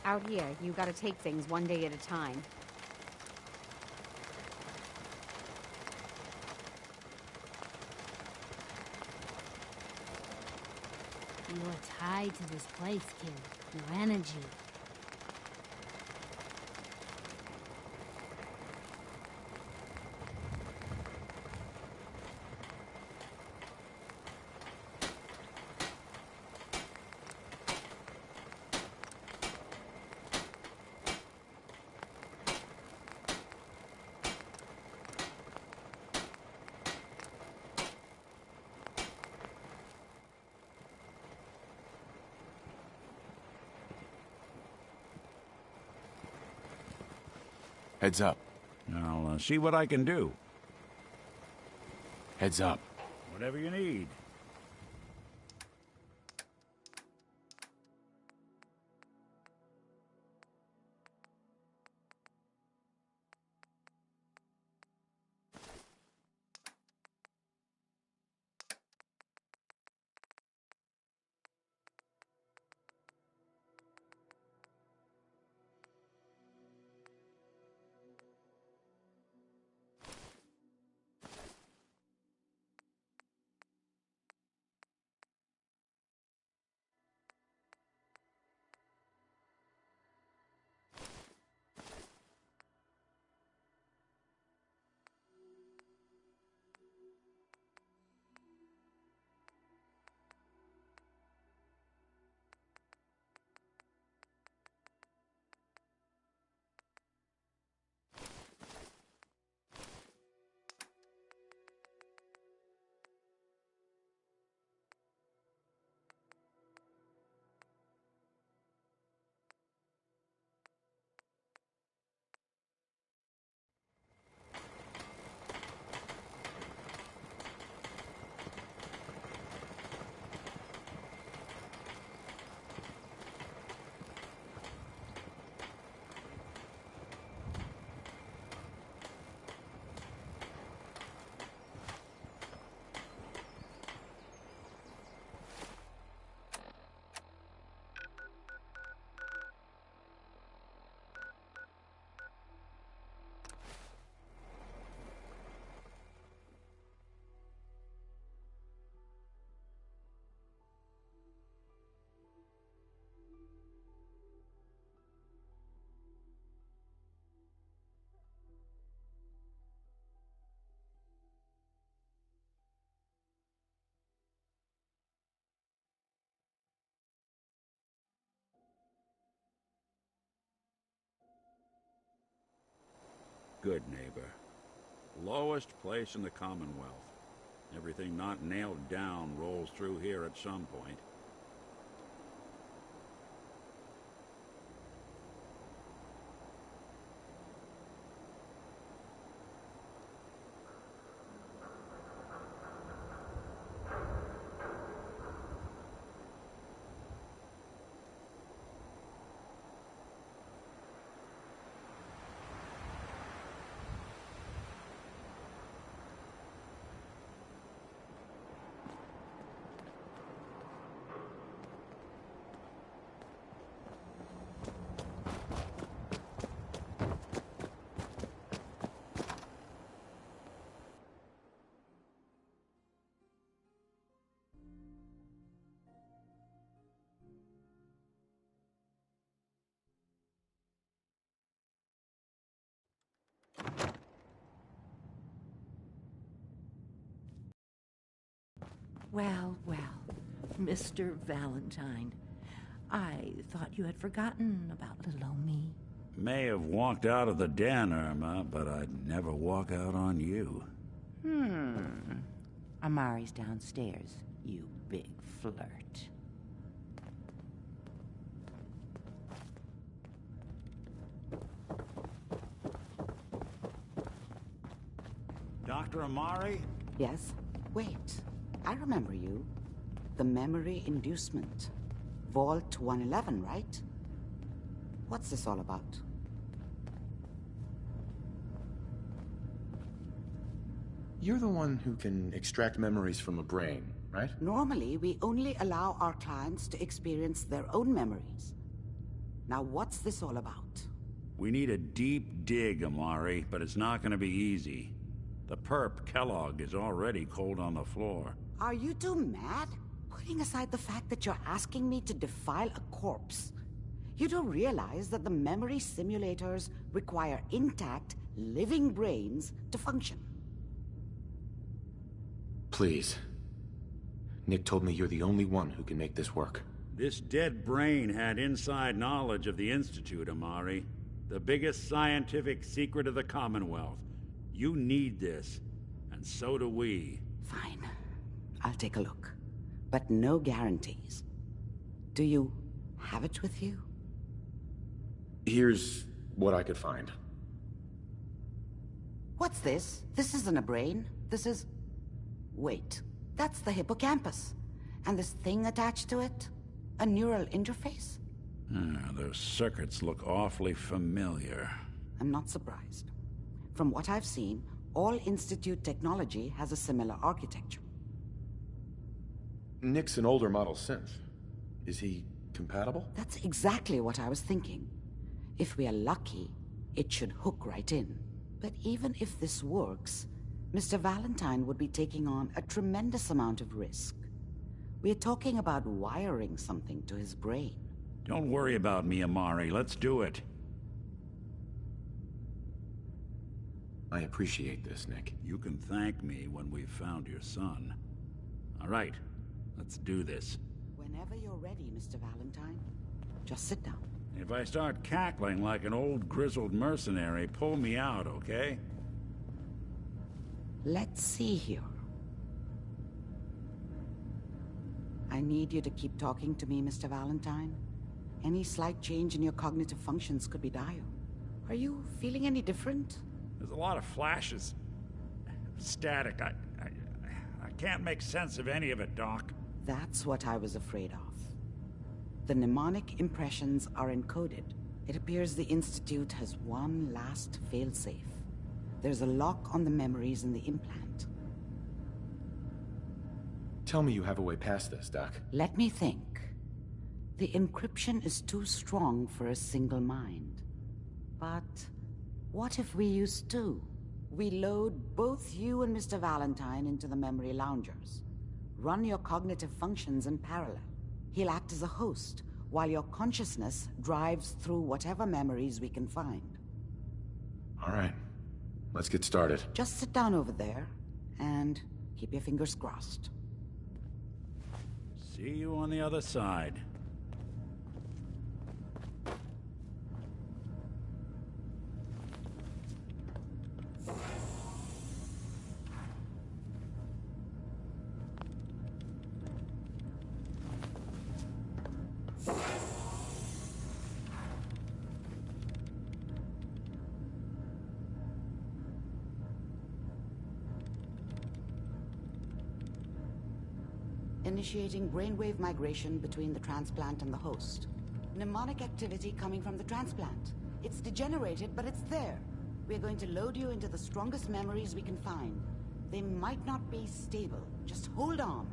Out here, you gotta take things one day at a time. You're tied to this place, kid. Your energy. Heads up. I'll see what I can do. Heads up. Whatever you need. Good neighbor. Lowest place in the Commonwealth. Everything not nailed down rolls through here at some point. Well, Mr. Valentine. I thought you had forgotten about little old me. May have walked out of the den, Irma, but I'd never walk out on you. Amari's downstairs, you big flirt. Dr. Amari? Yes? Wait. I remember you. The memory inducement. Vault 111, right? What's this all about? You're the one who can extract memories from a brain, right? Normally, we only allow our clients to experience their own memories. Now, what's this all about? We need a deep dig, Amari, but it's not gonna be easy. The perp, Kellogg, is already cold on the floor. Are you two mad? Putting aside the fact that you're asking me to defile a corpse, you do realize that the memory simulators require intact, living brains to function. Please. Nick told me you're the only one who can make this work. This dead brain had inside knowledge of the Institute, Amari. The biggest scientific secret of the Commonwealth. You need this, and so do we. Fine. I'll take a look. But no guarantees. Do you have it with you? Here's what I could find. What's this? This isn't a brain. This is... Wait, that's the hippocampus. And this thing attached to it? A neural interface? Those circuits look awfully familiar. I'm not surprised. From what I've seen, all Institute technology has a similar architecture. Nick's an older model synth. Is he compatible? That's exactly what I was thinking. If we are lucky, it should hook right in. But even if this works, Mr. Valentine would be taking on a tremendous amount of risk. We're talking about wiring something to his brain. Don't worry about me, Amari. Let's do it. I appreciate this, Nick. You can thank me when we've found your son. All right, let's do this. Whenever you're ready, Mr. Valentine. Just sit down. If I start cackling like an old grizzled mercenary, pull me out, okay? Let's see here. I need you to keep talking to me, Mr. Valentine. Any slight change in your cognitive functions could be dire. Are you feeling any different? There's a lot of flashes. Static. I can't make sense of any of it, Doc. That's what I was afraid of. The mnemonic impressions are encoded. It appears the Institute has one last failsafe. There's a lock on the memories in the implant. Tell me you have a way past this, Doc. Let me think. The encryption is too strong for a single mind. But what if we use two? We load both you and Mr. Valentine into the memory loungers. Run your cognitive functions in parallel. He'll act as a host, while your consciousness drives through whatever memories we can find. All right. Let's get started. Just sit down over there, and keep your fingers crossed. See you on the other side. Initiating brainwave migration between the transplant and the host. Mnemonic activity coming from the transplant. It's degenerated, but it's there. We're going to load you into the strongest memories we can find. They might not be stable. Just hold on.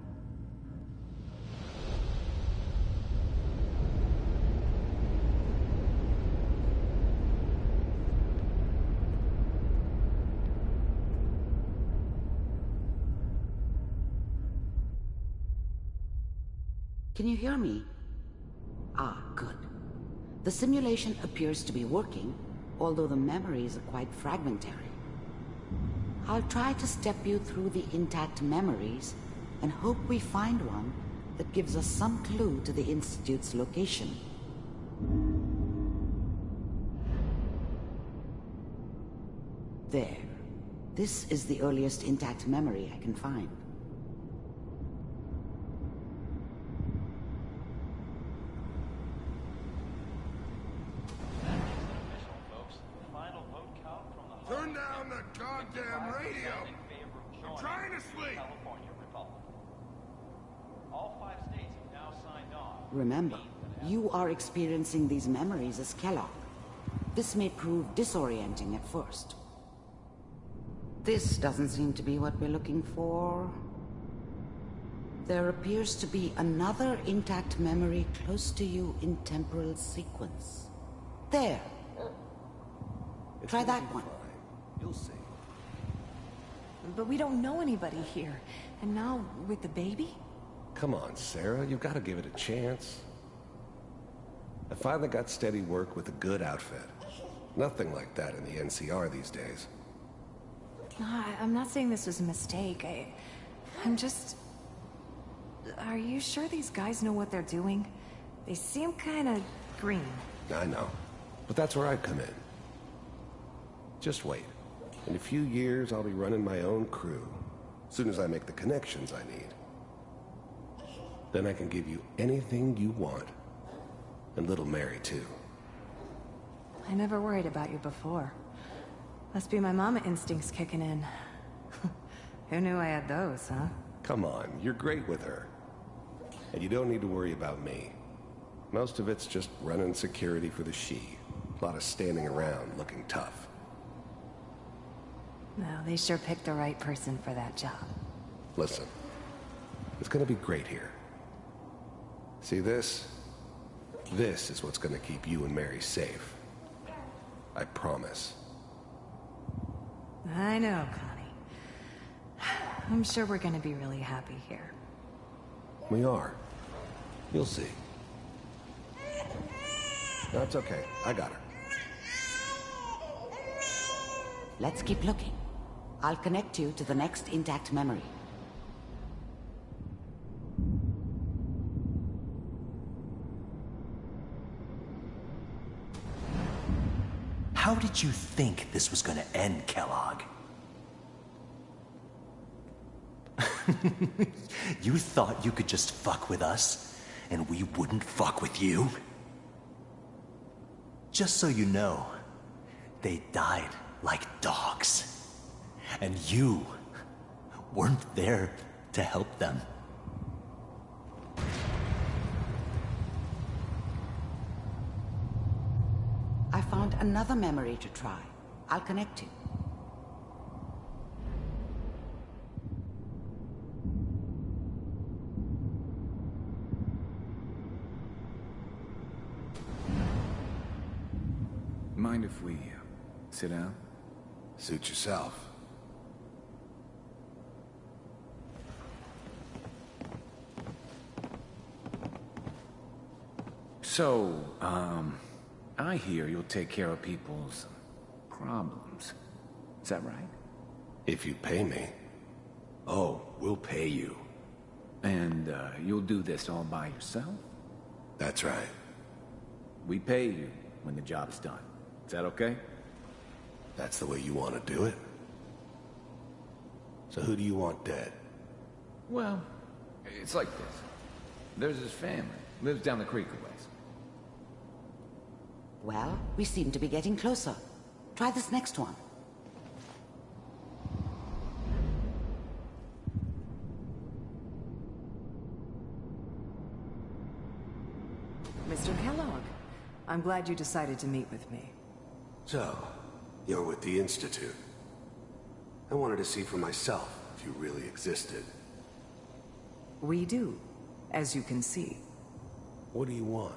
Can you hear me? Ah, good. The simulation appears to be working, although the memories are quite fragmentary. I'll try to step you through the intact memories and hope we find one that gives us some clue to the Institute's location. There. This is the earliest intact memory I can find. Turn down the goddamn radio! I'm trying to sleep! All 5 states have now signed on. Remember, you are experiencing these memories as Kellogg. This may prove disorienting at first. This doesn't seem to be what we're looking for. There appears to be another intact memory close to you in temporal sequence. There. Try that one. You'll see. But we don't know anybody here. And now, with the baby? Come on, Sarah. You've got to give it a chance. I finally got steady work with a good outfit. Nothing like that in the NCR these days. No, I'm not saying this was a mistake. I'm just... Are you sure these guys know what they're doing? They seem kind of green. I know. But that's where I come in. Just wait. In a few years, I'll be running my own crew. As soon as I make the connections I need. Then I can give you anything you want. And little Mary, too. I never worried about you before. Must be my mama instincts kicking in. Who knew I had those, huh? Come on, you're great with her. And you don't need to worry about me. Most of it's just running security for the she. A lot of standing around looking tough. Well, they sure picked the right person for that job. Listen, it's gonna be great here. See this? This is what's gonna keep you and Mary safe. I promise. I know, Connie. I'm sure we're gonna be really happy here. We are. You'll see. No, it's okay. I got her. Let's keep looking. I'll connect you to the next intact memory. How did you think this was gonna end, Kellogg? You thought you could just fuck with us, and we wouldn't fuck with you? Just so you know, they died like dogs. And you weren't there to help them. I found another memory to try. I'll connect you. Mind if we sit down? Suit yourself. So, I hear you'll take care of people's problems. Is that right? If you pay me. Oh, we'll pay you. And, you'll do this all by yourself? That's right. We pay you when the job is done. Is that okay? That's the way you want to do it? So who do you want dead? Well, it's like this. There's his family. Lives down the creek a ways. Well, we seem to be getting closer. Try this next one. Mr. Kellogg, I'm glad you decided to meet with me. So, you're with the Institute. I wanted to see for myself if you really existed. We do, as you can see. What do you want?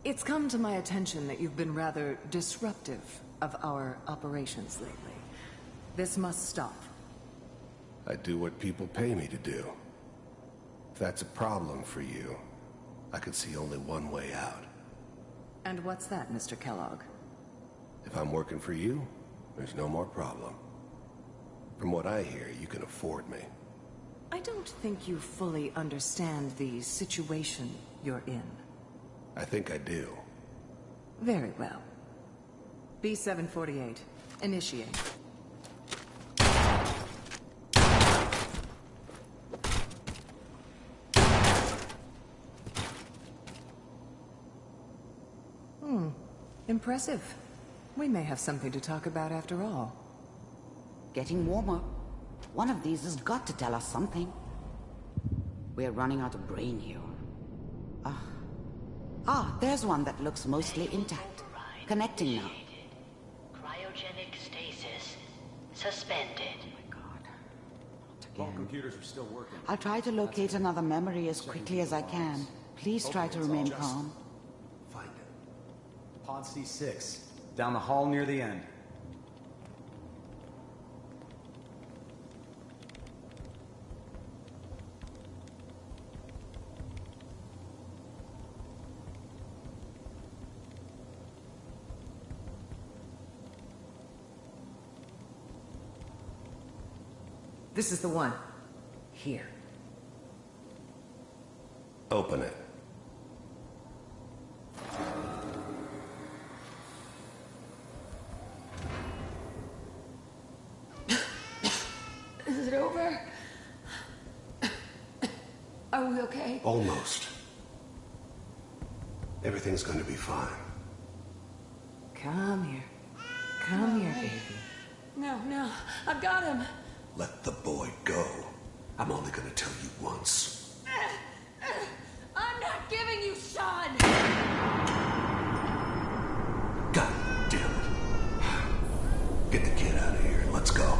It's come to my attention that you've been rather disruptive of our operations lately. This must stop. I do what people pay me to do. If that's a problem for you, I could see only one way out. And what's that, Mr. Kellogg? If I'm working for you, there's no more problem. From what I hear, you can afford me. I don't think you fully understand the situation you're in. I think I do. Very well. B-748, initiate. Impressive. We may have something to talk about after all. Getting warmer. One of these has got to tell us something. We're running out of brain here. There's one that looks mostly intact. Connecting now. Cryogenic stasis suspended. All computers are still working. I'll try to locate another memory as quickly as I can. Please try to remain calm. Find it. Pod C6. Down the hall near the end. This is the one. Here. Open it. Is it over? Are we okay? Almost. Everything's going to be fine. Come here. Come here, baby. No, I've got him. Let the boy go. I'm only gonna tell you once. I'm not giving you Sean! God damn it. Get the kid out of here. Let's go.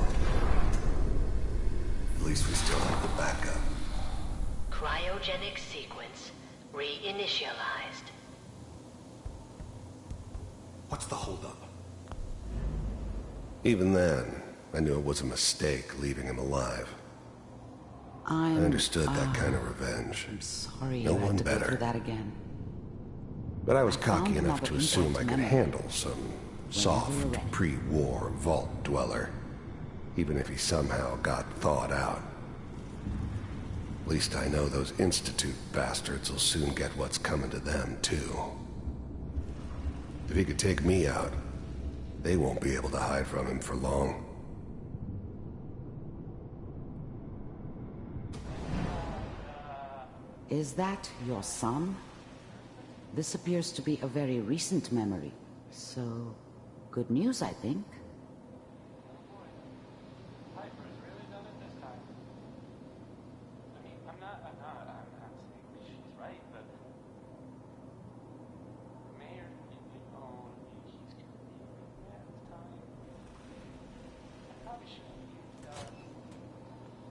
At least we still have the backup. Cryogenic sequence reinitialized. What's the holdup? Even then, I knew it was a mistake leaving him alive. I understood that kind of revenge. I'm sorry No you had one to go better. through that again. But I was I cocky found enough another to assume I intact could memory. handle some soft, pre-war vault dweller, even if he somehow got thawed out. At least I know those Institute bastards will soon get what's coming to them, too. If he could take me out, they won't be able to hide from him for long. Is that your son? This appears to be a very recent memory. So, good news, I think.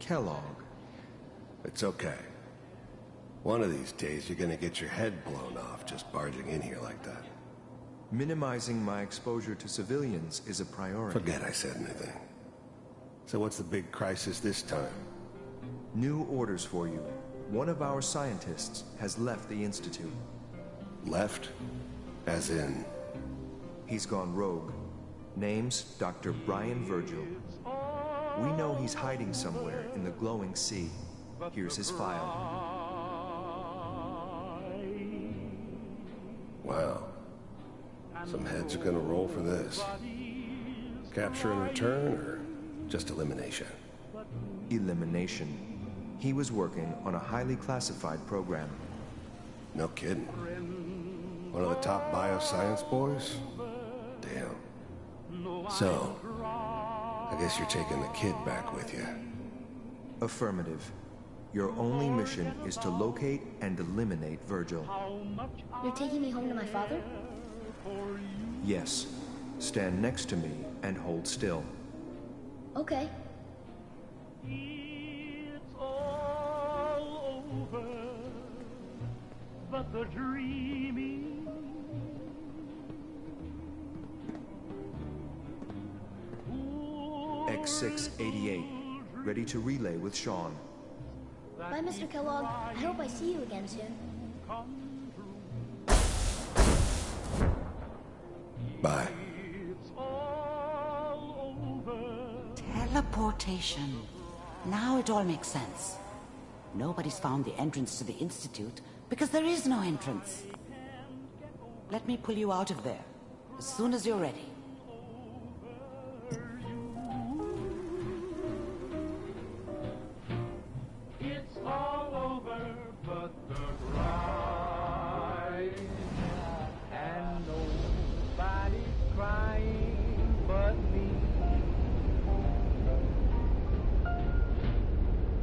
Kellogg. It's okay. One of these days you're gonna get your head blown off just barging in here like that. Minimizing my exposure to civilians is a priority. Forget I said anything. So what's the big crisis this time? New orders for you. One of our scientists has left the Institute. Left? As in? He's gone rogue. Name's Dr. Brian Virgil. We know he's hiding somewhere in the glowing sea. Here's his file. Wow. Some heads are gonna roll for this. Capture and return, or just elimination? Elimination. He was working on a highly classified program. No kidding. One of the top bioscience boys? Damn. So, I guess you're taking the kid back with you. Affirmative. Your only mission is to locate and eliminate Virgil. You're taking me home to my father? Yes. Stand next to me and hold still. Okay. It's all over, but the dreaming. X688, ready to relay with Sean. Bye, Mr. Kellogg. I hope I see you again soon. Bye. Teleportation. Now it all makes sense. Nobody's found the entrance to the Institute because there is no entrance. Let me pull you out of there as soon as you're ready. It's all over, but the cry. And nobody's crying but me.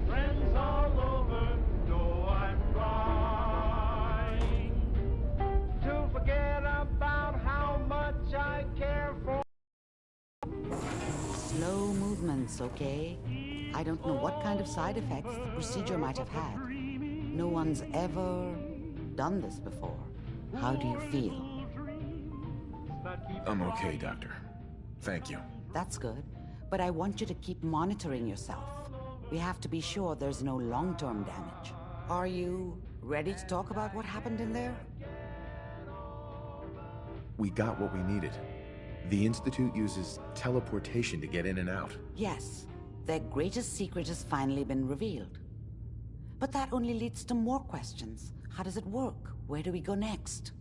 Friends all over know I'm trying to forget about how much I care for. Slow movements, okay? I don't know what kind of side effects the procedure might have had. No one's ever done this before. How do you feel? I'm okay, Doctor. Thank you. That's good. But I want you to keep monitoring yourself. We have to be sure there's no long-term damage. Are you ready to talk about what happened in there? We got what we needed. The Institute uses teleportation to get in and out. Yes. Their greatest secret has finally been revealed. But that only leads to more questions. How does it work? Where do we go next?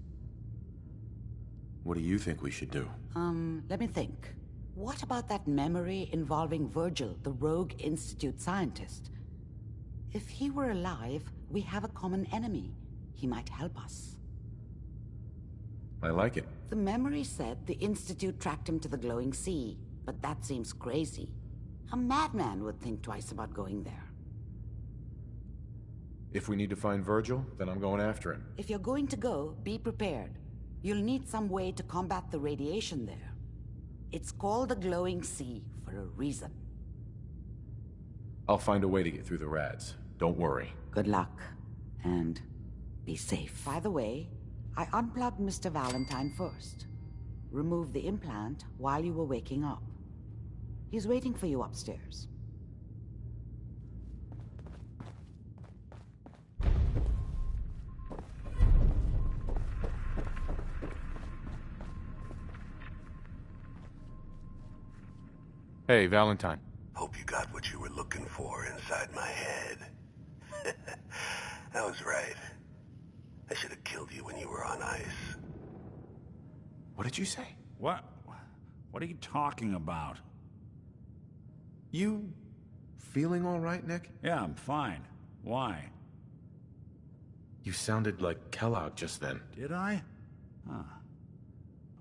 What do you think we should do? Let me think. What about that memory involving Virgil, the rogue Institute scientist? If he were alive, we have a common enemy. He might help us. I like it. The memory said the Institute tracked him to the glowing sea. but that seems crazy. A madman would think twice about going there. If we need to find Virgil, then I'm going after him. If you're going to go, be prepared. You'll need some way to combat the radiation there. It's called the glowing sea for a reason. I'll find a way to get through the rads. Don't worry. Good luck, and be safe. By the way, I unplugged Mr. Valentine first. Removed the implant while you were waking up. He's waiting for you upstairs. Hey, Valentine. Hope you got what you were looking for inside my head. I was right. I should have killed you when you were on ice. What did you say? What? What are you talking about? You feeling all right, Nick? Yeah, I'm fine. Why? You sounded like Kellogg just then. Did I? Huh.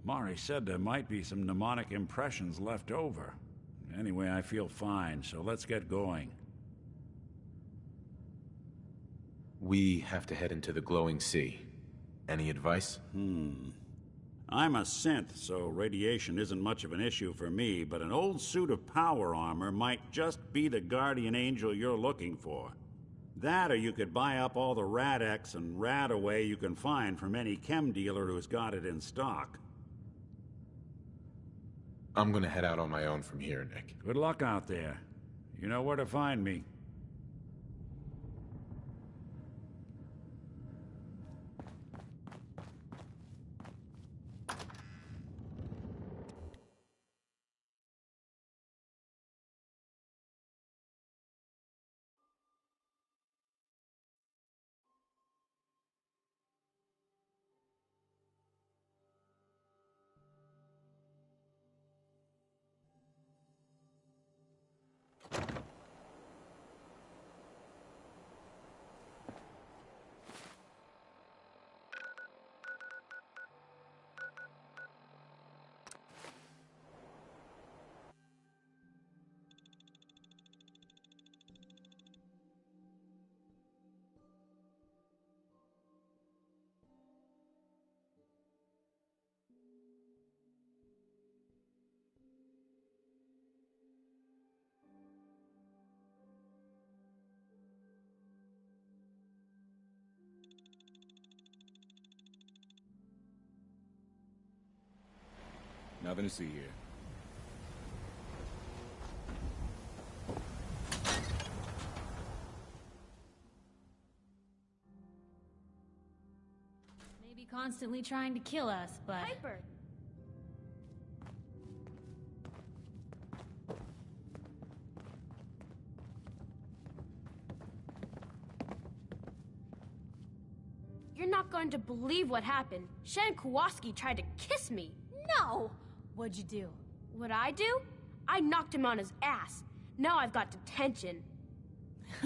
Mari said there might be some mnemonic impressions left over. Anyway, I feel fine, so let's get going. We have to head into the glowing sea. Any advice? I'm a synth, so radiation isn't much of an issue for me, but an old suit of power armor might just be the guardian angel you're looking for. That, or you could buy up all the Rad-X and Rad-Away you can find from any chem dealer who's got it in stock. I'm gonna head out on my own from here, Nick. Good luck out there. You know where to find me. Nothing to see here. Maybe constantly trying to kill us, but... Piper! You're not going to believe what happened. Shan Kowalski tried to kiss me. No! What'd you do? What I do? I knocked him on his ass. Now I've got detention.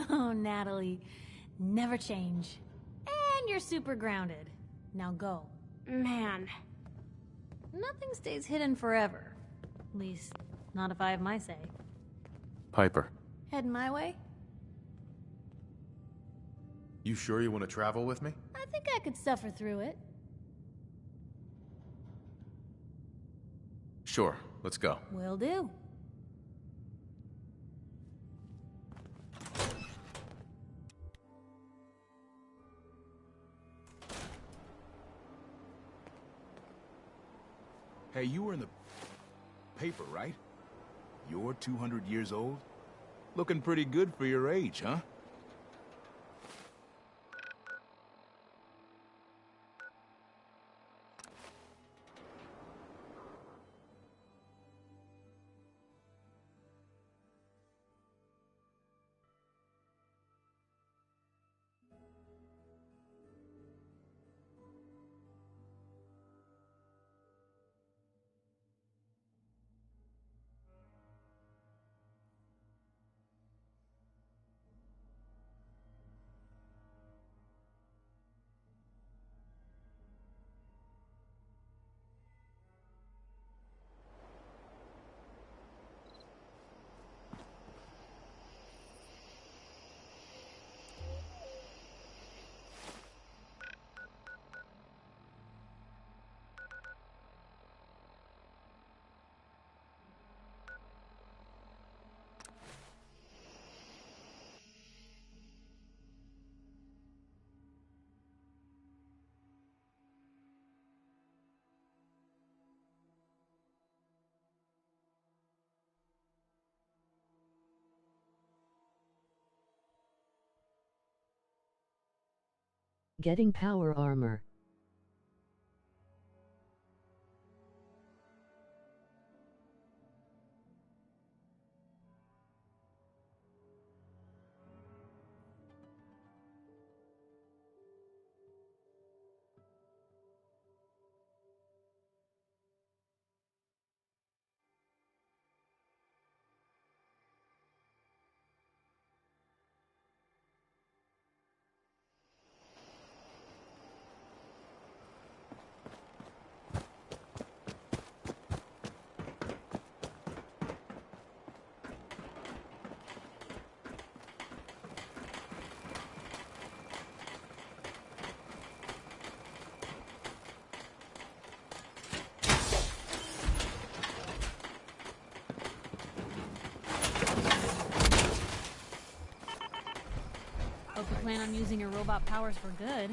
Oh, Natalie. Never change. And you're super grounded. Now go. Man. Nothing stays hidden forever. At least, not if I have my say. Piper. Heading my way? You sure you want to travel with me? I think I could suffer through it. Sure, let's go. Will do. Hey, you were in the paper, right? You're 200 years old? Looking pretty good for your age, huh? Getting power armor. Hope you plan on using your robot powers for good.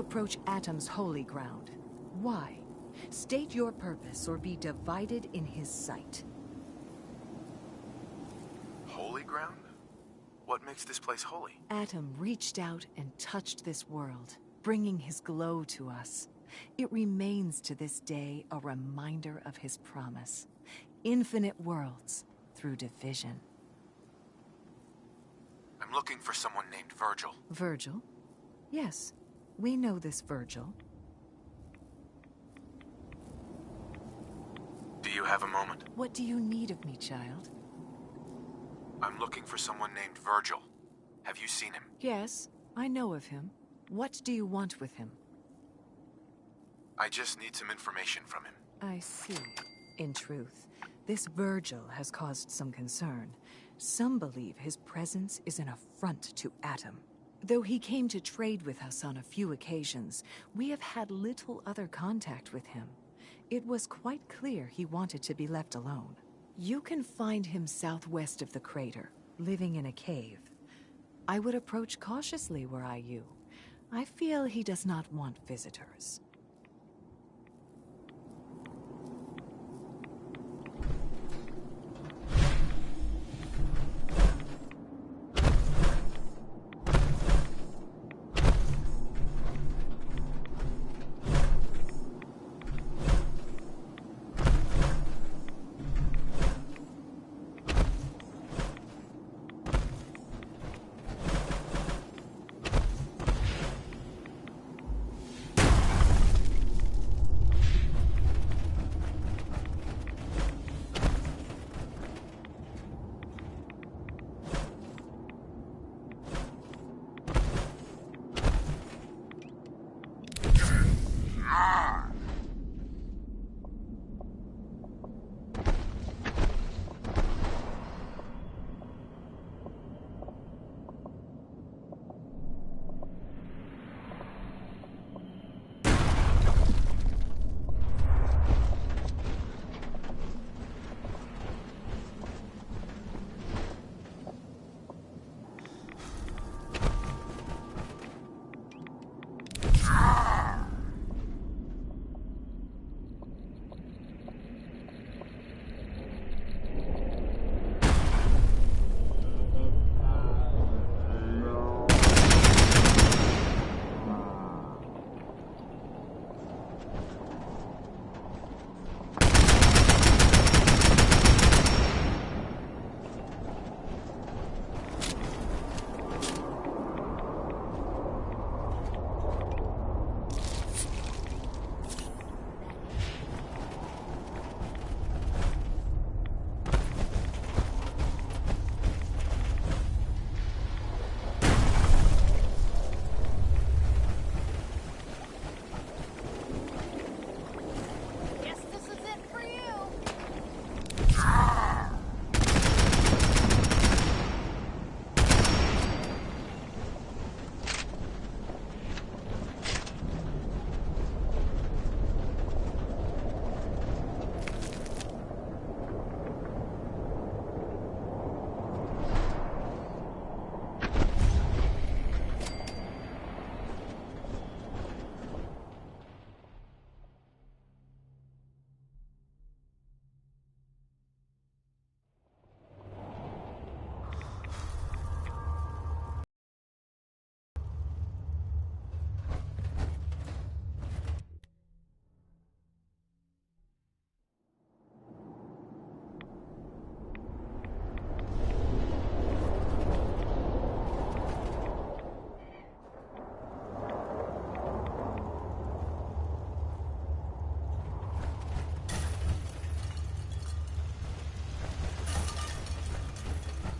approach Atom's holy ground. Why? State your purpose or be divided in his sight. Holy ground? What makes this place holy? Atom reached out and touched this world, bringing his glow to us. It remains to this day a reminder of his promise. Infinite worlds through division. I'm looking for someone named Virgil. Virgil? Yes, we know this Virgil. Do you have a moment? What do you need of me, child? I'm looking for someone named Virgil. Have you seen him? Yes, I know of him. What do you want with him? I just need some information from him. I see. In truth, this Virgil has caused some concern. Some believe his presence is an affront to Atom. Though he came to trade with us on a few occasions, we have had little other contact with him. It was quite clear he wanted to be left alone. You can find him southwest of the crater, living in a cave. I would approach cautiously were I you. I feel he does not want visitors.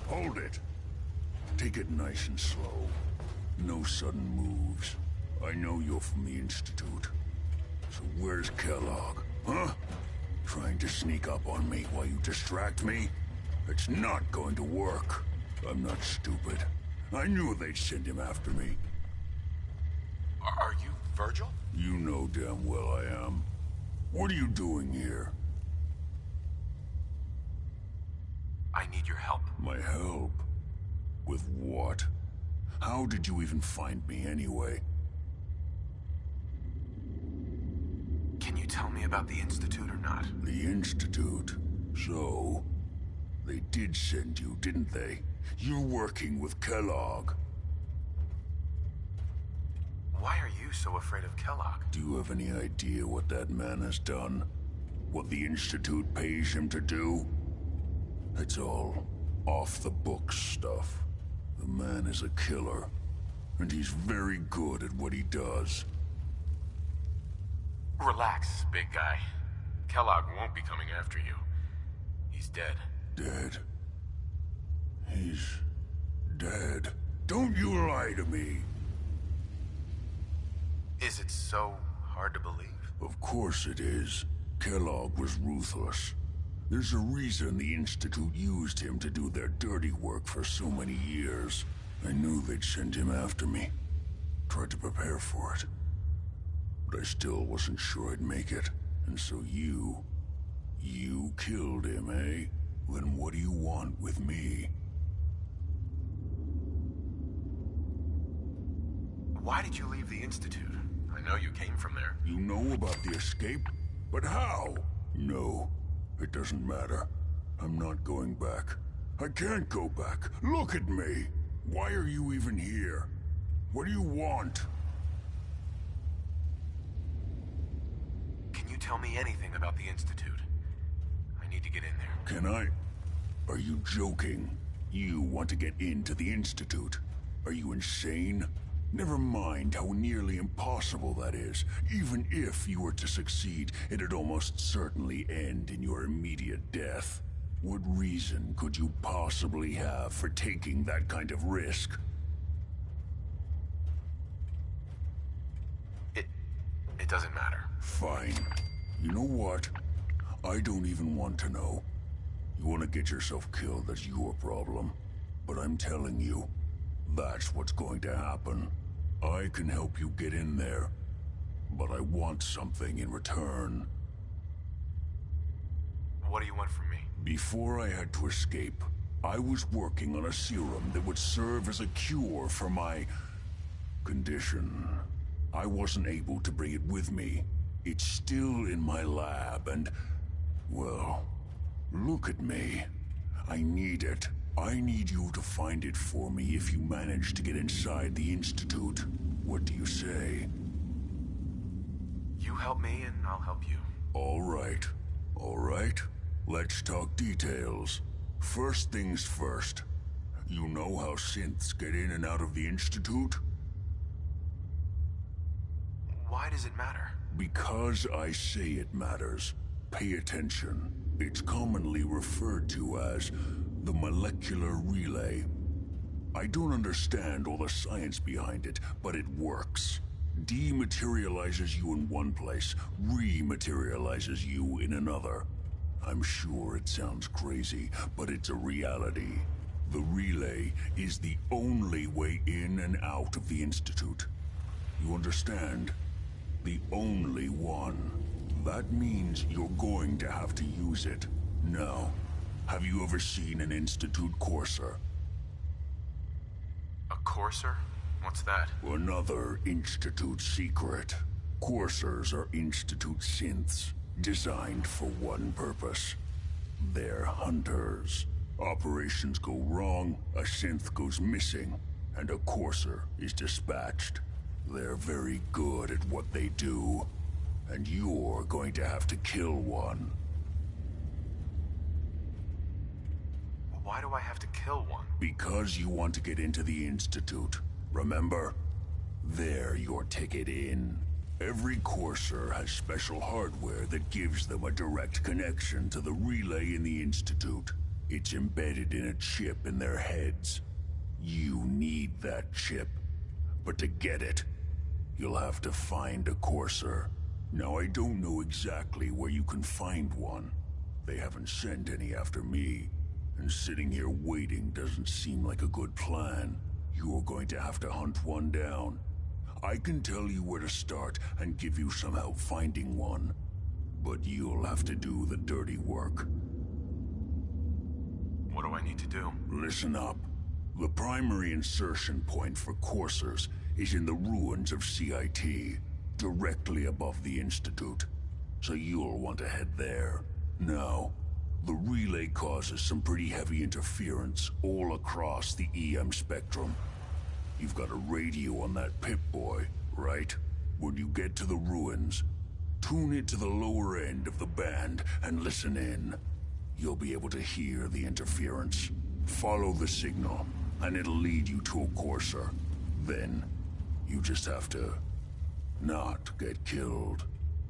Hold it. Take it nice and slow. No sudden moves. I know you're from the Institute. So where's Kellogg, huh? Trying to sneak up on me while you distract me? It's not going to work. I'm not stupid. I knew they'd send him after me. Are you Virgil? You know damn well I am. What are you doing here? I need your help. My help? With what? How did you even find me anyway? about the Institute or not? The Institute? So, they did send you, didn't they? You're working with Kellogg. Why are you so afraid of Kellogg? Do you have any idea what that man has done? What the Institute pays him to do? It's all off-the-books stuff. The man is a killer, and he's very good at what he does. Relax, big guy. Kellogg won't be coming after you. He's dead. Dead? He's dead. Don't you lie to me! Is it so hard to believe? Of course it is. Kellogg was ruthless. There's a reason the Institute used him to do their dirty work for so many years. I knew they'd send him after me. Tried to prepare for it. But I still wasn't sure I'd make it. And so you killed him, eh? Then what do you want with me? Why did you leave the Institute? I know you came from there. You know about the escape? But how? No, it doesn't matter. I'm not going back. I can't go back. Look at me! Why are you even here? What do you want? Can you tell me anything about the Institute? I need to get in there. Can I? Are you joking? You want to get into the Institute? Are you insane? Never mind how nearly impossible that is. Even if you were to succeed, it'd almost certainly end in your immediate death. What reason could you possibly have for taking that kind of risk? It doesn't matter. Fine. You know what? I don't even want to know. You want to get yourself killed, that's your problem. But I'm telling you, that's what's going to happen. I can help you get in there, but I want something in return. What do you want from me? Before I had to escape, I was working on a serum that would serve as a cure for my condition. I wasn't able to bring it with me. It's still in my lab and, well, look at me. I need it. I need you to find it for me if you manage to get inside the Institute. What do you say? You help me and I'll help you. All right. All right. Let's talk details. First things first. You know how synths get in and out of the Institute? Why does it matter? Because I say it matters. Pay attention. It's commonly referred to as the molecular relay. I don't understand all the science behind it, but it works. Dematerializes you in one place, rematerializes you in another. I'm sure it sounds crazy, but it's a reality. The relay is the only way in and out of the Institute. You understand? The only one. That means you're going to have to use it. Now, have you ever seen an Institute courser? A courser? What's that? Another Institute secret. Coursers are Institute synths, designed for one purpose. They're hunters. Operations go wrong, a synth goes missing, and a courser is dispatched. They're very good at what they do, and you're going to have to kill one. Why do I have to kill one? Because you want to get into the Institute, remember? They're your ticket in. Every courser has special hardware that gives them a direct connection to the relay in the Institute. It's embedded in a chip in their heads. You need that chip. But to get it, you'll have to find a courser. Now, I don't know exactly where you can find one. They haven't sent any after me. And sitting here waiting doesn't seem like a good plan. You're going to have to hunt one down. I can tell you where to start and give you some help finding one. But you'll have to do the dirty work. What do I need to do? Listen up. The primary insertion point for coursers is in the ruins of CIT, directly above the Institute. so you'll want to head there. Now, the relay causes some pretty heavy interference all across the EM spectrum. You've got a radio on that Pip-Boy, right? When you get to the ruins, tune it to the lower end of the band and listen in. You'll be able to hear the interference. Follow the signal, and it'll lead you to a courser. Then, you just have to not get killed.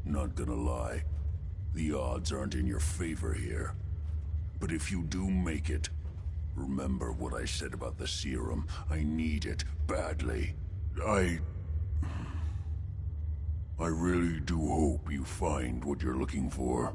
Not gonna lie, the odds aren't in your favor here. But if you do make it, remember what I said about the serum. I need it badly. I really do hope you find what you're looking for.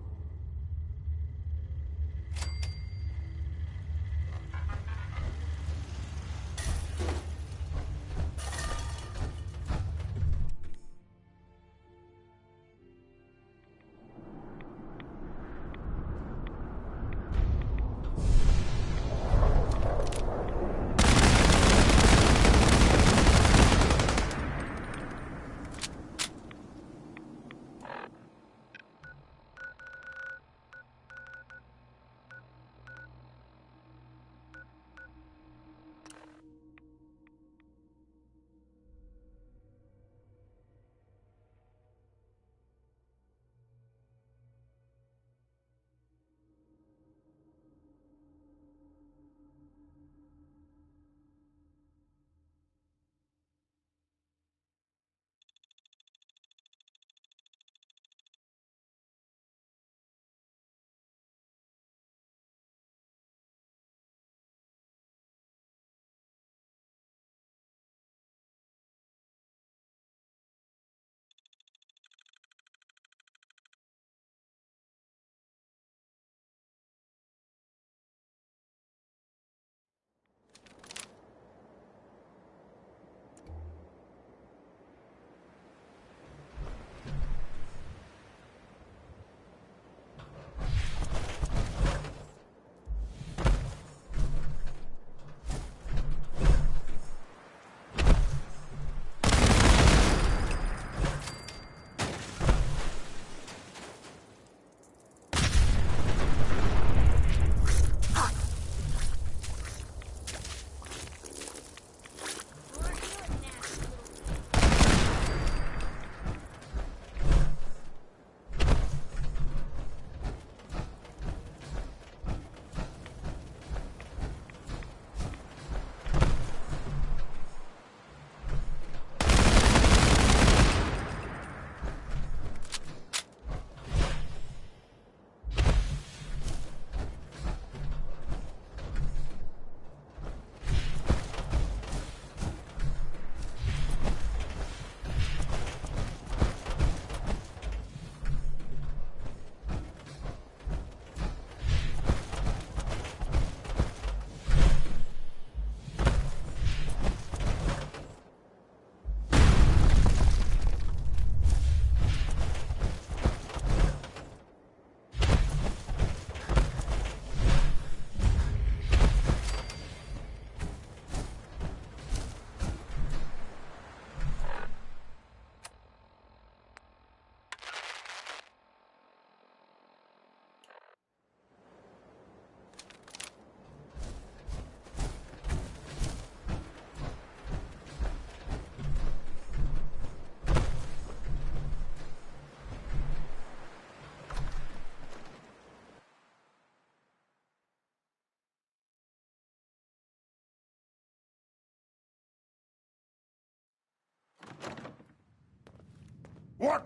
What?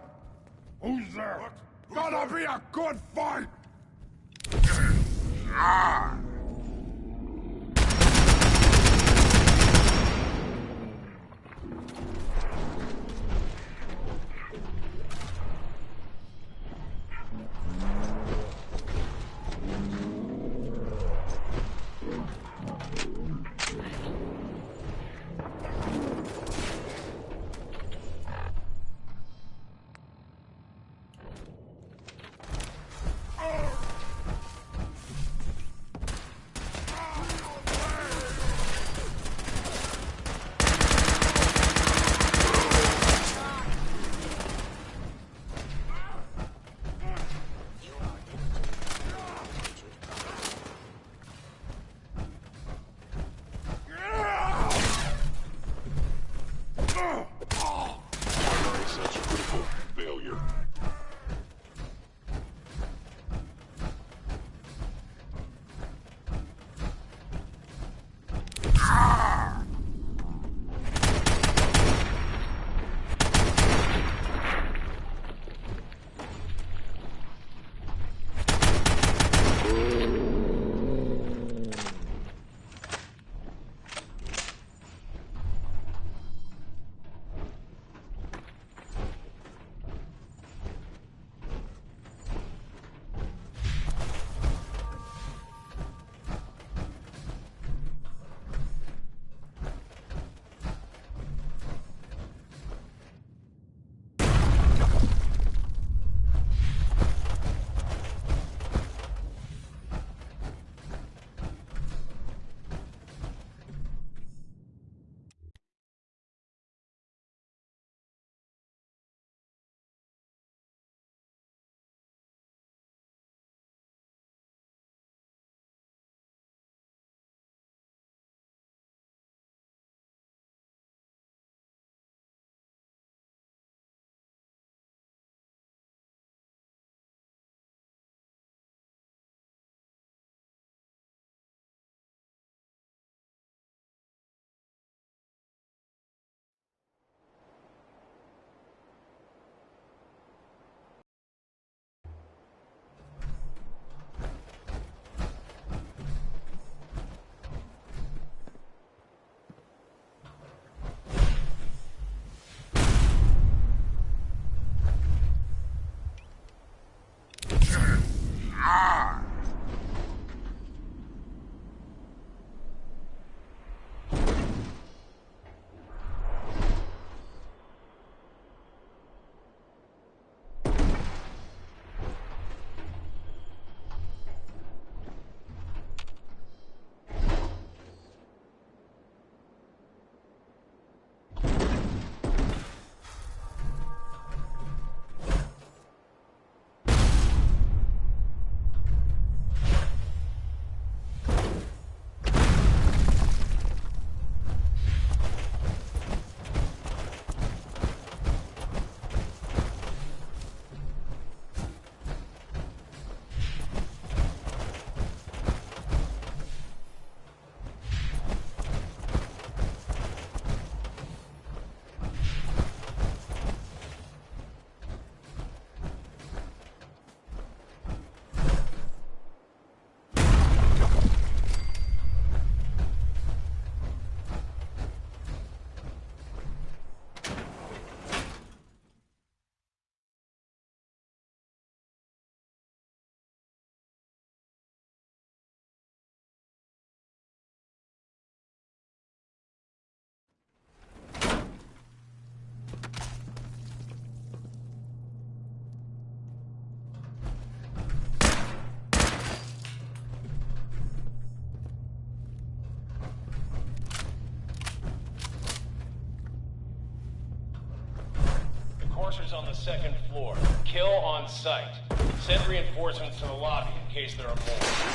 Who's there? What? Gonna be a good fight! Ah! enforcers on the second floor. Kill on sight. Send reinforcements to the lobby in case there are more.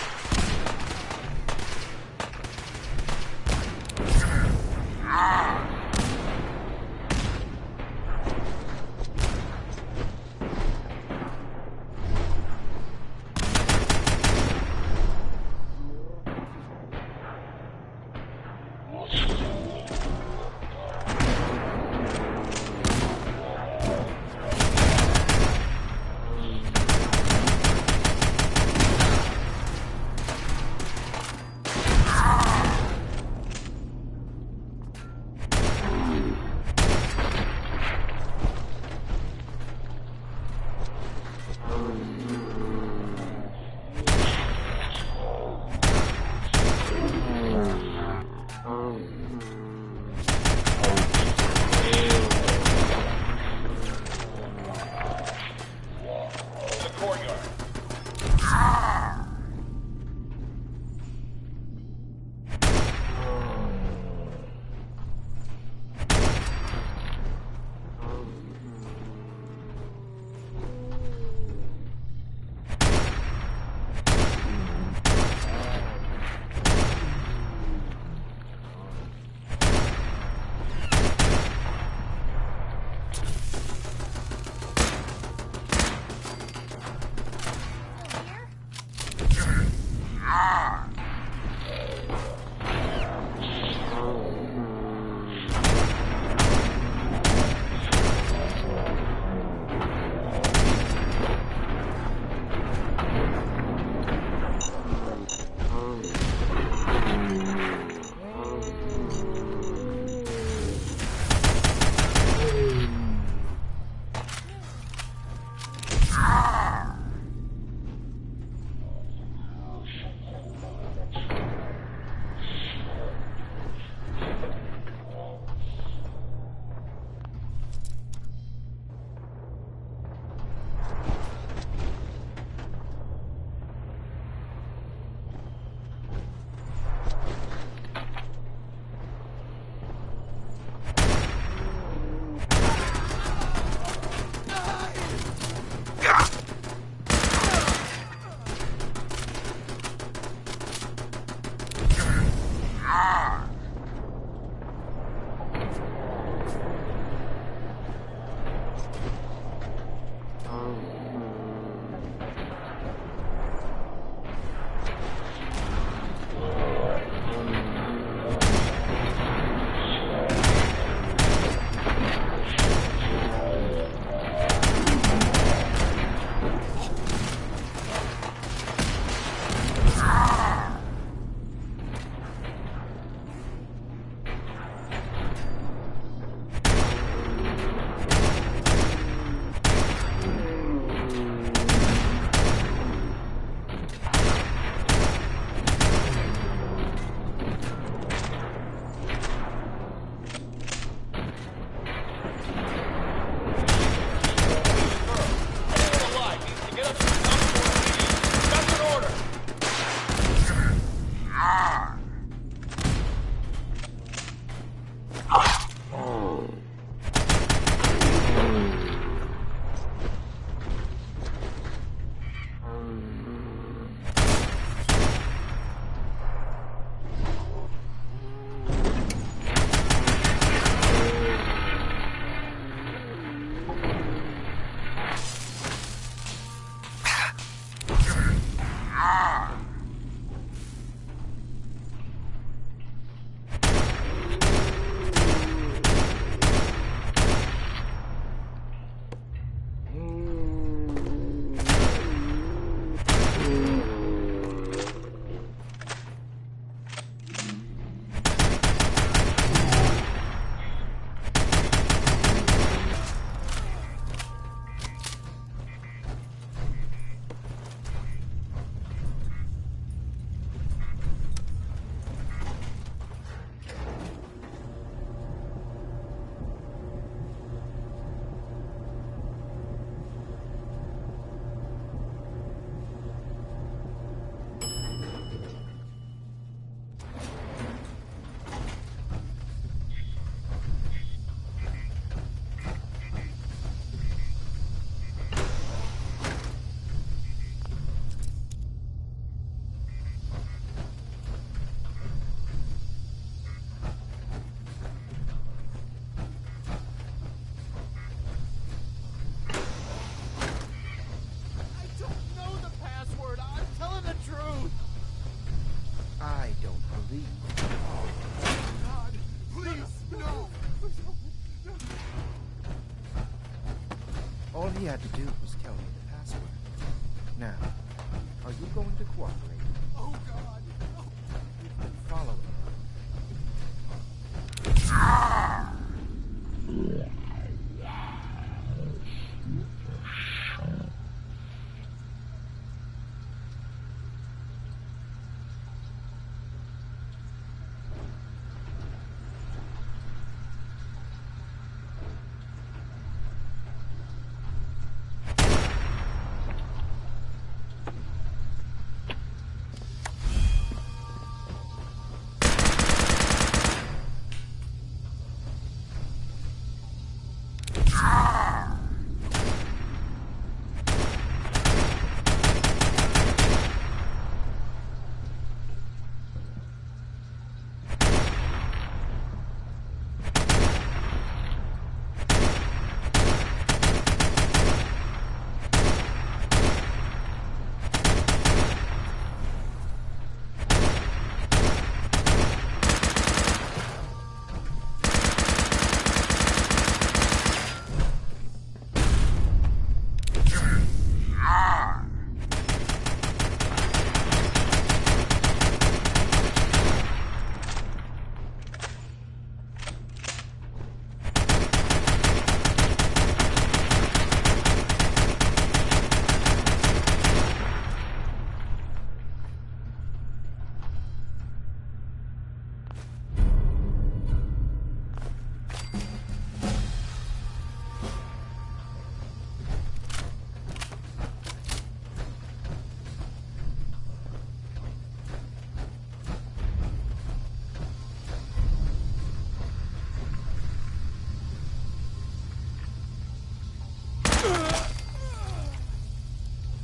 don't believe. God, please, no! All he had to do was tell me the password. Now, are you going to cooperate? Oh, God! You've been following him.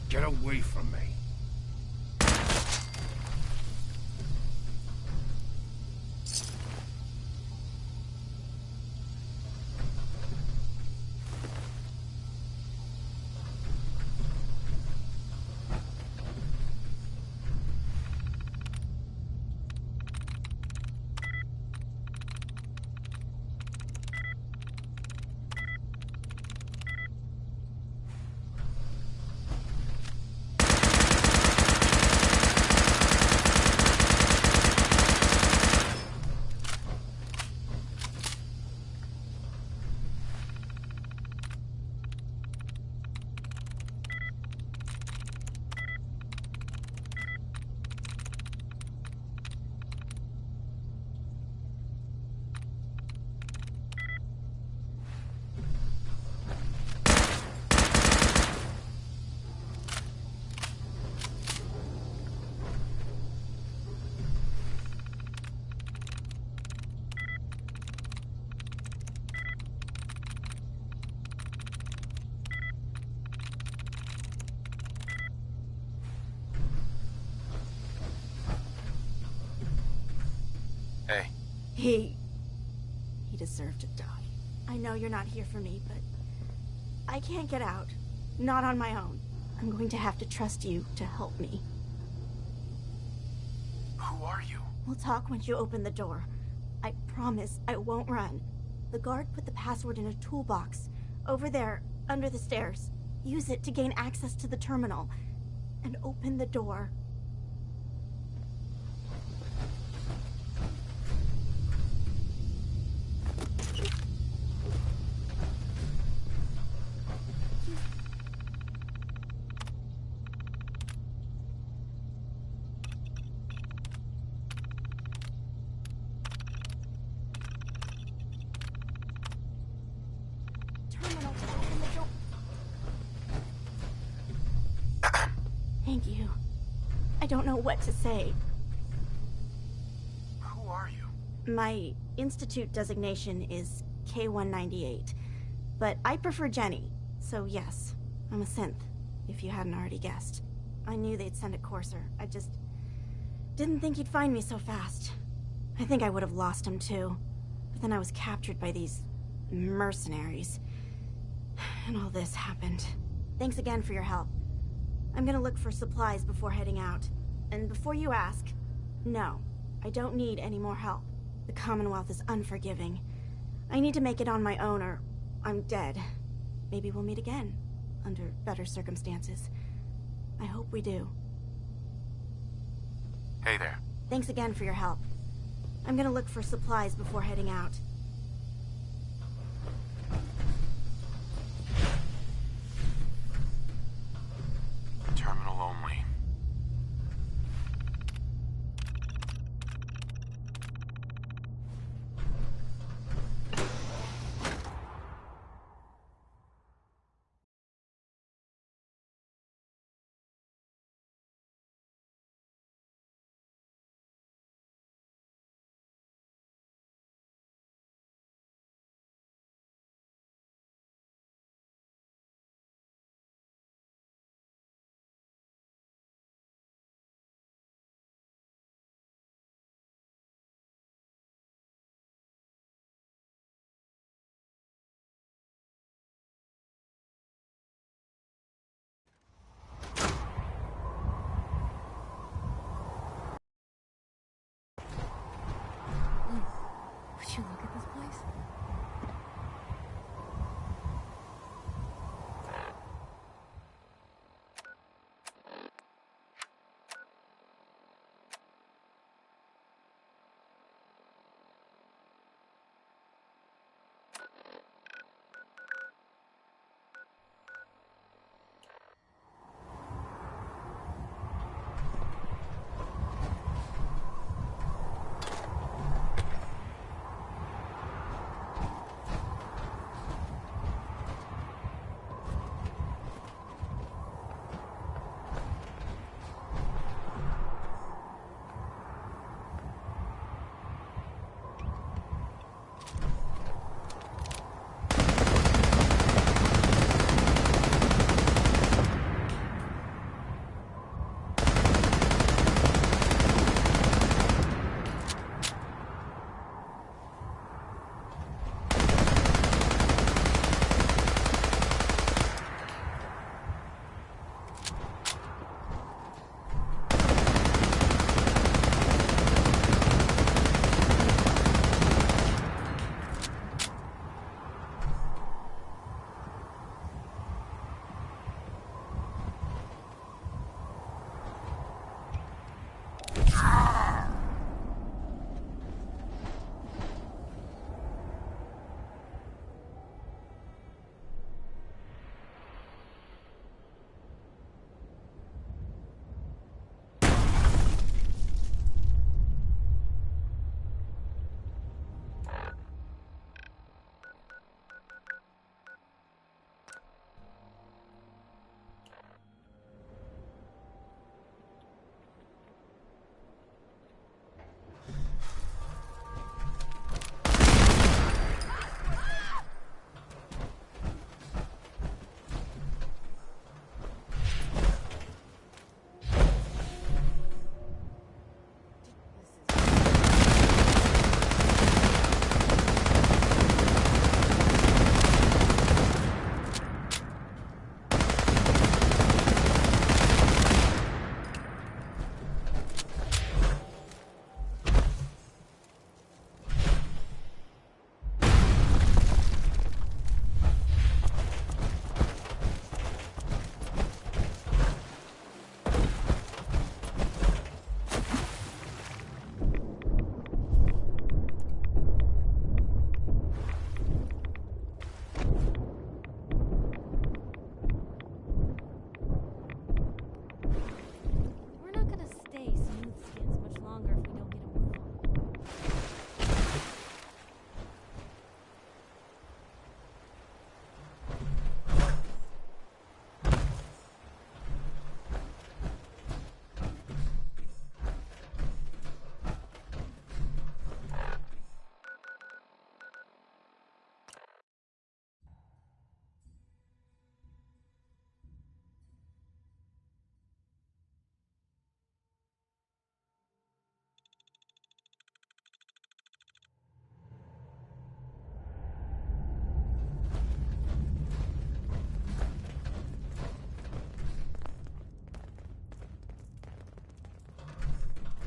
Get away from me. Hey. He deserved to die. I know you're not here for me, but I can't get out. Not on my own. I'm going to have to trust you to help me. Who are you? We'll talk when you open the door. I promise I won't run. The guard put the password in a toolbox. Over there, under the stairs. Use it to gain access to the terminal. And open the door. Thank you. I don't know what to say. Who are you? My institute designation is K-198, but I prefer Jenny, so yes, I'm a synth, if you hadn't already guessed. I knew they'd send a courser. I just didn't think he'd find me so fast. I think I would have lost him too, but then I was captured by these mercenaries. And all this happened. Thanks again for your help. I'm gonna look for supplies before heading out. And before you ask, no, I don't need any more help. The Commonwealth is unforgiving. I need to make it on my own or I'm dead. Maybe we'll meet again, under better circumstances. I hope we do. Hey there. Thanks again for your help. I'm gonna look for supplies before heading out.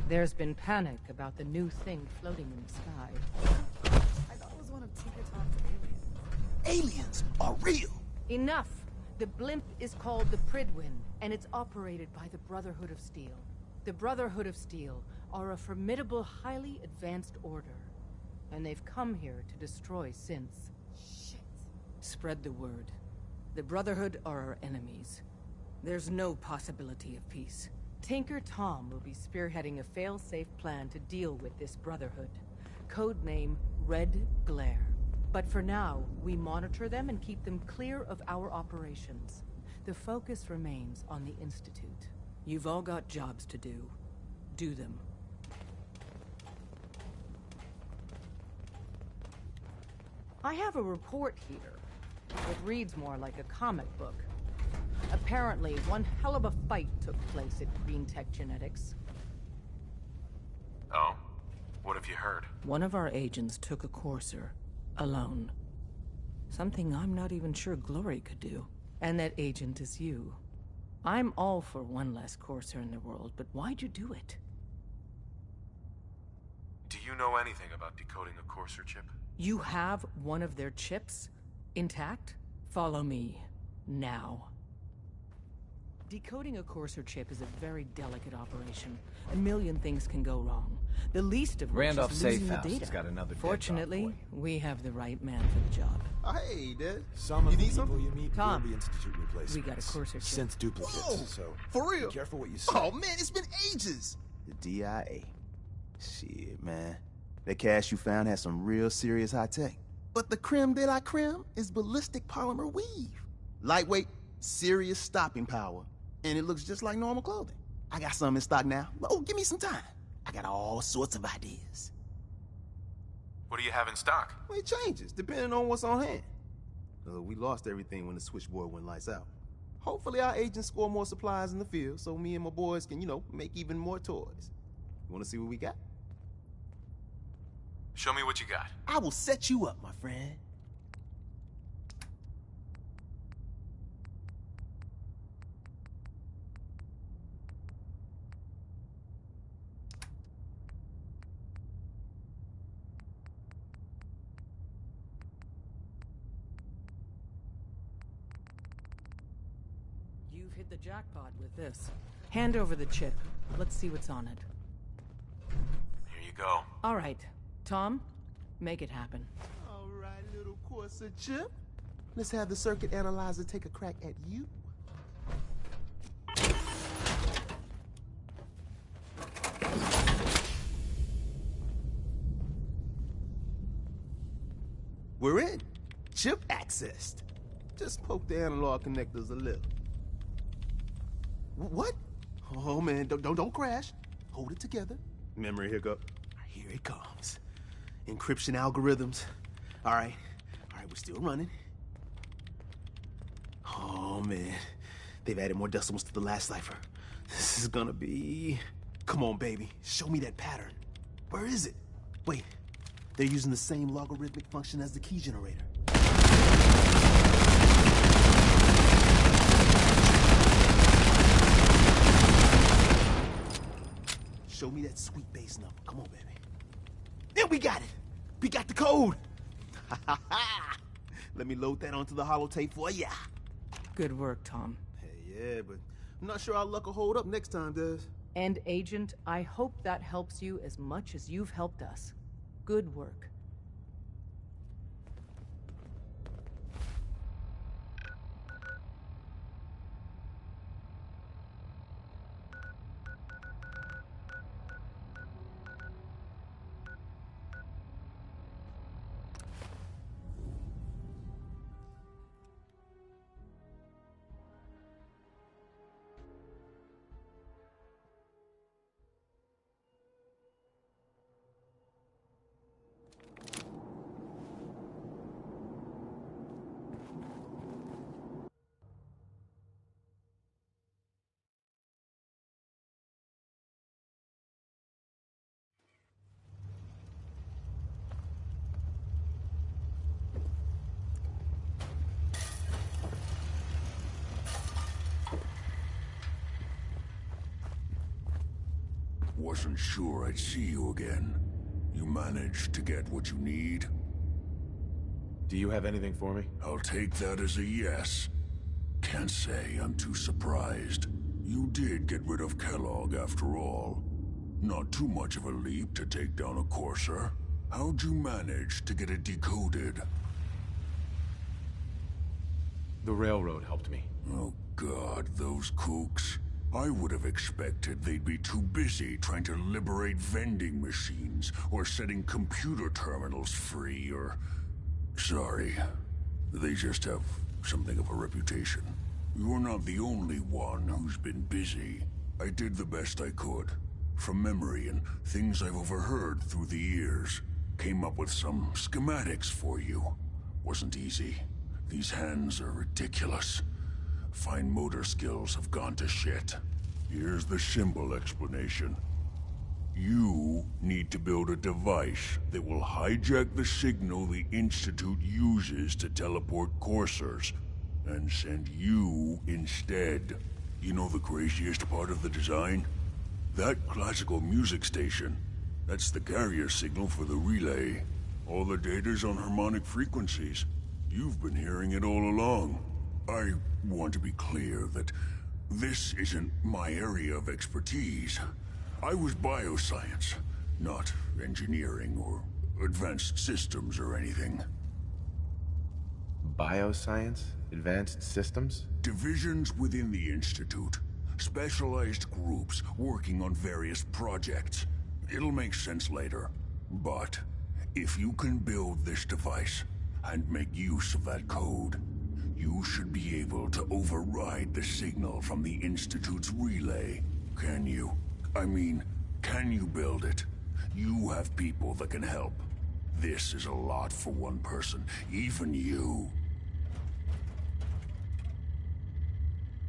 There's been panic about the new thing floating in the sky. I thought it was one of Tinker Tom's aliens. Aliens are real! Enough! The blimp is called the Pridwin, and it's operated by the Brotherhood of Steel. The Brotherhood of Steel are a formidable, highly advanced order. And they've come here to destroy synths. Shit. Spread the word. The Brotherhood are our enemies. There's no possibility of peace. Tinker Tom will be spearheading a fail-safe plan to deal with this Brotherhood. Codename Red Glare. But for now, we monitor them and keep them clear of our operations. The focus remains on the Institute. You've all got jobs to do. Do them. I have a report here. It reads more like a comic book. Apparently, one hell of a fight took place at Green Tech Genetics. Oh? What have you heard? One of our agents took a courser. Alone. Something I'm not even sure Glory could do. And that agent is you. I'm all for one less courser in the world, but why'd you do it? Do you know anything about decoding a courser chip? You have one of their chips? Intact? Follow me. Now. Decoding a courser chip is a very delicate operation. A million things can go wrong. The least of which Randolph is losing Safe the House data. has got another dead Fortunately, dog boy. we have the right man for the job. Hey, dude. Some of you the need people something? you meet Tom, will be institute replacements. we got a courser chip. Synth duplicates, Whoa, so for real? be careful what you say. Oh, man, it's been ages. The DIA. Shit, man. That cache you found has some real serious high tech. But the creme de la creme is ballistic polymer weave. Lightweight, serious stopping power. And it looks just like normal clothing. I got some in stock now. Oh, give me some time. I got all sorts of ideas. What do you have in stock? Well, it changes, depending on what's on hand. We lost everything when the switchboard went lights out. Hopefully our agents score more supplies in the field so me and my boys can, make even more toys. You wanna see what we got? Show me what you got. I will set you up, my friend. You've hit the jackpot with this. Hand over the chip. Let's see what's on it. Here you go. All right. Tom, make it happen. All right, little Corsa chip. Let's have the circuit analyzer take a crack at you. We're in. Chip accessed. Just poke the analog connectors a little. What? Oh man, don't crash. Hold it together. Memory hiccup. Here it comes. Encryption algorithms. All right, we're still running. Oh man, they've added more decimals to the last cipher. This is gonna be... Come on, baby, show me that pattern. Where is it? Wait, they're using the same logarithmic function as the key generator. Show me that sweet base number. Come on, baby. Yeah, we got it. We got the code. Let me load that onto the holotape for ya. Good work, Tom. Hey, yeah, but I'm not sure our luck will hold up next time, does? And Agent, I hope that helps you as much as you've helped us. Good work. wasn't sure I'd see you again. You managed to get what you need? Do you have anything for me? I'll take that as a yes. Can't say I'm too surprised. You did get rid of Kellogg after all. Not too much of a leap to take down a courser. How'd you manage to get it decoded? The railroad helped me. Oh God, those kooks. I would have expected they'd be too busy trying to liberate vending machines or setting computer terminals free or... Sorry. They just have something of a reputation. You're not the only one who's been busy. I did the best I could. From memory and things I've overheard through the years. Came up with some schematics for you. Wasn't easy. These hands are ridiculous. Fine motor skills have gone to shit. Here's the simple explanation. You need to build a device that will hijack the signal the Institute uses to teleport coursers, and send you instead. You know the craziest part of the design? That classical music station. That's the carrier signal for the relay. All the data's on harmonic frequencies. You've been hearing it all along. I want to be clear that this isn't my area of expertise. I was bioscience, not engineering or advanced systems or anything. Bioscience? Advanced systems? Divisions within the Institute. Specialized groups working on various projects. It'll make sense later. But if you can build this device and make use of that code, you should be able to override the signal from the Institute's relay. Can you? I mean, can you build it? You have people that can help. This is a lot for one person, even you.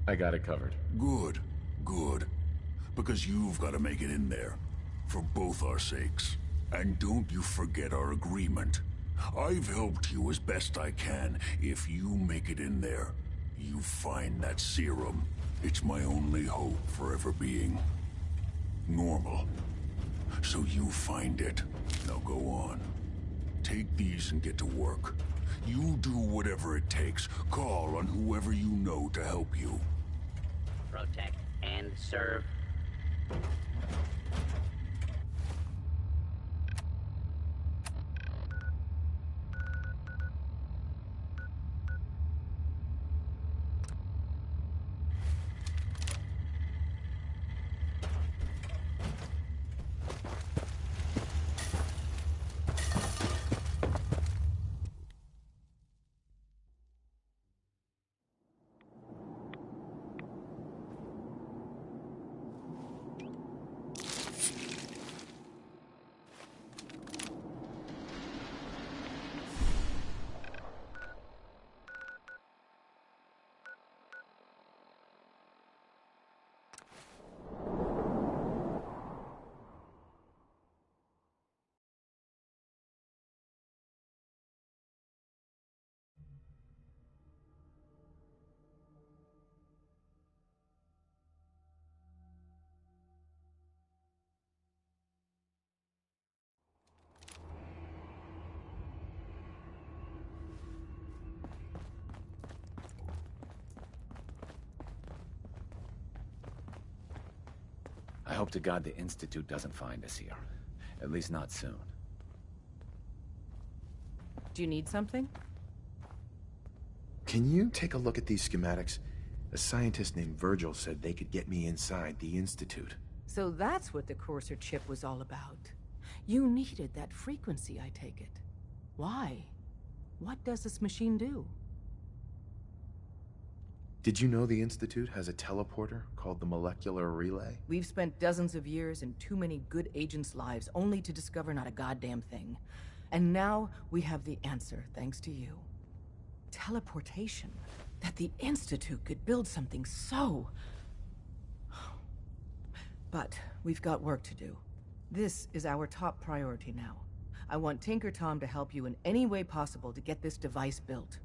I got it covered. Good, good. Because you've got to make it in there. For both our sakes. And don't you forget our agreement. I've helped you as best I can. If you make it in there, you find that serum. It's my only hope for ever being normal. So you find it. Now go on. Take these and get to work. You do whatever it takes. Call on whoever you know to help you. Protect and serve. I hope to God the Institute doesn't find us here. At least not soon. Do you need something? Can you take a look at these schematics? A scientist named Virgil said they could get me inside the Institute. So that's what the Courser chip was all about. You needed that frequency, I take it. Why? What does this machine do? Did you know the Institute has a teleporter called the Molecular Relay? We've spent dozens of years and too many good agents' lives only to discover not a goddamn thing. And now we have the answer, thanks to you. Teleportation. That the Institute could build something so... But we've got work to do. This is our top priority now. I want Tinker Tom to help you in any way possible to get this device built.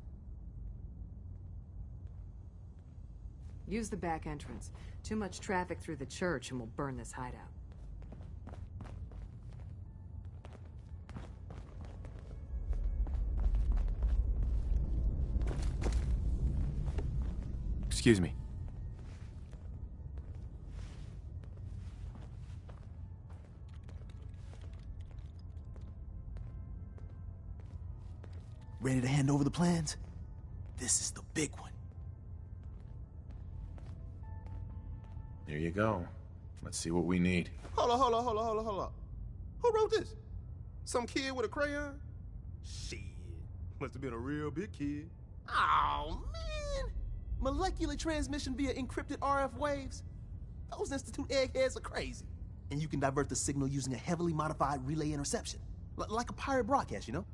Use the back entrance. Too much traffic through the church and we'll burn this hideout. Excuse me. Ready to hand over the plans? This is the big one. Here you go. Let's see what we need. Hold on. Who wrote this? Some kid with a crayon? Shit. Must have been a real big kid. Oh, man! Molecular transmission via encrypted RF waves? Those Institute eggheads are crazy. And you can divert the signal using a heavily modified relay interception. Like a pirate broadcast, you know?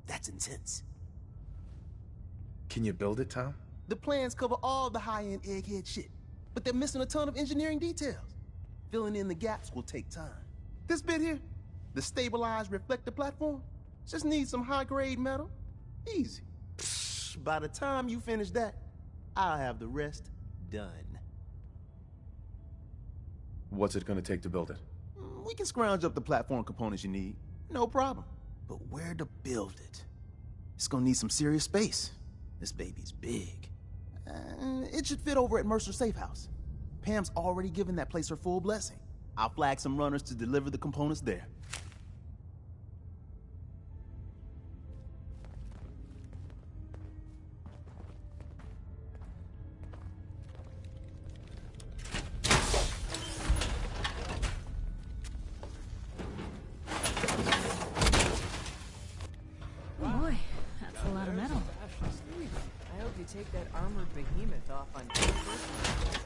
That's intense. Can you build it, Tom? The plans cover all the high-end egghead shit, but they're missing a ton of engineering details. Filling in the gaps will take time. This bit here, the stabilized reflector platform, just needs some high-grade metal. Easy. Psh, by the time you finish that, I'll have the rest done. What's it gonna take to build it? We can scrounge up the platform components you need. No problem. But where to build it? It's gonna need some serious space. This baby's big. It should fit over at Mercer's safe house. Pam's already given that place her full blessing. I'll flag some runners to deliver the components there. Boy, that's a lot of metal. I hope you take that armored behemoth off on purpose.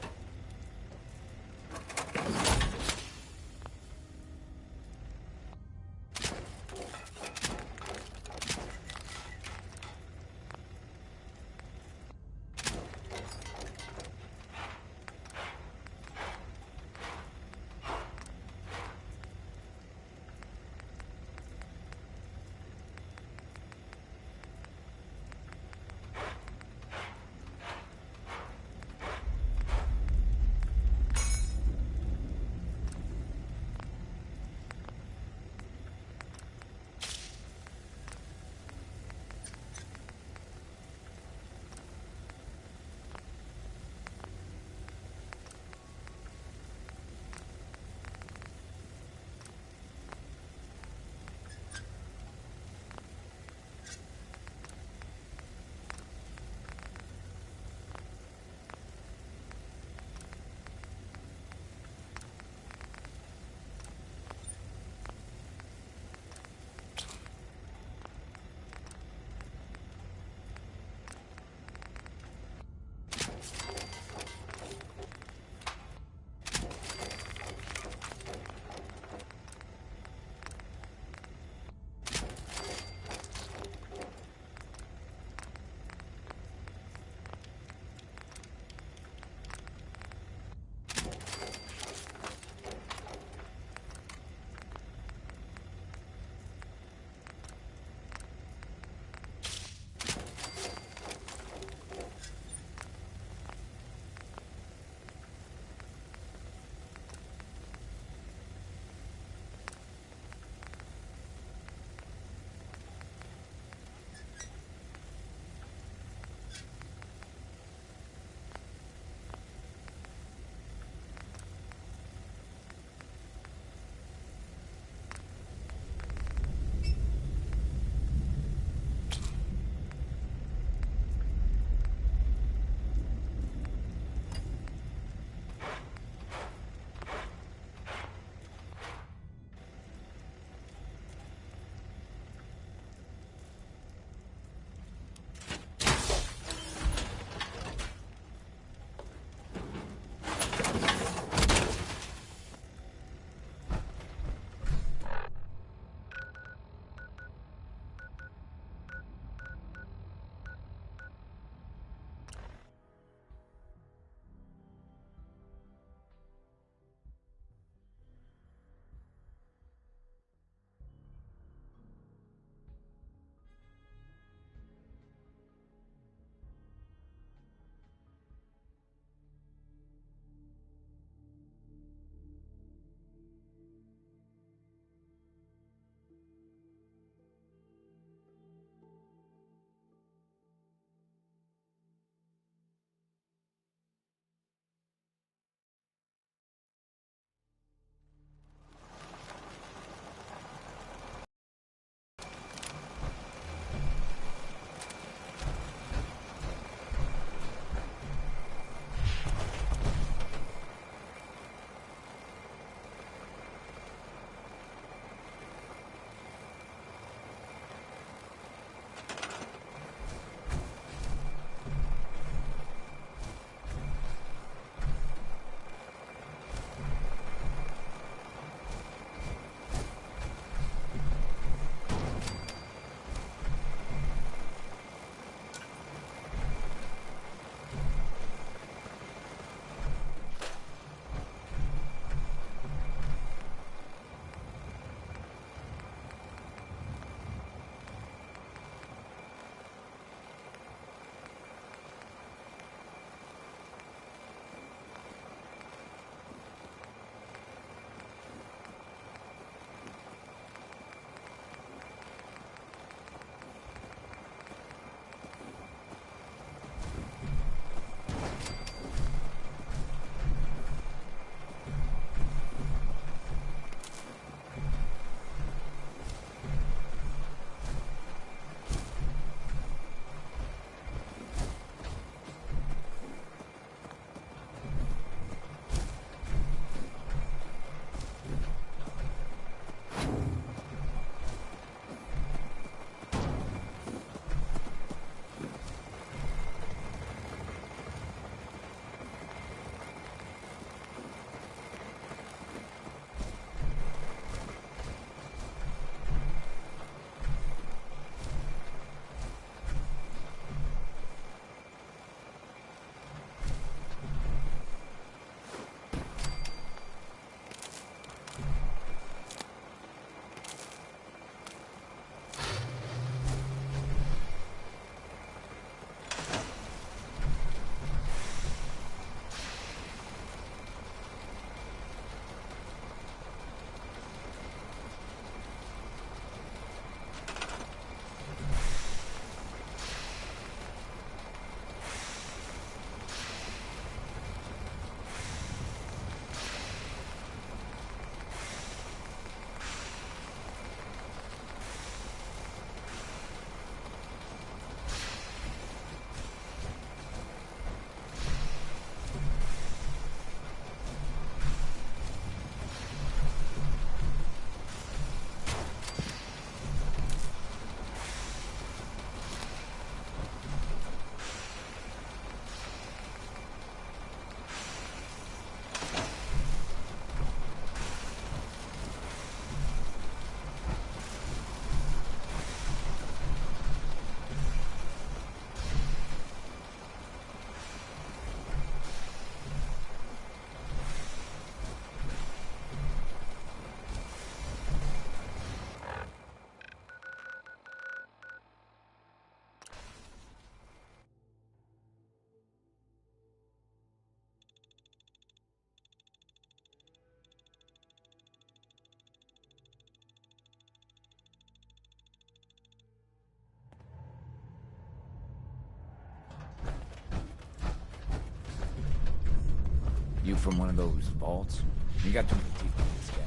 loot from one of those vaults? You got too many teeth on this guy.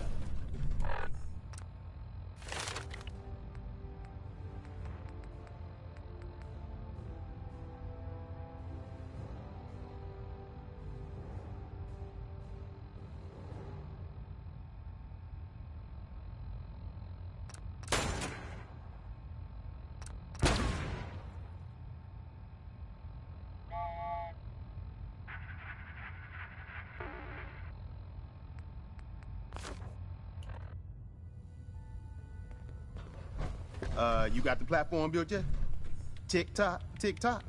You got the platform built yet? Tick tock, tick tock.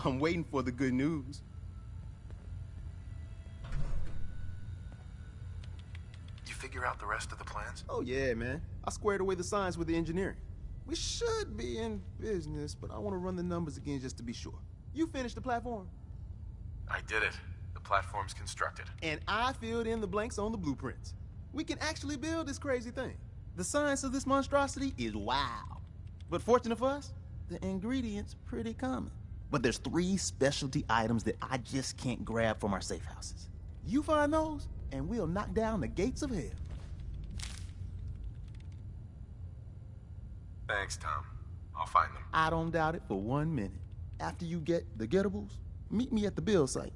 I'm waiting for the good news. You figure out the rest of the plans? Oh yeah, man. I squared away the science with the engineering. We should be in business, but I want to run the numbers again just to be sure. You finished the platform? I did it. The platform's constructed. And I filled in the blanks on the blueprints. We can actually build this crazy thing. The science of this monstrosity is wild. But fortunate for us, the ingredients pretty common. But there's 3 specialty items that I just can't grab from our safe houses. You find those, and we'll knock down the gates of hell. Thanks, Tom. I'll find them. I don't doubt it for 1 minute. After you get the getables, meet me at the build site.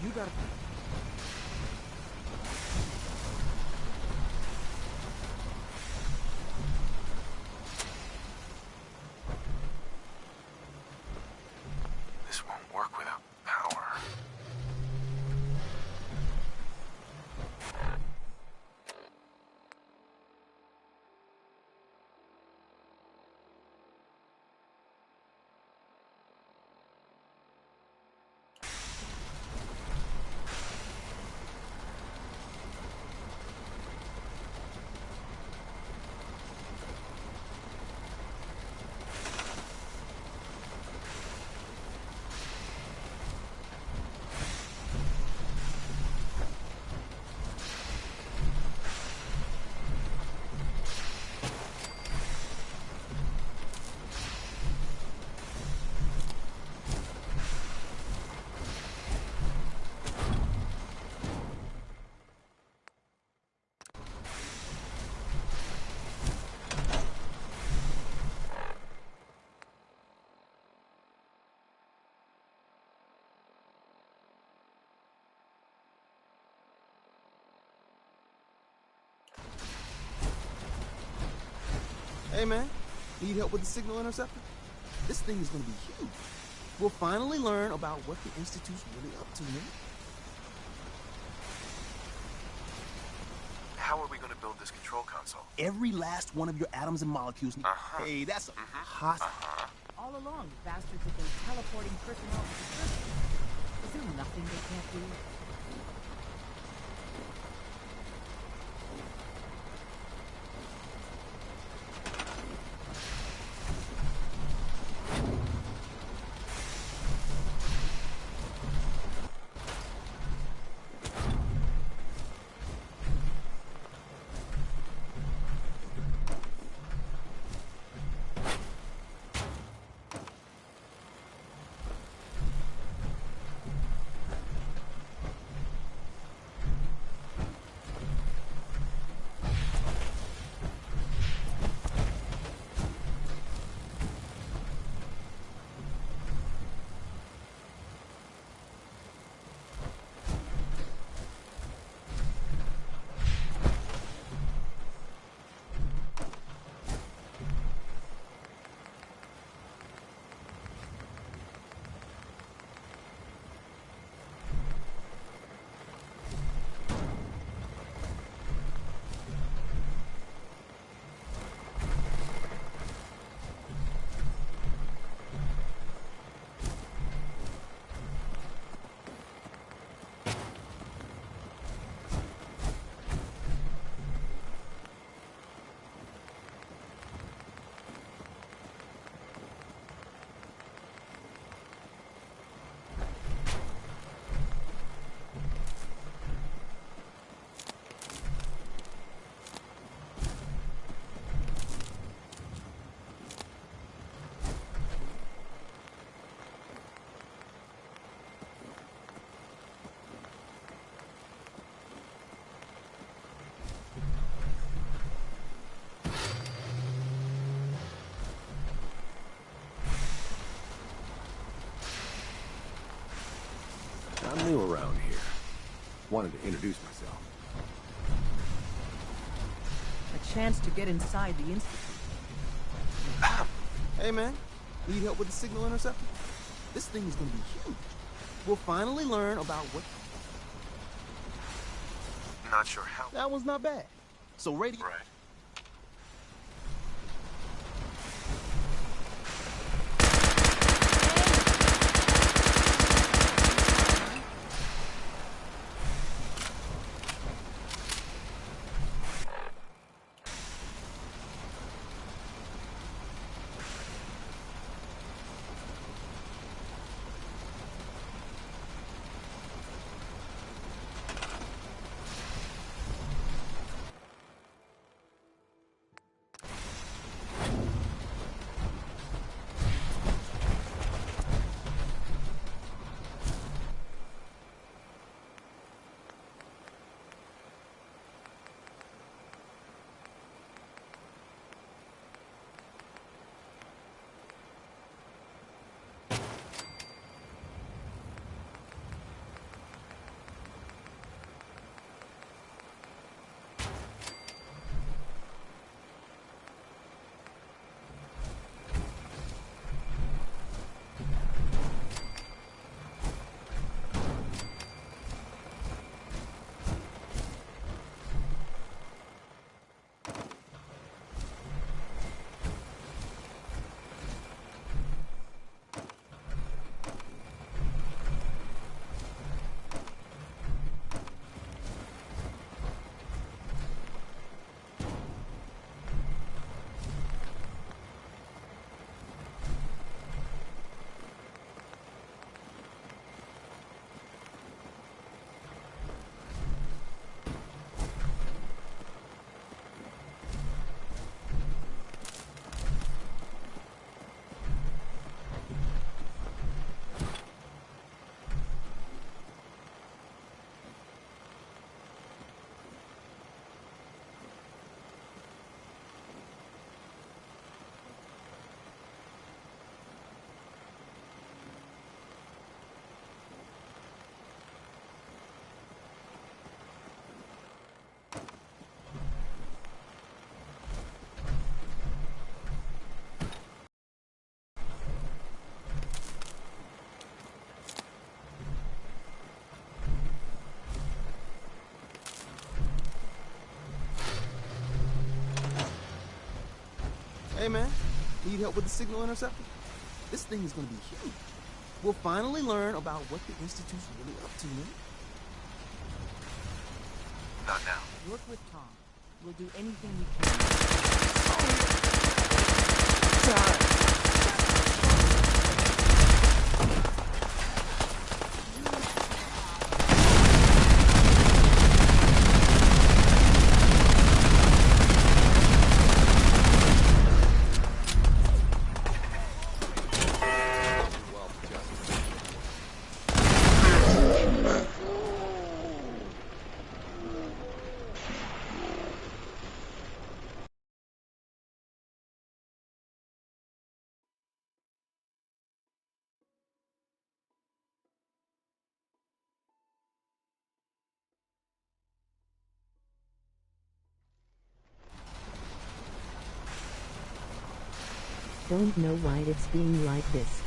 You gotta... This won't work without power. Hey man, need help with the signal interceptor? This thing is gonna be huge. We'll finally learn about what the Institute's really up to, man. How are we gonna build this control console? Every last one of your atoms and molecules. Hey, that's a hot. All along, the bastards have been teleporting personnel to the surface. Is there nothing they can't do? I'm new around here. Wanted to introduce myself. A chance to get inside the Institute. Hey, man. Need help with the signal interceptor? This thing is gonna be huge. We'll finally learn about what... Not sure how. That was not bad. So radio... Right. Hey, man. Need help with the signal interceptor? This thing is gonna be huge. We'll finally learn about what the Institute's really up to, man. Not now. Work with Tom. We'll do anything we can. Don't know why it's being like this.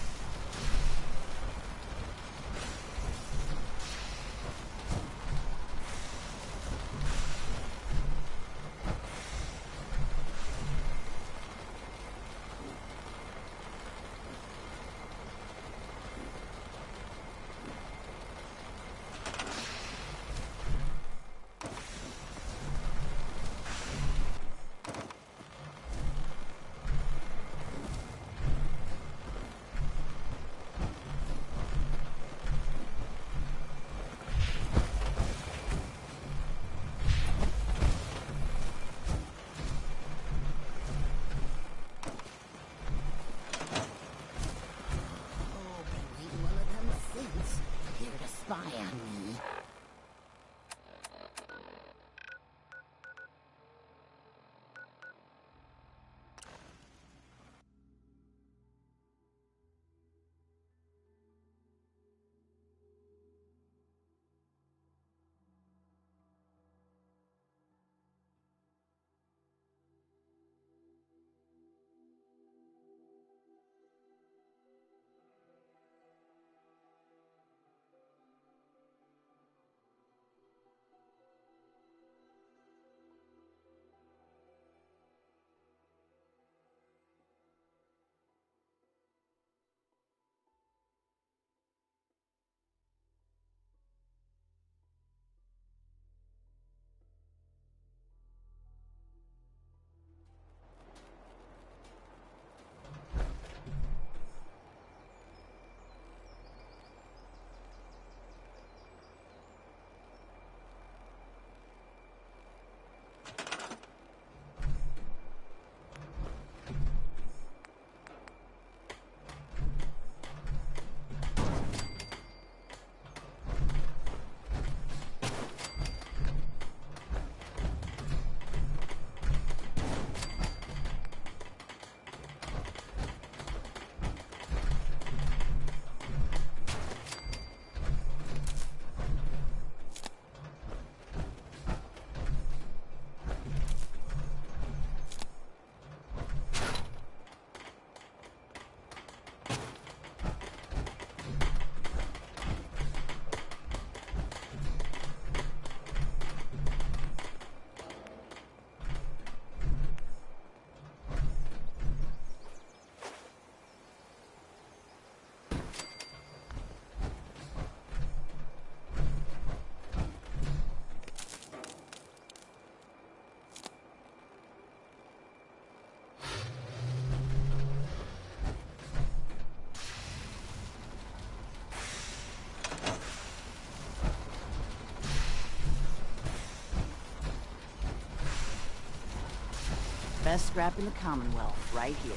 best scrap in the Commonwealth, right here.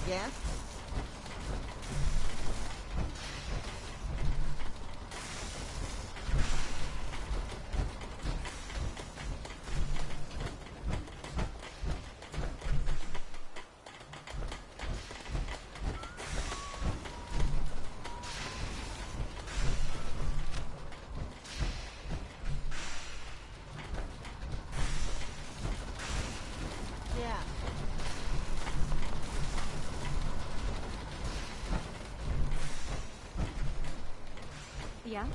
Yes? Yeah. Yeah?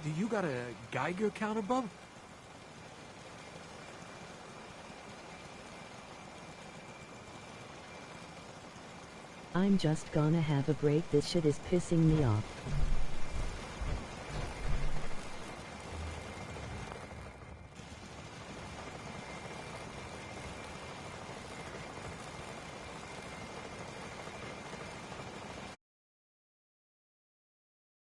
Do you got a Geiger counter, bub? I'm just gonna have a break. This shit is pissing me off.